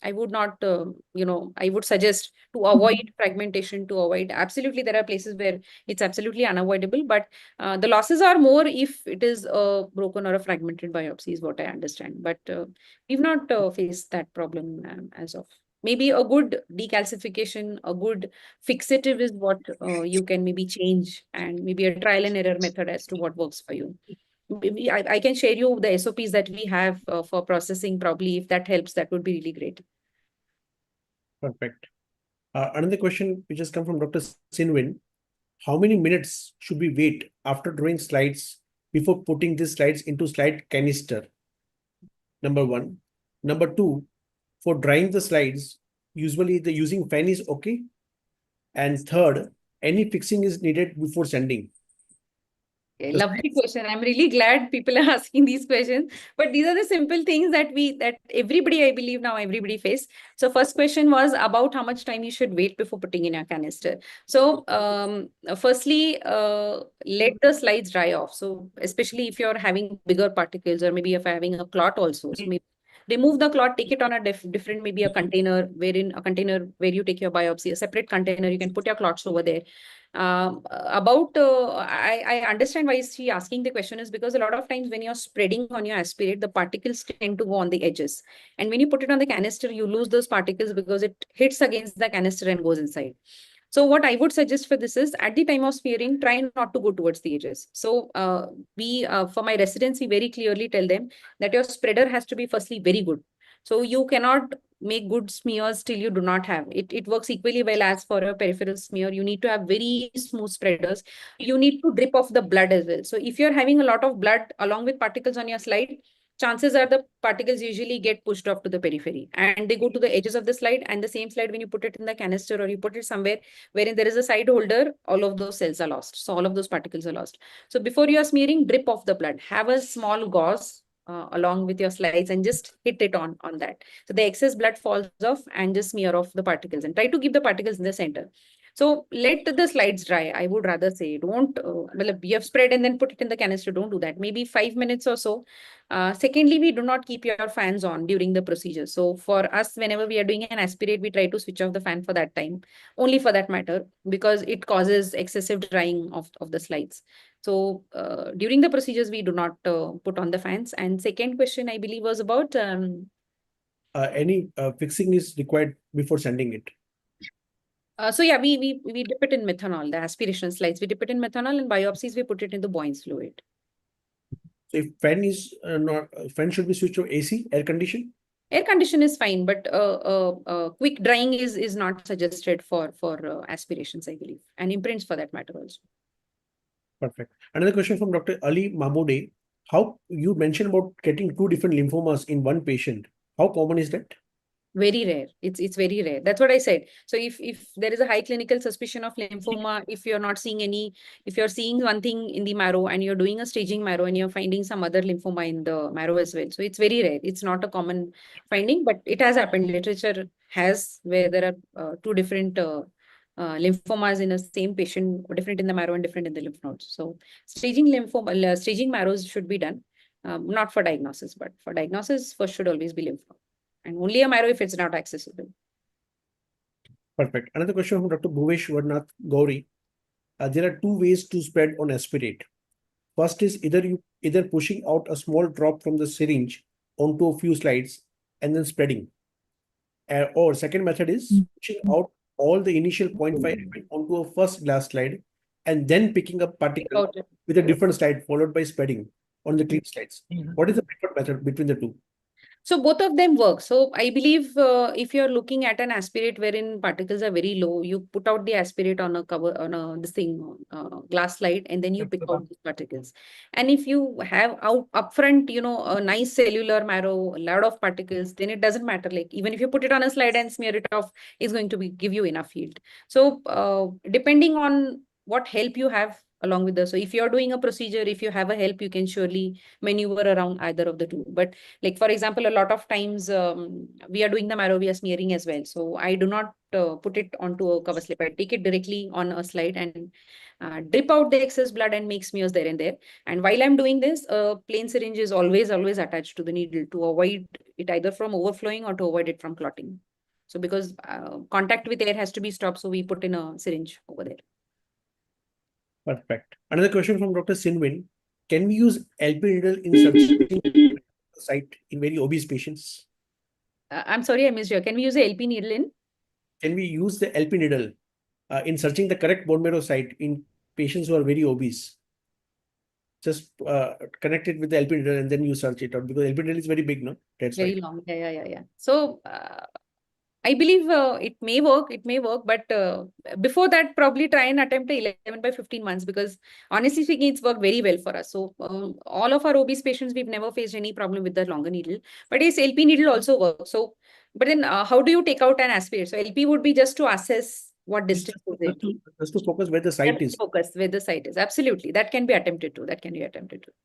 [SPEAKER 1] I would not, I would suggest to avoid fragmentation, to avoid. Absolutely, there are places where it's absolutely unavoidable, but the losses are more if it is a broken or a fragmented biopsy is what I understand. But we've not faced that problem as of. Maybe a good decalcification, a good fixative is what you can maybe change, and maybe a trial and error method as to what works for you. Maybe I can share you the SOPs that we have for processing. Probably if that helps, that would be really great.
[SPEAKER 3] Perfect. Another question which has come from Dr. Sinwin. How many minutes should we wait after drawing slides before putting these slides into slide canister? Number one. Number two, for drying the slides, usually the using fan is okay. And third, any fixing is needed before sending.
[SPEAKER 1] Okay, lovely question. I'm really glad people are asking these questions. But these are the simple things that everybody, I believe now everybody face. So first question was about how much time you should wait before putting in a canister. So firstly, let the slides dry off. So especially if you're having bigger particles, or maybe if you're having a clot also. So maybe remove the clot, take it on a different, maybe a container where you take your biopsy, a separate container, you can put your clots over there. I understand why she asking the question is because a lot of times when you're spreading on your aspirate, the particles tend to go on the edges. And when you put it on the canister, you lose those particles because it hits against the canister and goes inside. So what I would suggest for this is at the time of smearing, try not to go towards the edges. So for my residents, we very clearly tell them that your spreader has to be firstly very good. So you cannot make good smears till you do not have it. It works equally well as for a peripheral smear. You need to have very smooth spreaders. You need to drip off the blood as well. So if you're having a lot of blood along with particles on your slide, chances are the particles usually get pushed off to the periphery and they go to the edges of the slide, and the same slide, when you put it in the canister or you put it somewhere wherein there is a side holder, all of those cells are lost. So all of those particles are lost. So before you are smearing, drip off the blood. Have a small gauze along with your slides and just hit it on that. So the excess blood falls off and just smear off the particles and try to keep the particles in the center. So let the slides dry. I would rather say don't, well, you have spread and then put it in the canister. Don't do that. Maybe 5 minutes or so. Secondly, we do not keep your fans on during the procedure. So for us, whenever we are doing an aspirate, we try to switch off the fan for that time, only for that matter, because it causes excessive drying of the slides. So during the procedures, we do not put on the fans. And second question, I believe, was about
[SPEAKER 3] any fixing is required before sending it.
[SPEAKER 1] so yeah, we dip it in methanol, the aspiration slides. We dip it in methanol, and biopsies, we put it in the Boyne's fluid.
[SPEAKER 3] So if fan is not, fan should be switched to AC, air condition.
[SPEAKER 1] Air condition is fine, but quick drying is not suggested for aspirations, I believe, and imprints for that matter also.
[SPEAKER 3] Perfect. Another question from Dr. Ali Mahmoode. How you mentioned about getting 2 different lymphomas in one patient. How common is that?
[SPEAKER 1] Very rare. It's very rare. That's what I said. So if there is a high clinical suspicion of lymphoma, if you're not seeing any, if you're seeing one thing in the marrow and you're doing a staging marrow and you're finding some other lymphoma in the marrow as well. So it's very rare. It's not a common finding, but it has happened. Literature has where there are 2 different lymphomas in a same patient, different in the marrow and different in the lymph nodes. So staging lymphoma, staging marrows should be done, not for diagnosis, but for diagnosis, first should always be lymph node. And only a marrow if it's not accessible.
[SPEAKER 3] Perfect. Another question from Dr. Bhuvesh Varnath Gauri. There are 2 ways to spread on aspirate. First is either pushing out a small drop from the syringe onto a few slides and then spreading. Or second method is pushing out all the initial 0.5 ml onto a first glass slide and then picking up particle with a different slide followed by spreading on the clean slides. What is the preferred method between the 2?
[SPEAKER 1] So both of them work. So I believe if you're looking at an aspirate wherein particles are very low, you put out the aspirate on a cover, on a glass slide, and then you pick out the particles. And if you have upfront, a nice cellular marrow, a lot of particles, then it doesn't matter. Like even if you put it on a slide and smear it off, it's going to give you enough yield. So depending on what help you have along with so if you're doing a procedure, if you have a help, you can surely maneuver around either of the 2. But like, for example, a lot of times we are doing the marrow, we are smearing as well. So I do not put it onto a cover slip. I take it directly on a slide and drip out the excess blood and make smears there and there. And while I'm doing this, a plain syringe is always attached to the needle to avoid it either from overflowing or to avoid it from clotting. So because contact with air has to be stopped, so we put in a syringe over there.
[SPEAKER 3] Perfect. Another question from Dr. Sinwin. Can we use LP needle in searching site in very obese patients?
[SPEAKER 1] I'm sorry, I missed you. Can we use a LP needle in?
[SPEAKER 3] Can we use the LP needle in searching the correct bone marrow site in patients who are very obese? Just connect it with the LP needle and then you search it out because LP needle is very big, no? That's
[SPEAKER 1] very
[SPEAKER 3] right.
[SPEAKER 1] long. Yeah. So I believe it may work, but before that, probably try and attempt a 11 by 15 months because honestly speaking, it's worked very well for us. So all of our obese patients, we've never faced any problem with the longer needle, but yes, LP needle also works. So, but then how do you take out an aspirate? So LP would be just to assess what distance is it.
[SPEAKER 3] Just to focus where the site is.
[SPEAKER 1] Focus where the site is. Absolutely. That can be attempted to.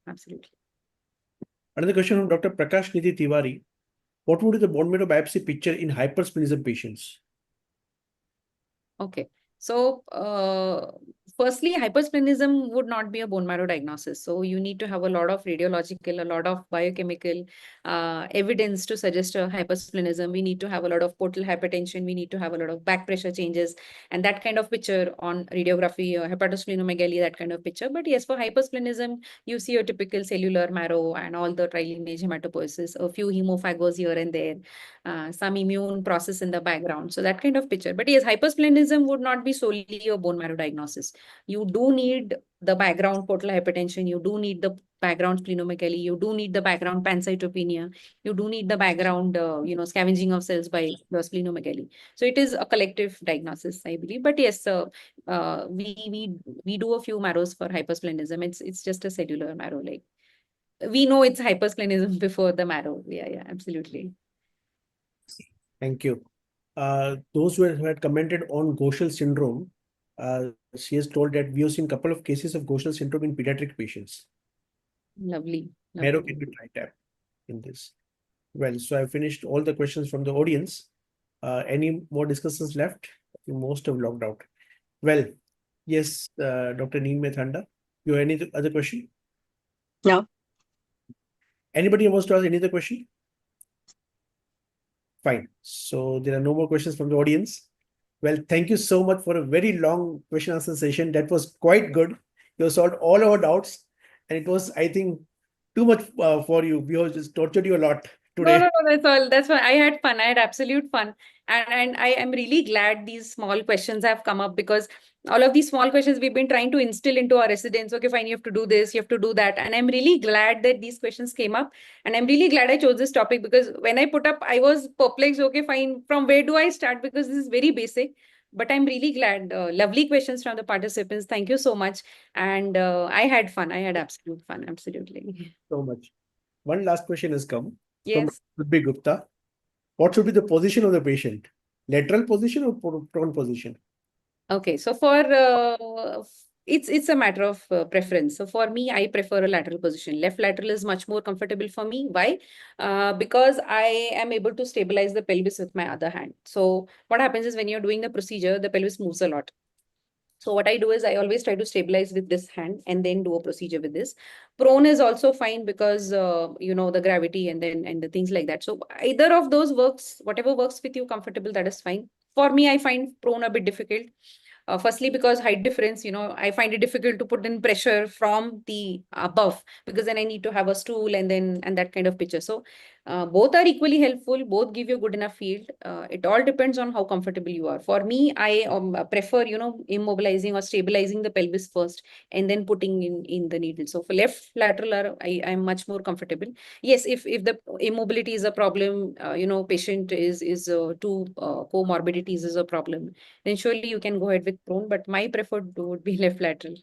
[SPEAKER 1] Absolutely.
[SPEAKER 3] Another question from Dr. Prakash Nidhi Tiwari. What would be the bone marrow biopsy picture in hypersplenism patients?
[SPEAKER 1] Okay. So firstly, hypersplenism would not be a bone marrow diagnosis. So you need to have a lot of radiological, a lot of biochemical evidence to suggest a hypersplenism. We need to have a lot of portal hypertension. We need to have a lot of back pressure changes and that kind of picture on radiography, hepatosplenomegaly, that kind of picture. But yes, for hypersplenism, you see a typical cellular marrow and all the trilineage hematopoiesis, a few hemophagos here and there, some immune process in the background. So that kind of picture. But yes, hypersplenism would not be solely a bone marrow diagnosis. You do need the background portal hypertension. You do need the background splenomegaly. You do need the background pancytopenia. You do need the background, scavenging of cells by the splenomegaly. So it is a collective diagnosis, I believe. But yes, we do a few marrows for hypersplenism. It's just a cellular marrow. Like we know it's hypersplenism before the marrow. Yeah, absolutely.
[SPEAKER 3] Thank you. Those who had commented on Gaucher syndrome, she has told that we have seen a couple of cases of Gaucher syndrome in pediatric patients.
[SPEAKER 1] Lovely.
[SPEAKER 3] Marrow can be tried. in this. Well, so I finished all the questions from the audience. Any more discussions left? I think most have logged out. Well, yes, Dr. Neem Thanda, you have any other question?
[SPEAKER 9] No.
[SPEAKER 3] Anybody wants to ask any other question? Fine. So there are no more questions from the audience. Well, thank you so much for a very long question answer session. That was quite good. You solved all our doubts, and it was, I think, too much for you. We all just tortured you a lot
[SPEAKER 1] No,
[SPEAKER 3] today.
[SPEAKER 1] no, no, that's all. That's why I had fun. I had absolute fun. And I am really glad these small questions have come up, because all of these small questions we've been trying to instill into our residents. Okay, fine, you have to do this, you have to do that. And I'm really glad that these questions came up. And I'm really glad I chose this topic, because when I put up, I was perplexed. Okay, fine, from where do I start? Because this is very basic. But I'm really glad. Lovely questions from the participants. Thank you so much. And I had fun. I had absolute fun. Absolutely.
[SPEAKER 3] So much. One last question has come from
[SPEAKER 1] Yes.
[SPEAKER 3] Dr. Gupta. What should be the position of the patient? Lateral position or prone position?
[SPEAKER 1] Okay, so for it's a matter of preference. So for me, I prefer a lateral position. Left lateral is much more comfortable for me. Why? Because I am able to stabilize the pelvis with my other hand. So what happens is when you're doing the procedure, the pelvis moves a lot. So what I do is I always try to stabilize with this hand and then do a procedure with this. Prone is also fine because the gravity and the things like that. So either of those works, whatever works with you comfortable, that is fine. For me, I find prone a bit difficult. Firstly, because height difference, I find it difficult to put in pressure from the above, because then I need to have a stool and that kind of picture. So both are equally helpful. Both give you good enough field. It all depends on how comfortable you are. For me, I prefer, immobilizing or stabilizing the pelvis first and then putting in the needle. So for left lateral, I'm much more comfortable. Yes, if the immobility is a problem, patient is two comorbidities is a problem, then surely you can go ahead with prone, but my preferred would be left lateral.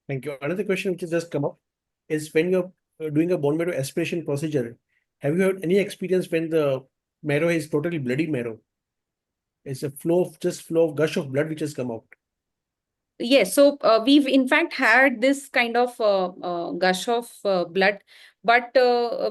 [SPEAKER 3] Thank you. Another question which has just come up is, when you're doing a bone marrow aspiration procedure, have you had any experience when the marrow is totally bloody marrow? It's a flow of gush of blood which has come out.
[SPEAKER 1] Yes, so we've in fact had this kind of gush of blood, but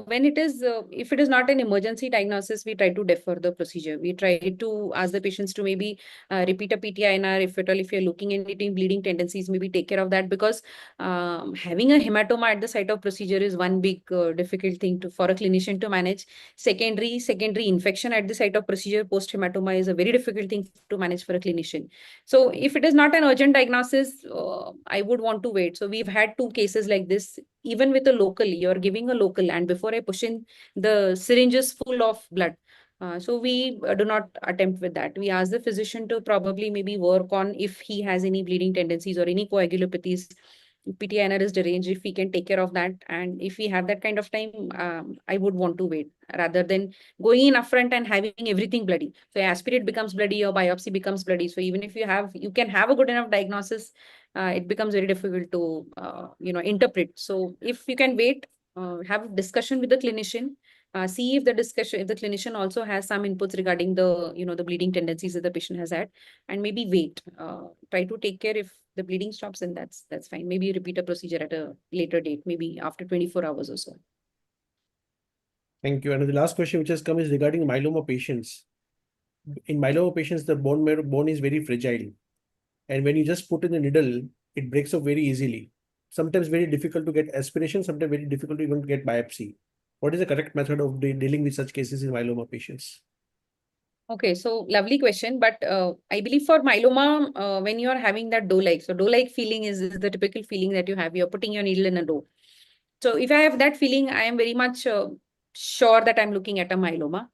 [SPEAKER 1] when if it is not an emergency diagnosis, we try to defer the procedure. We try to ask the patients to maybe repeat a PT-INR if you're looking at any bleeding tendencies, maybe take care of that, because having a hematoma at the site of procedure is one big difficult thing for a clinician to manage. Secondary infection at the site of procedure post hematoma is a very difficult thing to manage for a clinician. So if it is not an urgent diagnosis, I would want to wait. So we've had 2 cases like this, even with a local. You're giving a local, and before I push in, the syringe is full of blood. So we do not attempt with that. We ask the physician to probably maybe work on if he has any bleeding tendencies or any coagulopathies. PT-INR is deranged, if we can take care of that. And if we have that kind of time, I would want to wait rather than going in upfront and having everything bloody. So aspirate becomes bloody or biopsy becomes bloody. So even if you can have a good enough diagnosis, it becomes very difficult to, interpret. So if you can wait, have a discussion with the clinician, see if the clinician also has some inputs regarding the bleeding tendencies that the patient has had, and maybe wait, try to take care. If the bleeding stops, and that's fine. Maybe repeat a procedure at a later date, maybe after 24 hours or so.
[SPEAKER 3] Thank you. And the last question which has come is regarding myeloma patients. In myeloma patients, the bone is very fragile. And when you just put in the needle, it breaks up very easily. Sometimes very difficult to get aspiration, sometimes very difficult to even get biopsy. What is the correct method of dealing with such cases in myeloma patients?
[SPEAKER 1] Okay, so lovely question. But I believe for myeloma, when you are having that dough-like, so dough-like feeling is the typical feeling that you have. You're putting your needle in a dough. So if I have that feeling, I am very much sure that I'm looking at a myeloma.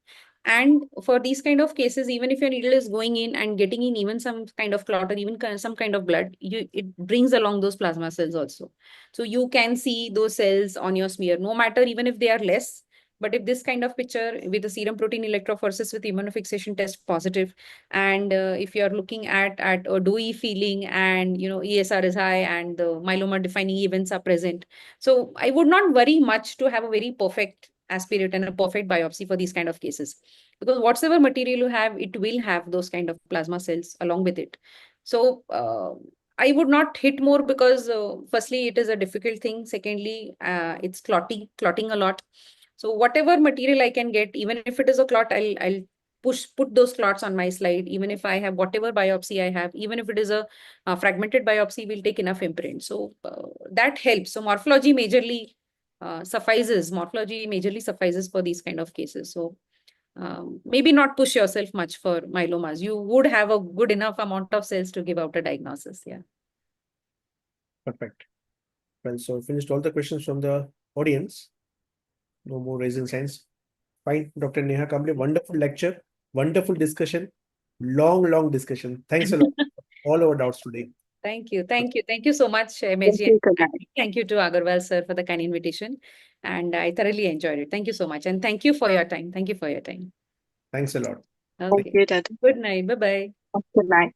[SPEAKER 1] And for these kind of cases, even if your needle is going in and getting in even some kind of clot or even some kind of blood, it brings along those plasma cells also. So you can see those cells on your smear, no matter even if they are less. But if this kind of picture with the serum protein electrophoresis with immunofixation test positive, and if you're looking at a dewy feeling, and ESR is high and the myeloma defining events are present, so I would not worry much to have a very perfect aspirate and a perfect biopsy for these kind of cases, because whatsoever material you have, it will have those kind of plasma cells along with it. So I would not hit more because firstly, it is a difficult thing. Secondly, it's clotting a lot. So whatever material I can get, even if it is a clot, I'll put those clots on my slide. Even if I have whatever biopsy I have, even if it is a fragmented biopsy, we'll take enough imprint. So that helps. So morphology majorly suffices. Morphology majorly suffices for these kind of cases. So maybe not push yourself much for myelomas. You would have a good enough amount of cells to give out a diagnosis. Yeah.
[SPEAKER 3] Perfect. Well, so finished all the questions from the audience. No more raising hands. Fine, Dr. Neha Kamble, wonderful lecture, wonderful discussion, long discussion. Thanks a lot. All our doubts today.
[SPEAKER 1] Thank you. Thank you. Thank you so much,
[SPEAKER 9] Thank
[SPEAKER 1] MSG.
[SPEAKER 9] you,
[SPEAKER 1] And
[SPEAKER 9] Kunal.
[SPEAKER 1] thank you to Agarwal sir for the kind invitation. And I thoroughly enjoyed it. Thank you so much. And thank you for your time. Thank you for your time.
[SPEAKER 3] Thank a lot.
[SPEAKER 1] Okay.
[SPEAKER 9] Thank you, Dr.
[SPEAKER 1] Good night. Bye-bye.
[SPEAKER 9] Good night.